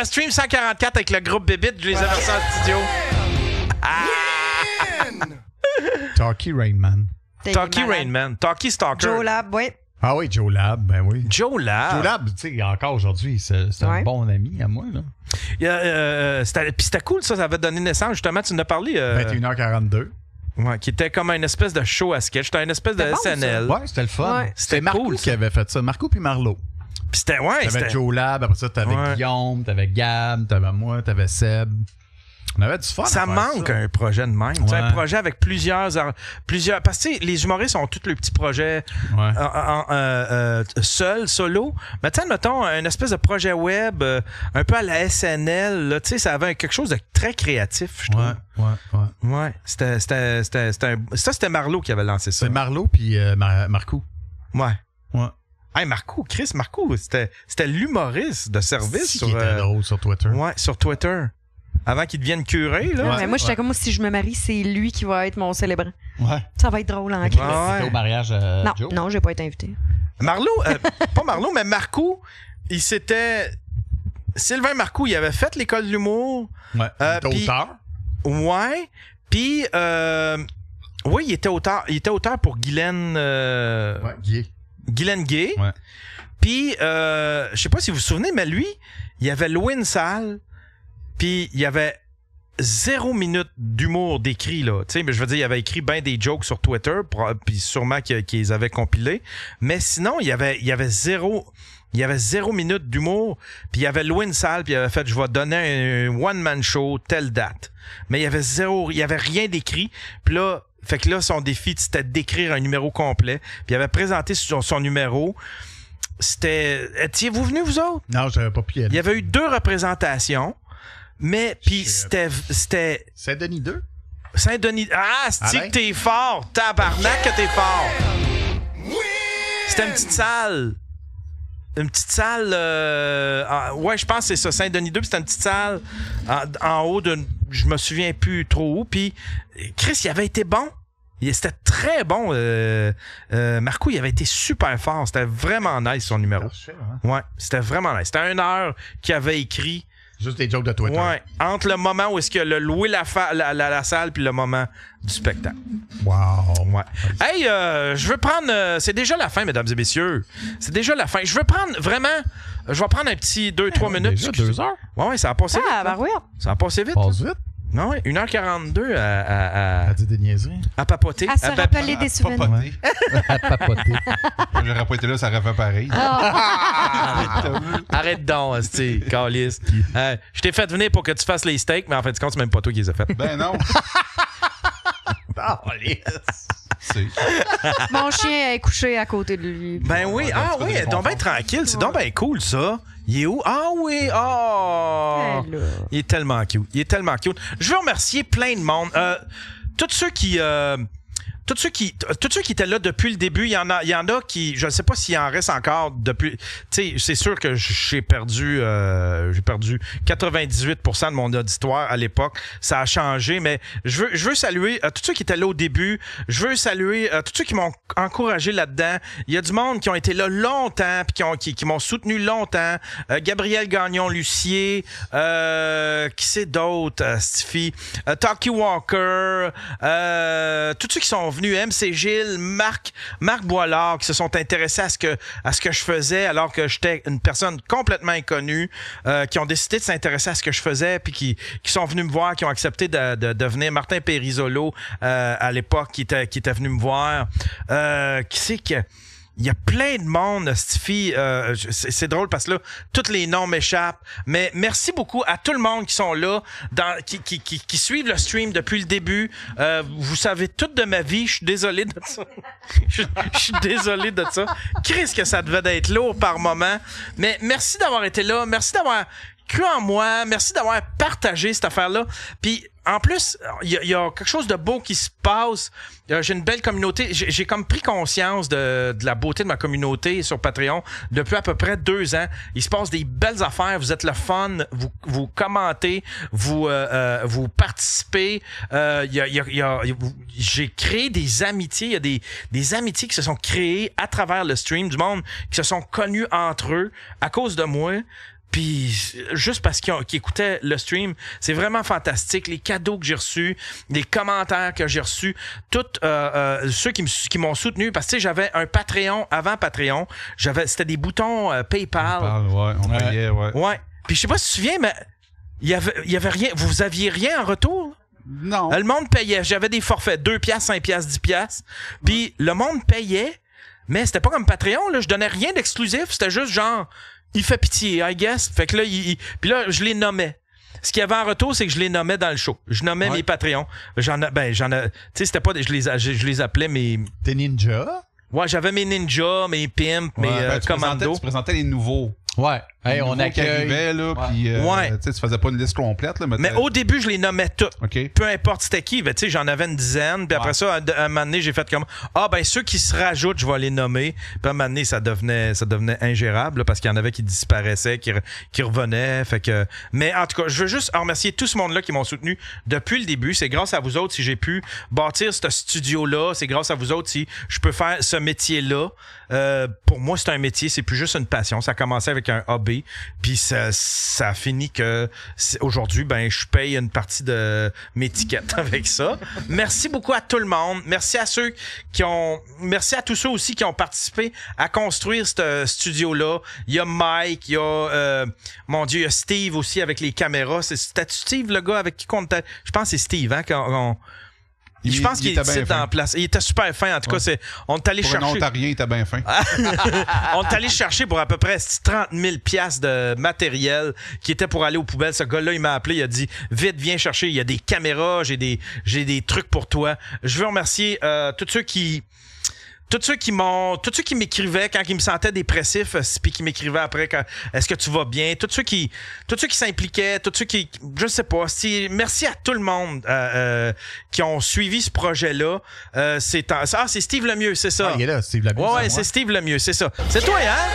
stream 144 avec le groupe Bébite, je les ai versés en studio. Talkie Rainman. Talkie Stalker. Joe Lab, oui. Ah oui, Joe Lab, ben oui. Joe Lab, tu sais, encore aujourd'hui, c'est un bon ami à moi, là. Puis c'était cool, ça avait donné naissance, justement, tu en as parlé. 21h42. Ouais, qui était comme une espèce de show à sketch. C'était une espèce de SNL. Ouais, c'était le fun. Ouais. C'était Marco cool, qui avait fait ça. Marco puis Marlo. Puis t'avais Joe Lab, après ça, t'avais Guillaume, t'avais Gab, t'avais moi, t'avais Seb. On avait du fun. Ça manque un projet de même. Ouais. Un projet avec plusieurs. Parce que les humoristes ont tous leurs petits projets seuls, solo. Mais tu sais, mettons, une espèce de projet web, un peu à la SNL, tu sais, ça avait quelque chose de très créatif, je trouve. Ouais. C'était Marlo qui avait lancé ça. C'est Marlo puis Marco. Ouais. Hey, Marco, c'était l'humoriste de service. Qui était drôle sur Twitter. Ouais, sur Twitter. Avant qu'il devienne curé, là. Mais moi, j'étais comme si je me marie, c'est lui qui va être mon célébrant. Ouais. Ça va être drôle en Christ. C'était au mariage Joe? Non, j'ai pas été invité. Marlo, pas Marlo, mais Marco, Sylvain Marco, il avait fait l'école de l'humour. Ouais. Il était auteur. Ouais. Puis, oui, il était auteur. Il était auteur pour Guylaine. Guylaine Gay. Ouais. Puis, je sais pas si vous vous souvenez, mais lui, il avait loué une salle. Puis, il y avait 0 minute d'humour d'écrit, là. Tu sais, mais je veux dire, il avait écrit bien des jokes sur Twitter, puis sûrement qu'ils les avaient compilés. Mais sinon, il y avait 0 minute d'humour, puis il avait loué une salle, puis il avait fait, je vais donner un one-man show, telle date. Mais il y avait rien d'écrit. Puis là, fait que là, son défi, c'était d'écrire un numéro complet. Puis il avait présenté son numéro. Étiez-vous venus, vous autres? Non, j'avais pas pu y aller. Il y avait eu 2 représentations. Mais puis c'était Saint-Denis 2? Saint-Denis. Ah, c'est que t'es fort. Tabarnak que t'es fort. C'était une petite salle. Une petite salle. Ouais, je pense que c'est ça. Saint-Denis 2, puis c'était une petite salle en haut de. Je me souviens plus trop où. Puis Chris, il avait été bon. C'était très bon. Marco, il avait été super fort. C'était vraiment nice son numéro. Ouais, c'était vraiment nice. C'était 1 heure qu'il avait écrit. Juste des jokes de Twitter. Ouais, entre le moment où est-ce qu'il a loué la salle puis le moment du spectacle. Wow. Ouais. Hey, je veux prendre... c'est déjà la fin, mesdames et messieurs. C'est déjà la fin. Je veux prendre vraiment... Je vais prendre un petit 2-3 minutes. Déjà 2 heures? Ouais, ça a passé vite. Ah, ouais. Ça a passé vite. Passe vite. Non, ouais, 1h42 à dire des niaiseries. À papoter. À se rappeler des souvenirs. À papoter. J'aurais pas été là, ça aurait fait pareil. Arrête donc, esti, calice. Je t'ai fait venir pour que tu fasses les steaks, mais en fait, c'est même pas toi qui les as fait. Ben non. Mon chien est couché à côté de lui. Ben oui, oui, donc ben tranquille, c'est donc ben cool ça. Il est où? Ah oui, il est tellement cute. Il est tellement cute. Je veux remercier plein de monde. Tous ceux qui étaient là depuis le début, il y en a qui, je ne sais pas s'il en reste encore depuis. Tu sais, c'est sûr que j'ai perdu 98% de mon auditoire à l'époque. Ça a changé, mais je veux saluer tous ceux qui étaient là au début. Je veux saluer tous ceux qui m'ont encouragé là-dedans. Il y a du monde qui ont été là longtemps puis qui m'ont soutenu longtemps. Gabriel Gagnon-Lucier, qui c'est d'autres, Stiffy, Talkie Walker, tous ceux qui sont venus, MC Gilles, Marc Boilard, qui se sont intéressés à ce que je faisais alors que j'étais une personne complètement inconnue, qui ont décidé de s'intéresser à ce que je faisais puis qui sont venus me voir, qui ont accepté de venir. Martin Périsolo, à l'époque, qui était venu me voir. Qui c'est que... Il y a plein de monde, Stiffy. C'est drôle parce que là, tous les noms m'échappent. Mais merci beaucoup à tout le monde qui sont là, qui suivent le stream depuis le début. Vous savez tout de ma vie. Je suis désolé de ça. Je suis désolé de ça. Christ que ça devait être lourd par moment. Mais merci d'avoir été là. Merci d'avoir cru en moi. Merci d'avoir partagé cette affaire-là. Puis en plus, il y a quelque chose de beau qui se passe. J'ai une belle communauté. J'ai comme pris conscience de la beauté de ma communauté sur Patreon depuis à peu près 2 ans. Il se passe des belles affaires. Vous êtes le fun. Vous commentez. Vous participez. J'ai créé des amitiés. Il y a des amitiés qui se sont créées à travers le stream, du monde qui se sont connus entre eux à cause de moi. Puis juste parce qu'ils écoutaient le stream, c'est vraiment fantastique. Les cadeaux que j'ai reçus, les commentaires que j'ai reçus, tous ceux qui m'ont soutenu, parce que tu sais, j'avais un Patreon avant Patreon, c'était des boutons PayPal. On payait, ouais. Ouais. Puis je sais pas si tu te souviens, mais il y avait rien. Vous aviez rien en retour? Non. Le monde payait. J'avais des forfaits 2$, 5$, 10$. Puis le monde payait, mais c'était pas comme Patreon. Là, je donnais rien d'exclusif. C'était juste genre. Il fait pitié, I guess. Fait que là, puis là, je les nommais. Ce qu'il y avait en retour, c'est que je les nommais dans le show. Je nommais mes Patreons. Tu sais, c'était pas, je les appelais mes... Tes ninjas? Ouais, j'avais mes ninjas, mes pimps, mes commandos. Tu présentais les nouveaux. Ouais. Hey, on arrivait, là, puis tu faisais pas une liste complète. Là, mais au début, je les nommais toutes. Okay. Peu importe c'était qui, ben, j'en avais une dizaine. Puis après ça, à un moment donné, j'ai fait comme ceux qui se rajoutent, je vais les nommer. Puis à un moment donné, ça devenait ingérable là, parce qu'il y en avait qui disparaissaient, qui revenaient. Fait que... Mais en tout cas, je veux juste remercier tout ce monde-là qui m'ont soutenu depuis le début. C'est grâce à vous autres si j'ai pu bâtir ce studio-là. C'est grâce à vous autres si je peux faire ce métier-là. Pour moi, c'est un métier, c'est plus juste une passion. Ça a commencé avec un hobby. Puis ça a fini que aujourd'hui, ben je paye une partie de mes tickets avec ça. Merci beaucoup à tout le monde. Merci à tous ceux aussi qui ont participé à construire ce studio-là. Il y a Mike, il y a il y a Steve aussi avec les caméras. C'était Steve le gars avec qui on était? Je pense que c'est Steve, hein, je pense qu'il était dans la place. Il était super fin. En tout cas, on est allé chercher. Un Ontarien, il était bien fin. On est allé chercher pour à peu près 30 000 piastres de matériel qui était pour aller aux poubelles. Ce gars-là, il m'a appelé. Il a dit vite, viens chercher. Il y a des caméras. J'ai des trucs pour toi. Je veux remercier tous ceux qui tous ceux qui m'écrivaient quand ils me sentaient dépressif, puis qui m'écrivaient après est-ce que tu vas bien, tous ceux qui s'impliquaient, tous ceux qui, je sais pas, merci à tout le monde qui ont suivi ce projet-là. C'est Steve Lemieux, c'est ça. Il est là, Steve Lemieux. Ouais, c'est Steve Lemieux, c'est ça. C'est toi, hein?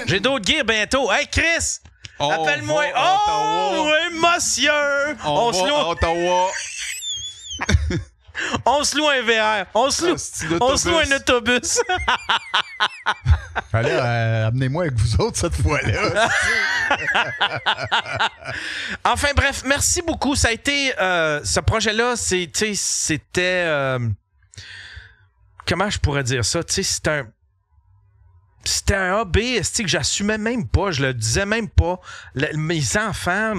J'ai d'autres gears bientôt. Hey, Chris! Appelle-moi. Oh, émotion! On se loue. Ottawa. On se loue un VR. On se loue un autobus. Allez, amenez-moi avec vous autres cette fois-là. Enfin, bref, merci beaucoup. Ça a été... ce projet-là, c'était... comment je pourrais dire ça? Tu sais, c'était un hobby que j'assumais même pas, je le disais même pas. Mes enfants,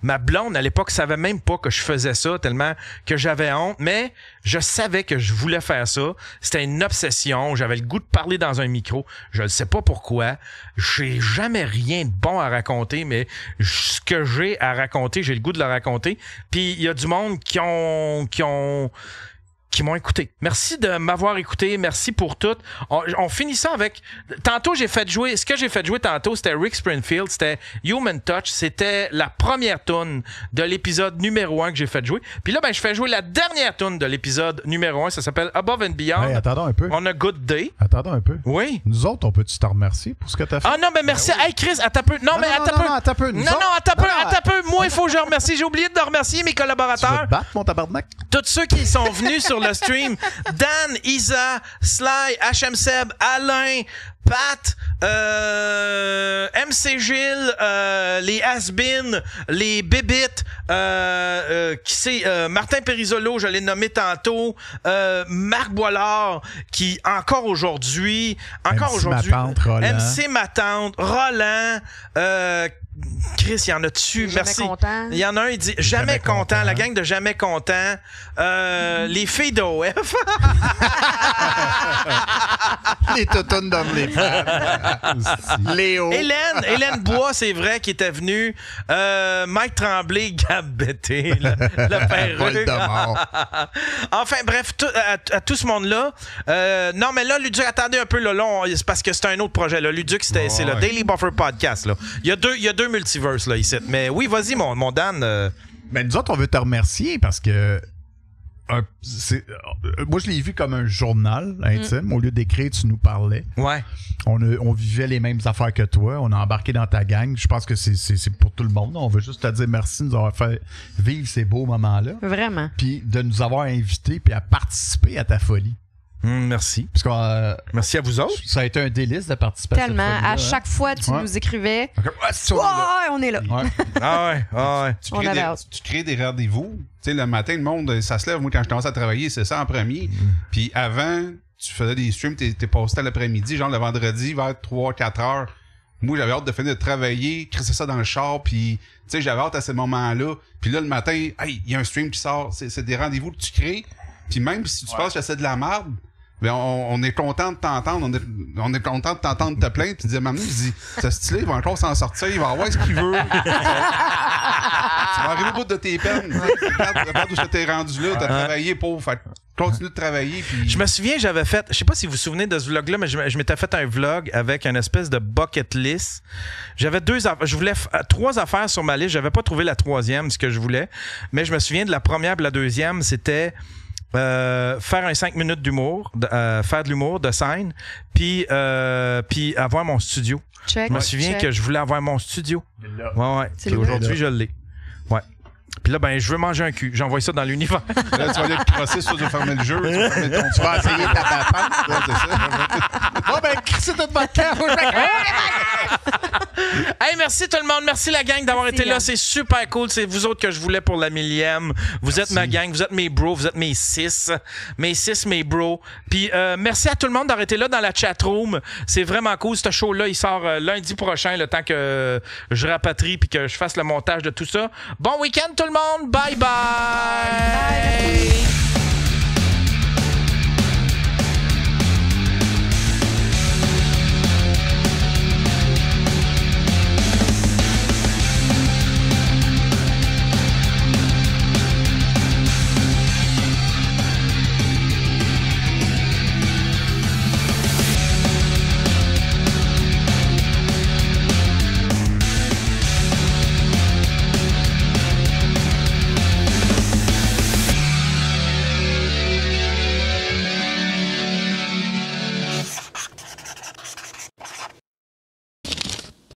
ma blonde à l'époque savait même pas que je faisais ça tellement que j'avais honte, mais je savais que je voulais faire ça. C'était une obsession, j'avais le goût de parler dans un micro, je ne sais pas pourquoi. J'ai jamais rien de bon à raconter, mais ce que j'ai à raconter, j'ai le goût de le raconter. Puis il y a du monde qui m'ont écouté. Merci de m'avoir écouté. Merci pour tout. On finit ça avec... Tantôt, ce que j'ai fait jouer tantôt, c'était Rick Springfield. C'était Human Touch. C'était la première tune de l'épisode numéro 1 que j'ai fait jouer. Puis là, je fais jouer la dernière tune de l'épisode numéro 1. Ça s'appelle Above and Beyond. Hey, attendons un peu. On a Good Day. Attendons un peu. Oui. Nous autres, on peut-tu te remercier pour ce que t'as fait? Ah non, mais merci. Hey, Chris, attends un peu. Non, mais attends un peu. Non, attends un peu. Moi, il faut que je remercie. J'ai oublié de remercier mes collaborateurs. Tu vas te battre, mon tabarnak? Tous ceux qui sont venus sur le stream, Dan, Isa, Sly, HM Seb, Alain, Pat, MC Gilles, les Has-Been, les Bébites, Martin Périsolo, je l'ai nommé tantôt, Marc Boilard, qui encore aujourd'hui, MC Ma Tante, Roland, Chris, il y en a dessus. Merci. Content. Il y en a un, il dit Jamais content. La gang de Jamais content. Les filles d'OF. Les toutounes d'hommes les femmes. Léo. Hélène Bois, c'est vrai, qui était venue. Mike Tremblay, Gab Bété, le perruque. Enfin, bref, à tout ce monde-là. Non, mais là, Luduc, attendez un peu. Là, c'est parce que c'est un autre projet. Là. Luduc, c'est le Daily Buffer Podcast. Là. Il y a deux multiverses là, ici. Mais oui, vas-y, mon Dan. Mais nous autres, on veut te remercier parce que moi, je l'ai vu comme un journal intime. Au lieu d'écrire, tu nous parlais. Ouais. On vivait les mêmes affaires que toi. On a embarqué dans ta gang. Je pense que c'est pour tout le monde. On veut juste te dire merci de nous avoir fait vivre ces beaux moments-là. Vraiment. Puis de nous avoir invités puis à participer à ta folie. Merci. Parce merci à vous autres. Ça a été un délice de participer tellement. À cette folie-là, à chaque fois, tu nous écrivais. On est là. Ouais. Tu crées des rendez-vous. Tu sais, le matin, le monde, ça se lève. Moi, quand je commence à travailler, c'est ça en premier. Puis avant, tu faisais des streams, t'es posté à l'après-midi, genre le vendredi, vers 3-4 heures. Moi, j'avais hâte de finir de travailler, crisser ça dans le char, puis tu sais, j'avais hâte à ces moments-là. Puis là, le matin, hey, il y a un stream qui sort. C'est des rendez-vous que tu crées. Puis même si tu penses que c'est de la merde, ben on est content de t'entendre, on est content de t'entendre te plaindre, puis de dire, maman, je dis, ce style-là, il va encore s'en sortir, il va avoir ce qu'il veut. Tu vas arriver au bout de tes peines. Regarde où t'es rendu là, t'as travaillé pour, fait continue de travailler. Puis... Je me souviens, j'avais fait, je sais pas si vous vous souvenez de ce vlog-là, mais je m'étais fait un vlog avec une espèce de bucket list. J'avais je voulais 3 affaires sur ma liste, j'avais pas trouvé la 3e, ce que je voulais, mais je me souviens de la première et la deuxième, c'était faire un 5 minutes d'humour, faire de l'humour, de scène, puis avoir mon studio. Je me souviens que je voulais avoir mon studio. Ouais. Puis aujourd'hui, je l'ai. Ouais. Puis là, je veux manger un cul. J'envoie ça dans l'univers. Là, tu vas aller te crosser sur de fermer le jeu. Tu vas essayer ta papane. C'est ça. Bon, crissez toute votre cœur. Hey, merci tout le monde. Merci la gang d'avoir été là. C'est super cool. C'est vous autres que je voulais pour la 1000e. Vous êtes ma gang. Vous êtes mes bros. Vous êtes mes 6. Mes bros. Puis merci à tout le monde d'avoir été là dans la chatroom. C'est vraiment cool. Ce show-là, il sort lundi prochain, le temps que je rapatrie puis que je fasse le montage de tout ça. Bon week-end tout le monde. Bye bye.